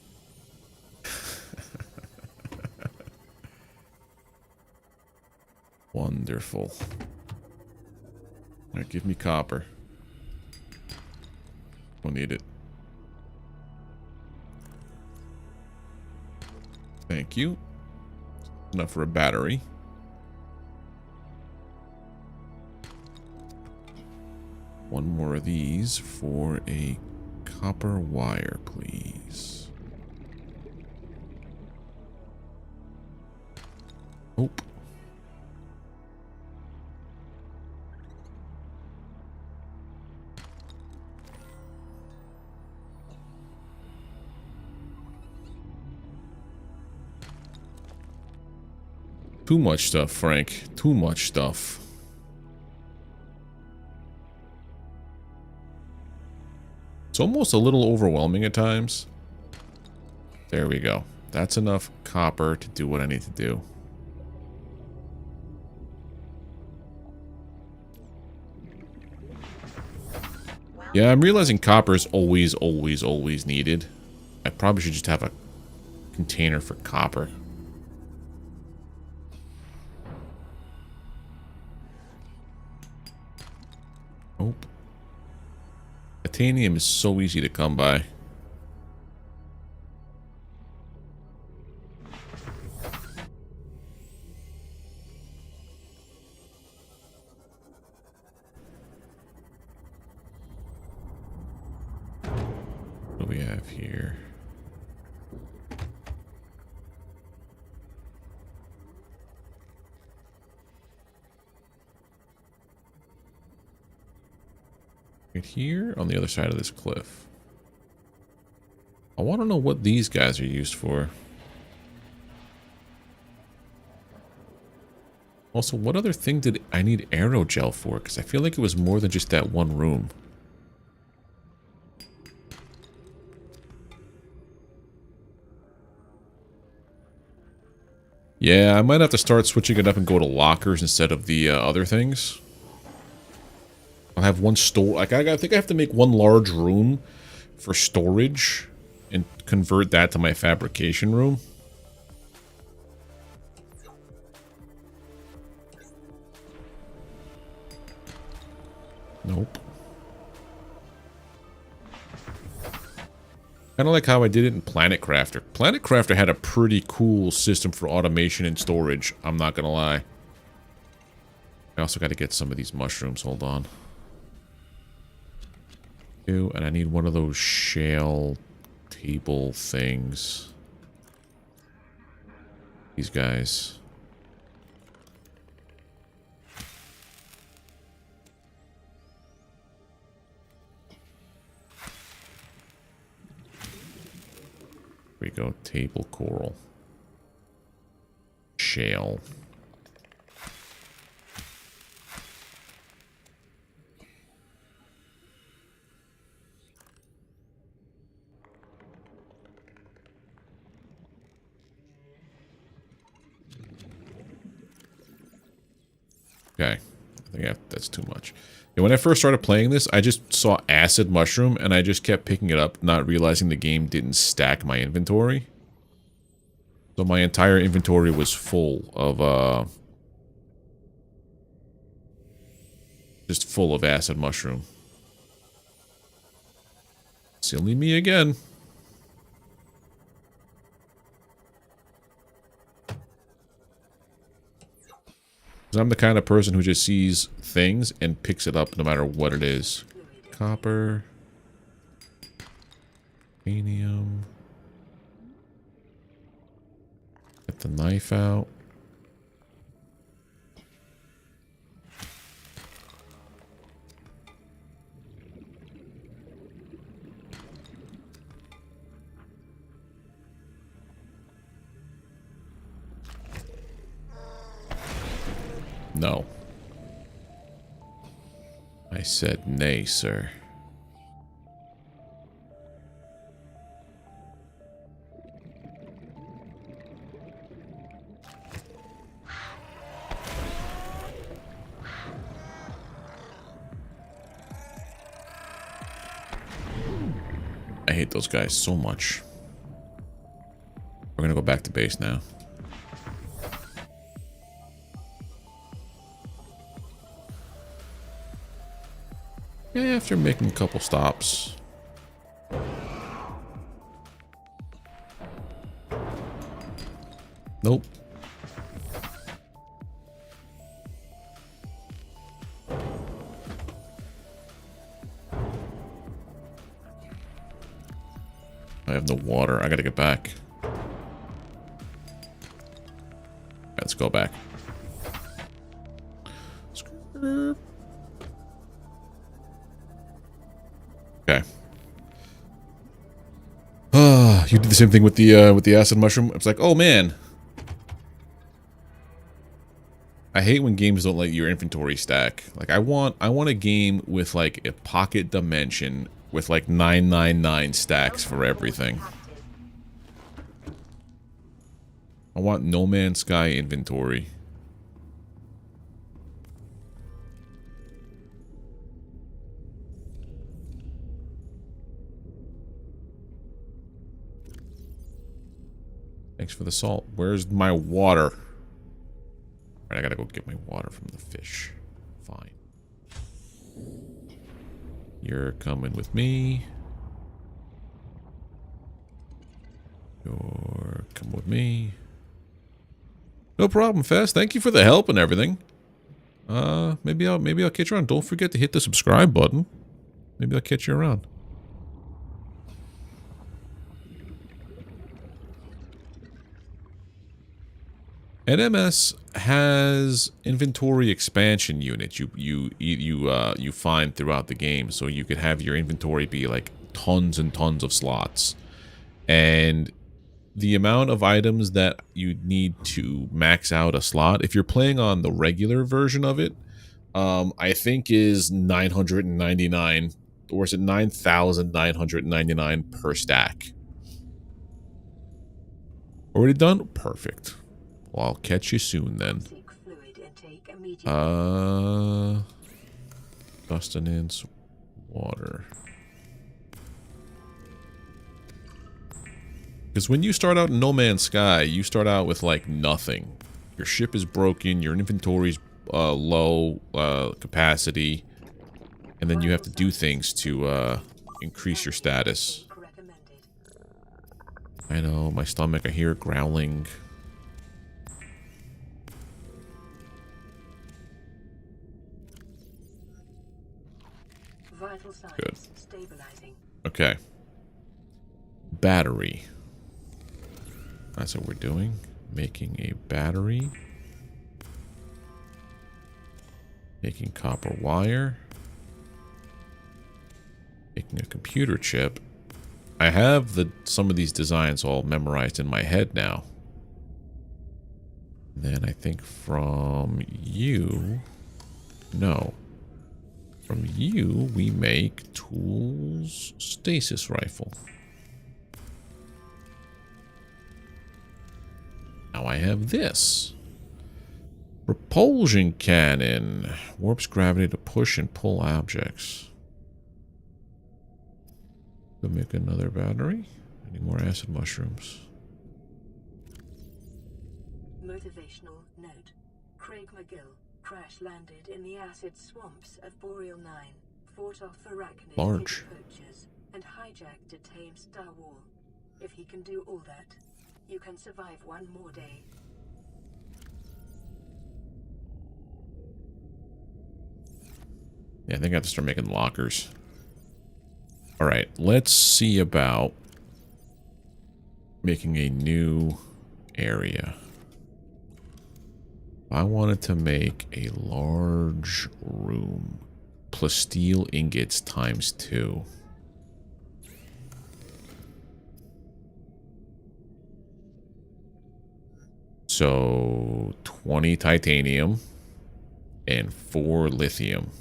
Wonderful. Alright, give me copper. We'll need it. Thank you. Enough for a battery. One more of these for a copper wire, please. Nope. Too much stuff, Frank. Too much stuff. It's almost a little overwhelming at times. There we go. That's enough copper to do what I need to do. Yeah, I'm realizing copper is always, always, always needed. I probably should just have a container for copper. Nope. Titanium is so easy to come by. What do we have here? Right here on the other side of this cliff. I want to know what these guys are used for. Also, what other thing did I need aerogel for? Because I feel like it was more than just that one room. Yeah, I might have to start switching it up and go to lockers instead of the other things. I'll have one store. Like I think I have to make one large room for storage and convert that to my fabrication room. Nope. Kind of like how I did it in Planet Crafter. Planet Crafter had a pretty cool system for automation and storage. I'm not going to lie. I also got to get some of these mushrooms. Hold on. Ew, and I need one of those shale table things. These guys. Here we go. Table coral. Shale. Okay, I think that's too much. Yeah, when I first started playing this, I just saw acid mushroom, and I just kept picking it up, not realizing the game didn't stack my inventory. So my entire inventory was full of, just full of acid mushroom. Silly me again. 'Cause I'm the kind of person who just sees things and picks it up no matter what it is. Copper. Titanium. Get the knife out. No. I said nay, sir. I hate those guys so much. We're gonna go back to base now. After making a couple stops. Nope. I have no water. I gotta get back. Let's go back. Okay. You did the same thing with the acid mushroom. It's like, oh man. I hate when games don't let your inventory stack. Like I want a game with like a pocket dimension with like 999 stacks for everything. I want No Man's Sky inventory. Thanks for the salt. Where's my water? Alright, I gotta go get my water from the fish. Fine. You're coming with me. You're coming with me. No problem, Fast. Thank you for the help and everything. Maybe I'll catch you around. Don't forget to hit the subscribe button. Maybe I'll catch you around. NMS has inventory expansion units you find throughout the game, so you could have your inventory be like tons and tons of slots, and the amount of items that you need to max out a slot, if you're playing on the regular version of it, I think is 999, or is it 9,999 per stack? Already done? Perfect. Well, I'll catch you soon then. Sustenance, water. Because when you start out in No Man's Sky, you start out with like nothing. Your ship is broken, your inventory's low capacity, and then you have to do things to increase your status. I know, my stomach, I hear it growling. Vital signs Good. stabilizing. Okay. Battery. That's what we're doing. Making a battery. Making copper wire. Making a computer chip. I have some of these designs all memorized in my head now. Then I think from you... No. From you, we make tools stasis rifle. Now I have this. Propulsion cannon. Warps gravity to push and pull objects. Go make another battery. Any more acid mushrooms? Motivational note. Craig McGill crash-landed in the acid swamps of Boreal 9, fought off arachnid Large. poachers, and hijacked a tame star wall. If he can do all that, you can survive one more day. Yeah, I think I have to start making lockers. Alright, let's see about making a new area. I wanted to make a large room. Plasteel ingots ×2. So 20 titanium and 4 lithium.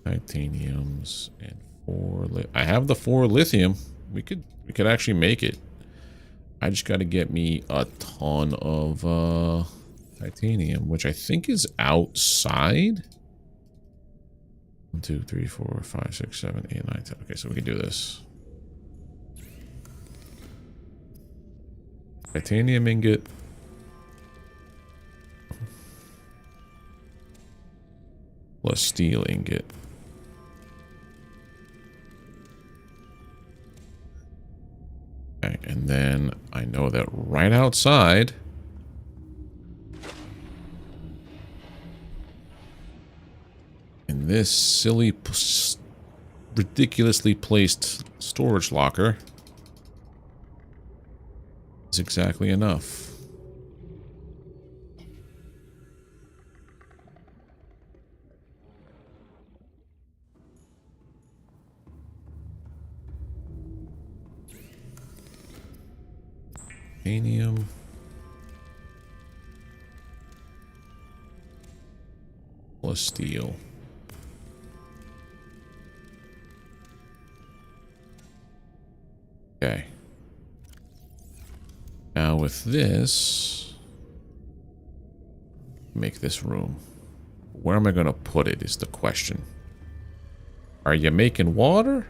Titaniums and 4 I have the 4 lithium. We could actually make it. I just got to get me a ton of titanium, which I think is outside. 1, 2, 3, 4, 5, 6, 7, 8, 9, 10. Okay, so we can do this. Titanium ingot. Plus steel ingot. Okay, and then I know that right outside in this silly, ridiculously placed storage locker is exactly enough. Titanium. Plus steel. Okay. Now with this, make this room. Where am I going to put it is the question. Are you making water?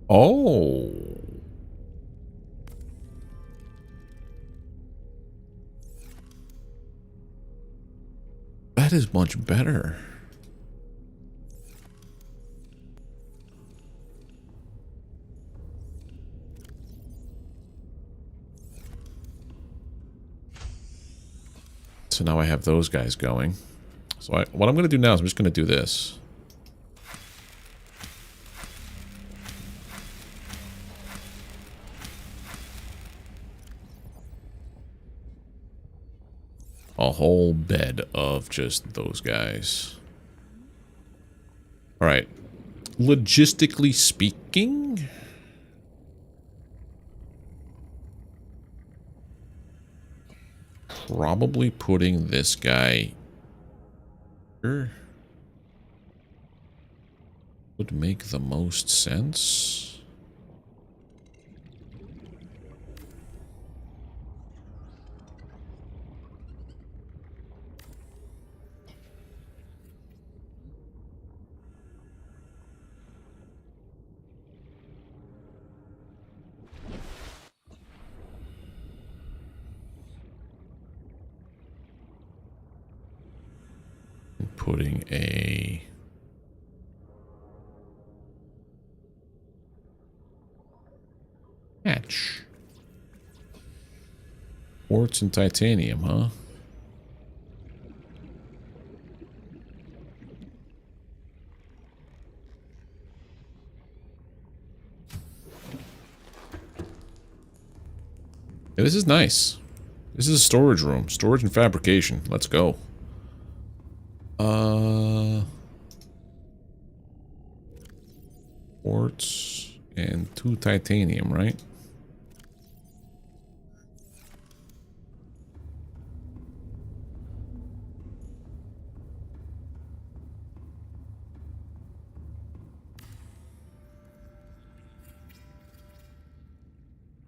Oh. That is much better. So now I have those guys going. So what I'm going to do now is I'm just going to do this. A whole bed of just those guys. All right. Logistically speaking, probably putting this guy here would make the most sense. putting a hatch. Quartz and titanium, huh? Yeah, this is nice. This is a storage room. Storage and fabrication. Let's go. Quartz and 2 titanium, right?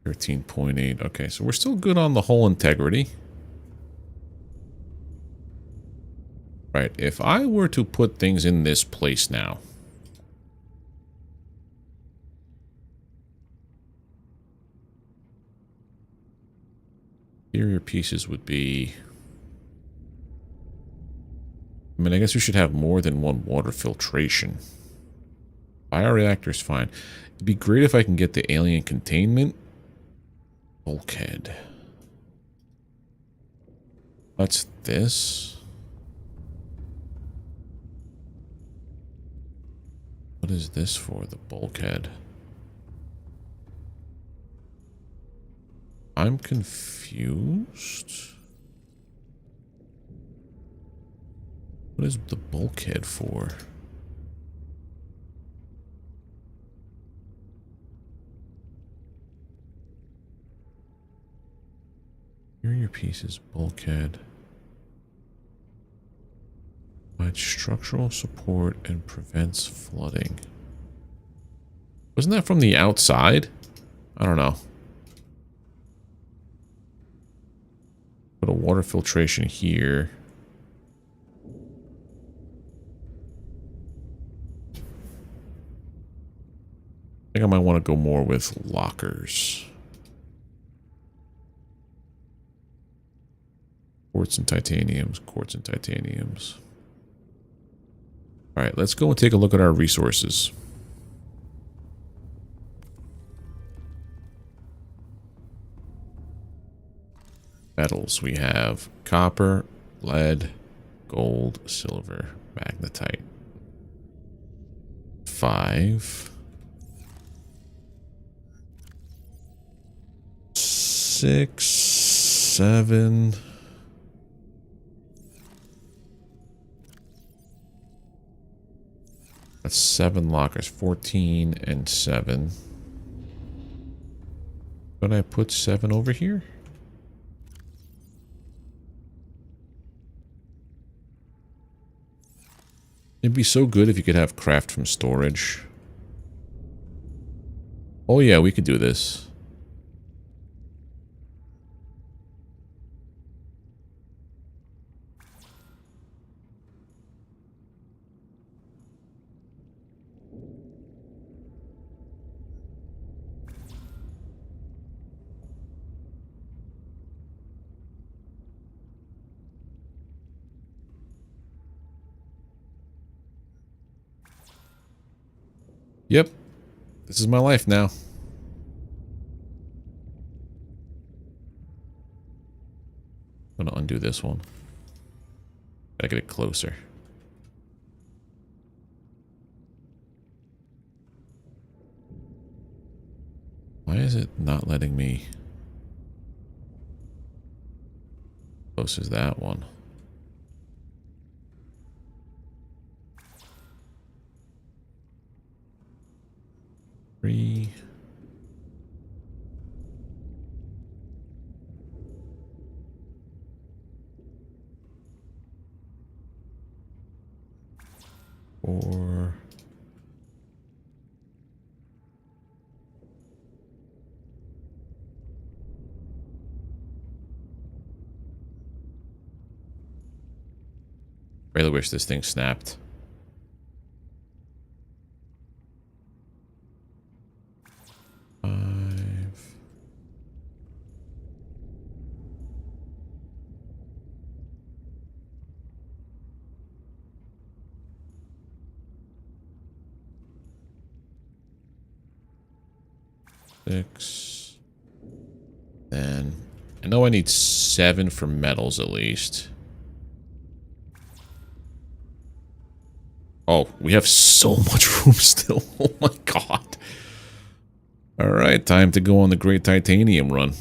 $13.8. Okay, so we're still good on the hull integrity. Right, if I were to put things in this place now. Interior pieces would be... I mean, I guess we should have more than one water filtration. Bioreactor's fine. It'd be great if I can get the alien containment. Bulkhead. What's this? What is this for, the bulkhead? I'm confused. What is the bulkhead for? Interior pieces, bulkhead. Provides structural support and prevents flooding. Wasn't that from the outside? I don't know. Put a water filtration here. I think I might want to go more with lockers. Quartz and titaniums, quartz and titaniums. All right, let's go and take a look at our resources. Metals, we have copper, lead, gold, silver, magnetite. 5. 6, 7. That's 7 lockers, 14 and 7. Could I put 7 over here? It'd be so good if you could have craft from storage. Oh yeah, we could do this. Yep. This is my life now. I'm gonna undo this one. Gotta get it closer. Why is it not letting me? Close as that one. Three. Four. Really wish this thing snapped. 6. Then I know I need 7 for metals at least. Oh, we have so much room still. Oh my god. Alright, time to go on the Great Titanium run.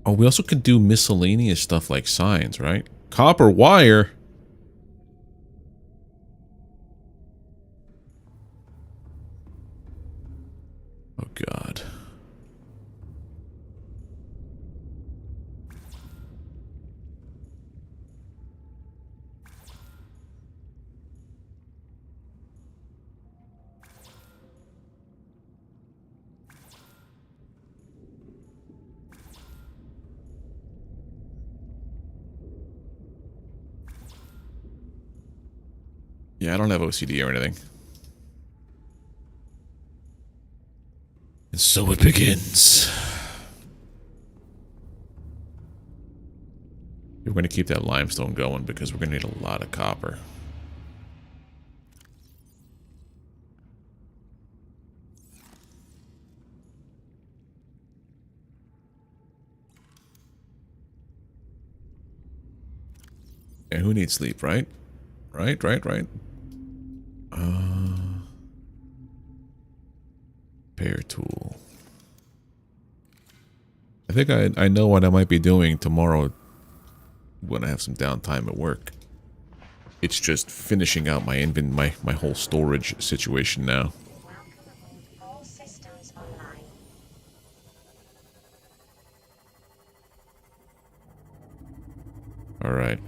Oh, we also could do miscellaneous stuff like signs, right? Copper wire. Oh god. Yeah, I don't have OCD or anything. And so it begins. We're going to keep that limestone going because we're going to need a lot of copper. And who needs sleep, right? Right. Repair tool. I think I know what I might be doing tomorrow when I have some downtime at work. It's just finishing out my my whole storage situation now. Welcome aboard. All systems online. All right.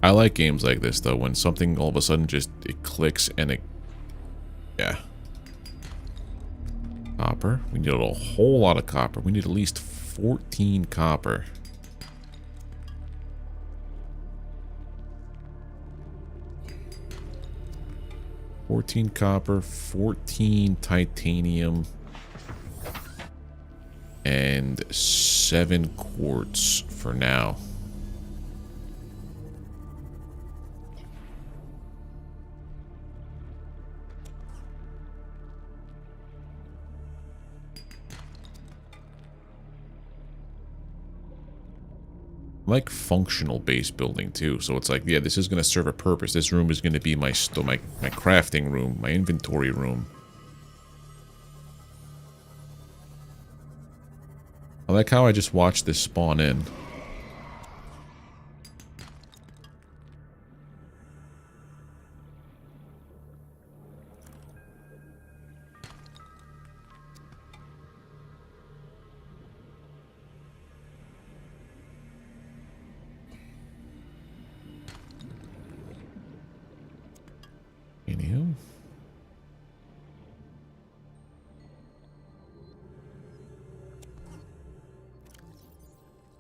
I like games like this though, when something all of a sudden just it clicks and it, yeah. Copper. We need a whole lot of copper. We need at least 14 copper. $14 copper, 14 titanium, and 7 quartz for now. I like functional base building too, so it's like, yeah, this is going to serve a purpose. This room is going to be my crafting room, my inventory room. I like how I just watched this spawn in. Anywho.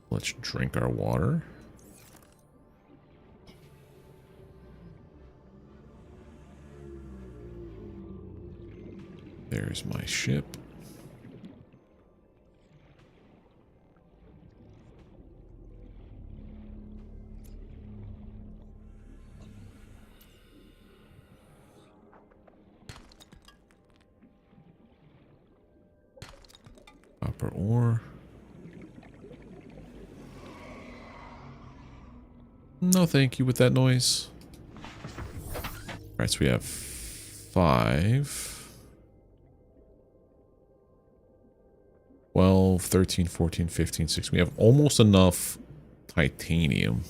Let's drink our water. There's my ship. Copper ore. No thank you with that noise. Alright, so we have 5. 12, 13, 14, 15, 16. We have almost enough titanium.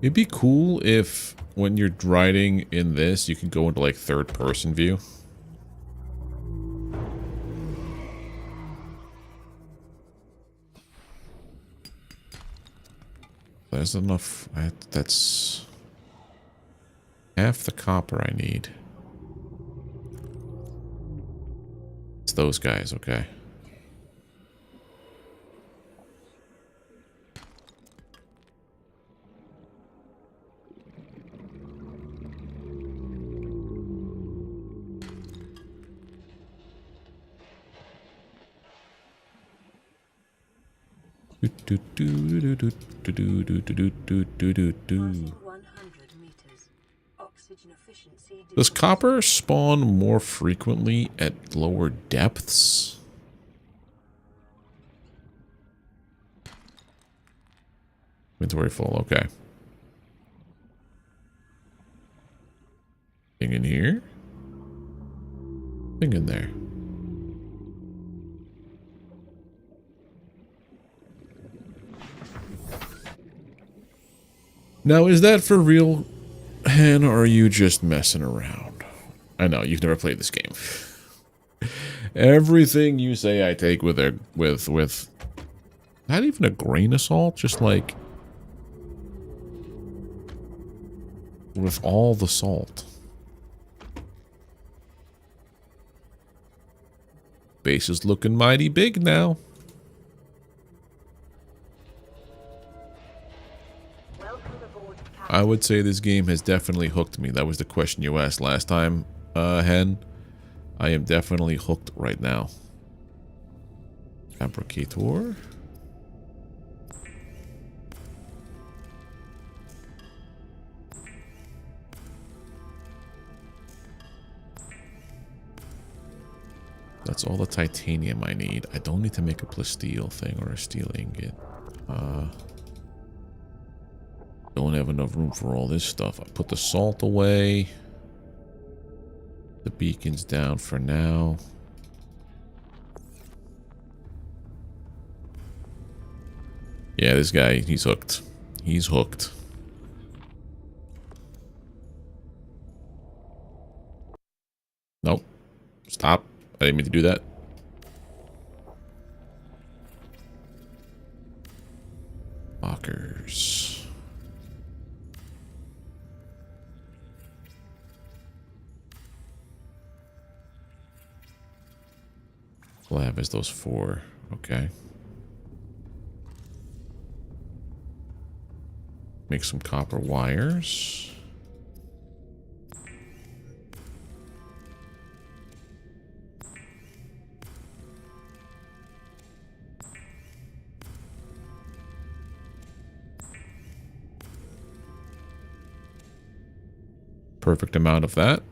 It'd be cool if when you're riding in this, you can go into like third person view. There's enough. That's half the copper I need. It's those guys, okay. Passing 100 meters. Oxygen efficiency Does decreased. copper spawn more frequently at lower depths? Inventory full, okay. Thing in here. Thing in there. Now, is that for real, Han, or are you just messing around? I know, you've never played this game. Everything you say I take with not even a grain of salt, just like with all the salt. Base is looking mighty big now. Welcome aboard, I would say this game has definitely hooked me. That was the question you asked last time, Hen. I am definitely hooked right now. Fabricator. That's all the titanium I need. I don't need to make a plasteel thing or a steel ingot. Don't have enough room for all this stuff. I put the salt away. The beacon's down for now. Yeah, this guy, he's hooked. He's hooked. Nope. Stop. I didn't mean to do that. Lockers. Lab is those 4. Okay. Make some copper wires. Perfect amount of that.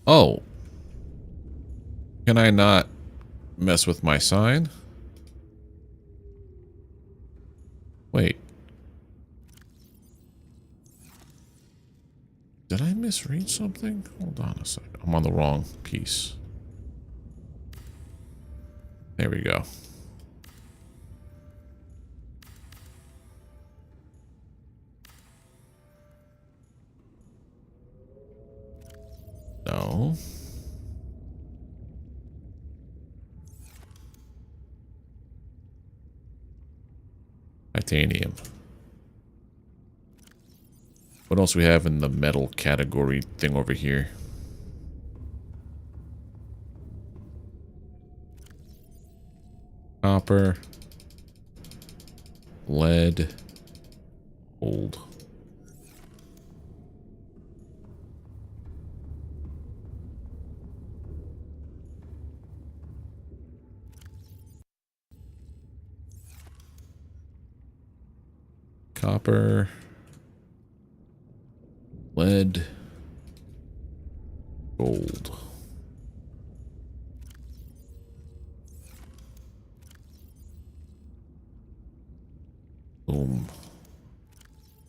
Oh. Can I not mess with my sign? Wait. Did I misread something? Hold on a sec. I'm on the wrong piece. There we go. No. Titanium. What else we have in the metal category thing over here? Copper. Lead. Gold. Copper. Lead. Gold. Boom.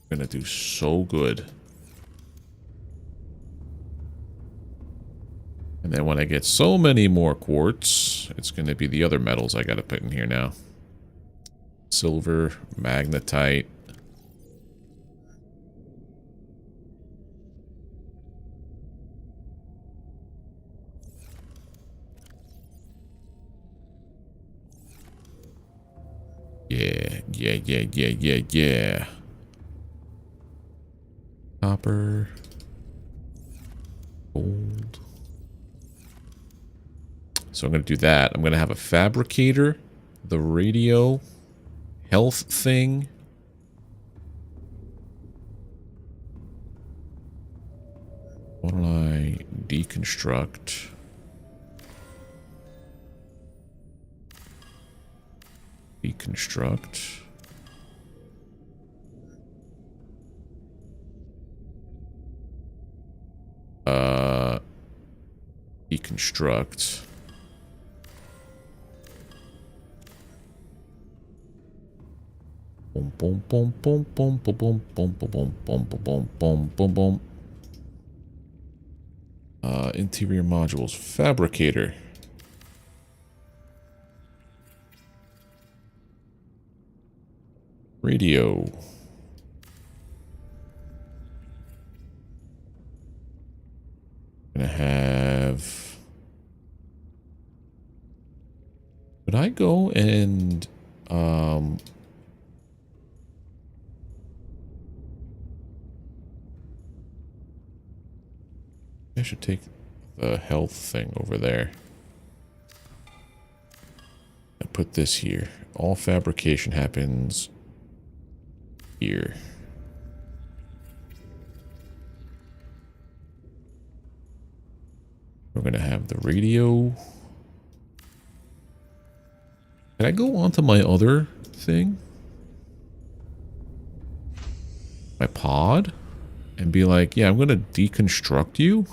Gonna do so good. And then when I get so many more quartz, it's gonna be the other metals I gotta put in here now. Silver, magnetite. Yeah. Copper. Gold. So I'm going to do that. I'm going to have a fabricator, the radio, health thing. What will I deconstruct? deconstruct. Deconstruct. Boom, boom, boom, boom, boom, boom, boom, boom, boom, boom, boom, boom, boom, boom. Interior modules. Fabricator. Radio. Gonna have. Would I go and I should take the health thing over there and put this here. All fabrication happens here. We're going to have the radio. Can I go on to my other thing? My pod? And be like, yeah, I'm going to deconstruct you.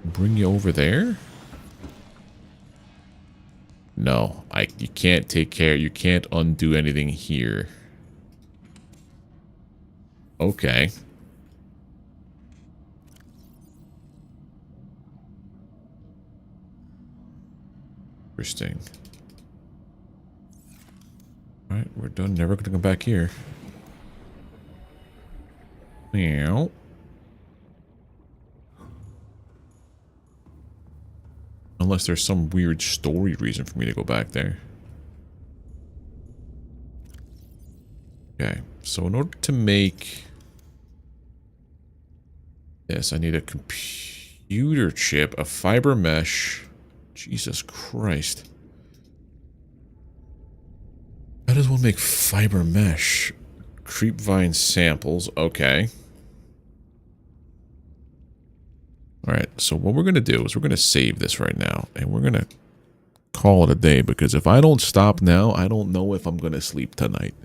Bring you over there? No, you can't take care. You can't undo anything here. Okay. Interesting. Alright, we're done. Never gonna come back here. Meow. Unless there's some weird story reason for me to go back there. Okay, so in order to make this, I need a computer chip, a fiber mesh. Jesus Christ. How does one make fiber mesh? Creepvine samples, okay. Alright, so what we're going to do is we're going to save this right now. And we're going to call it a day. Because if I don't stop now, I don't know if I'm going to sleep tonight.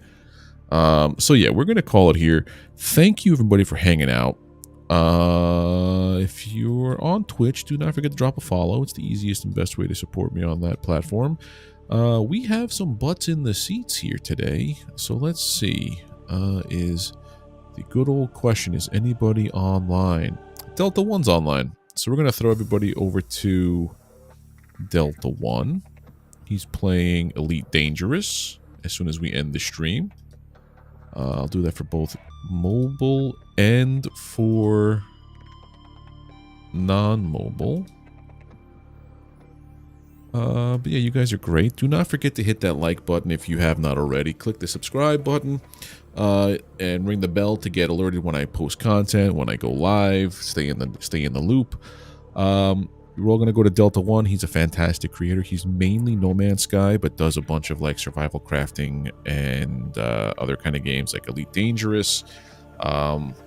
So yeah, we're going to call it here. Thank you everybody for hanging out. If you're on Twitch, do not forget to drop a follow. It's the easiest and best way to support me on that platform. We have some butts in the seats here today. So let's see. Is the good old question, is anybody online? Delta 1's online. So we're going to throw everybody over to Delta 1. He's playing Elite Dangerous as soon as we end the stream. I'll do that for both mobile and for non-mobile. But yeah, you guys are great. Do not forget to hit that like button if you have not already. Click the subscribe button and ring the bell to get alerted when I post content, when I go live. Stay in the loop. We're all gonna go to Delta 1. He's a fantastic creator. He's mainly No Man's Sky, but does a bunch of like survival crafting and other kind of games like Elite Dangerous.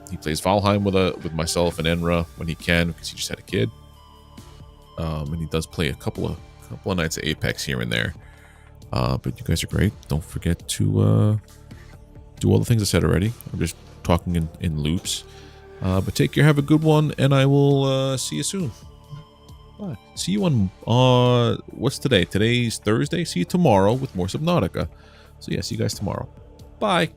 He plays Valheim with myself and Enra when he can, because he just had a kid. And he does play a couple of nights of Apex here and there. But you guys are great. Don't forget to do all the things I said already. I'm just talking in loops. But take care, have a good one, and I will see you soon. Bye. See you on, what's today? Today's Thursday. See you tomorrow with more Subnautica. So yeah, see you guys tomorrow. Bye.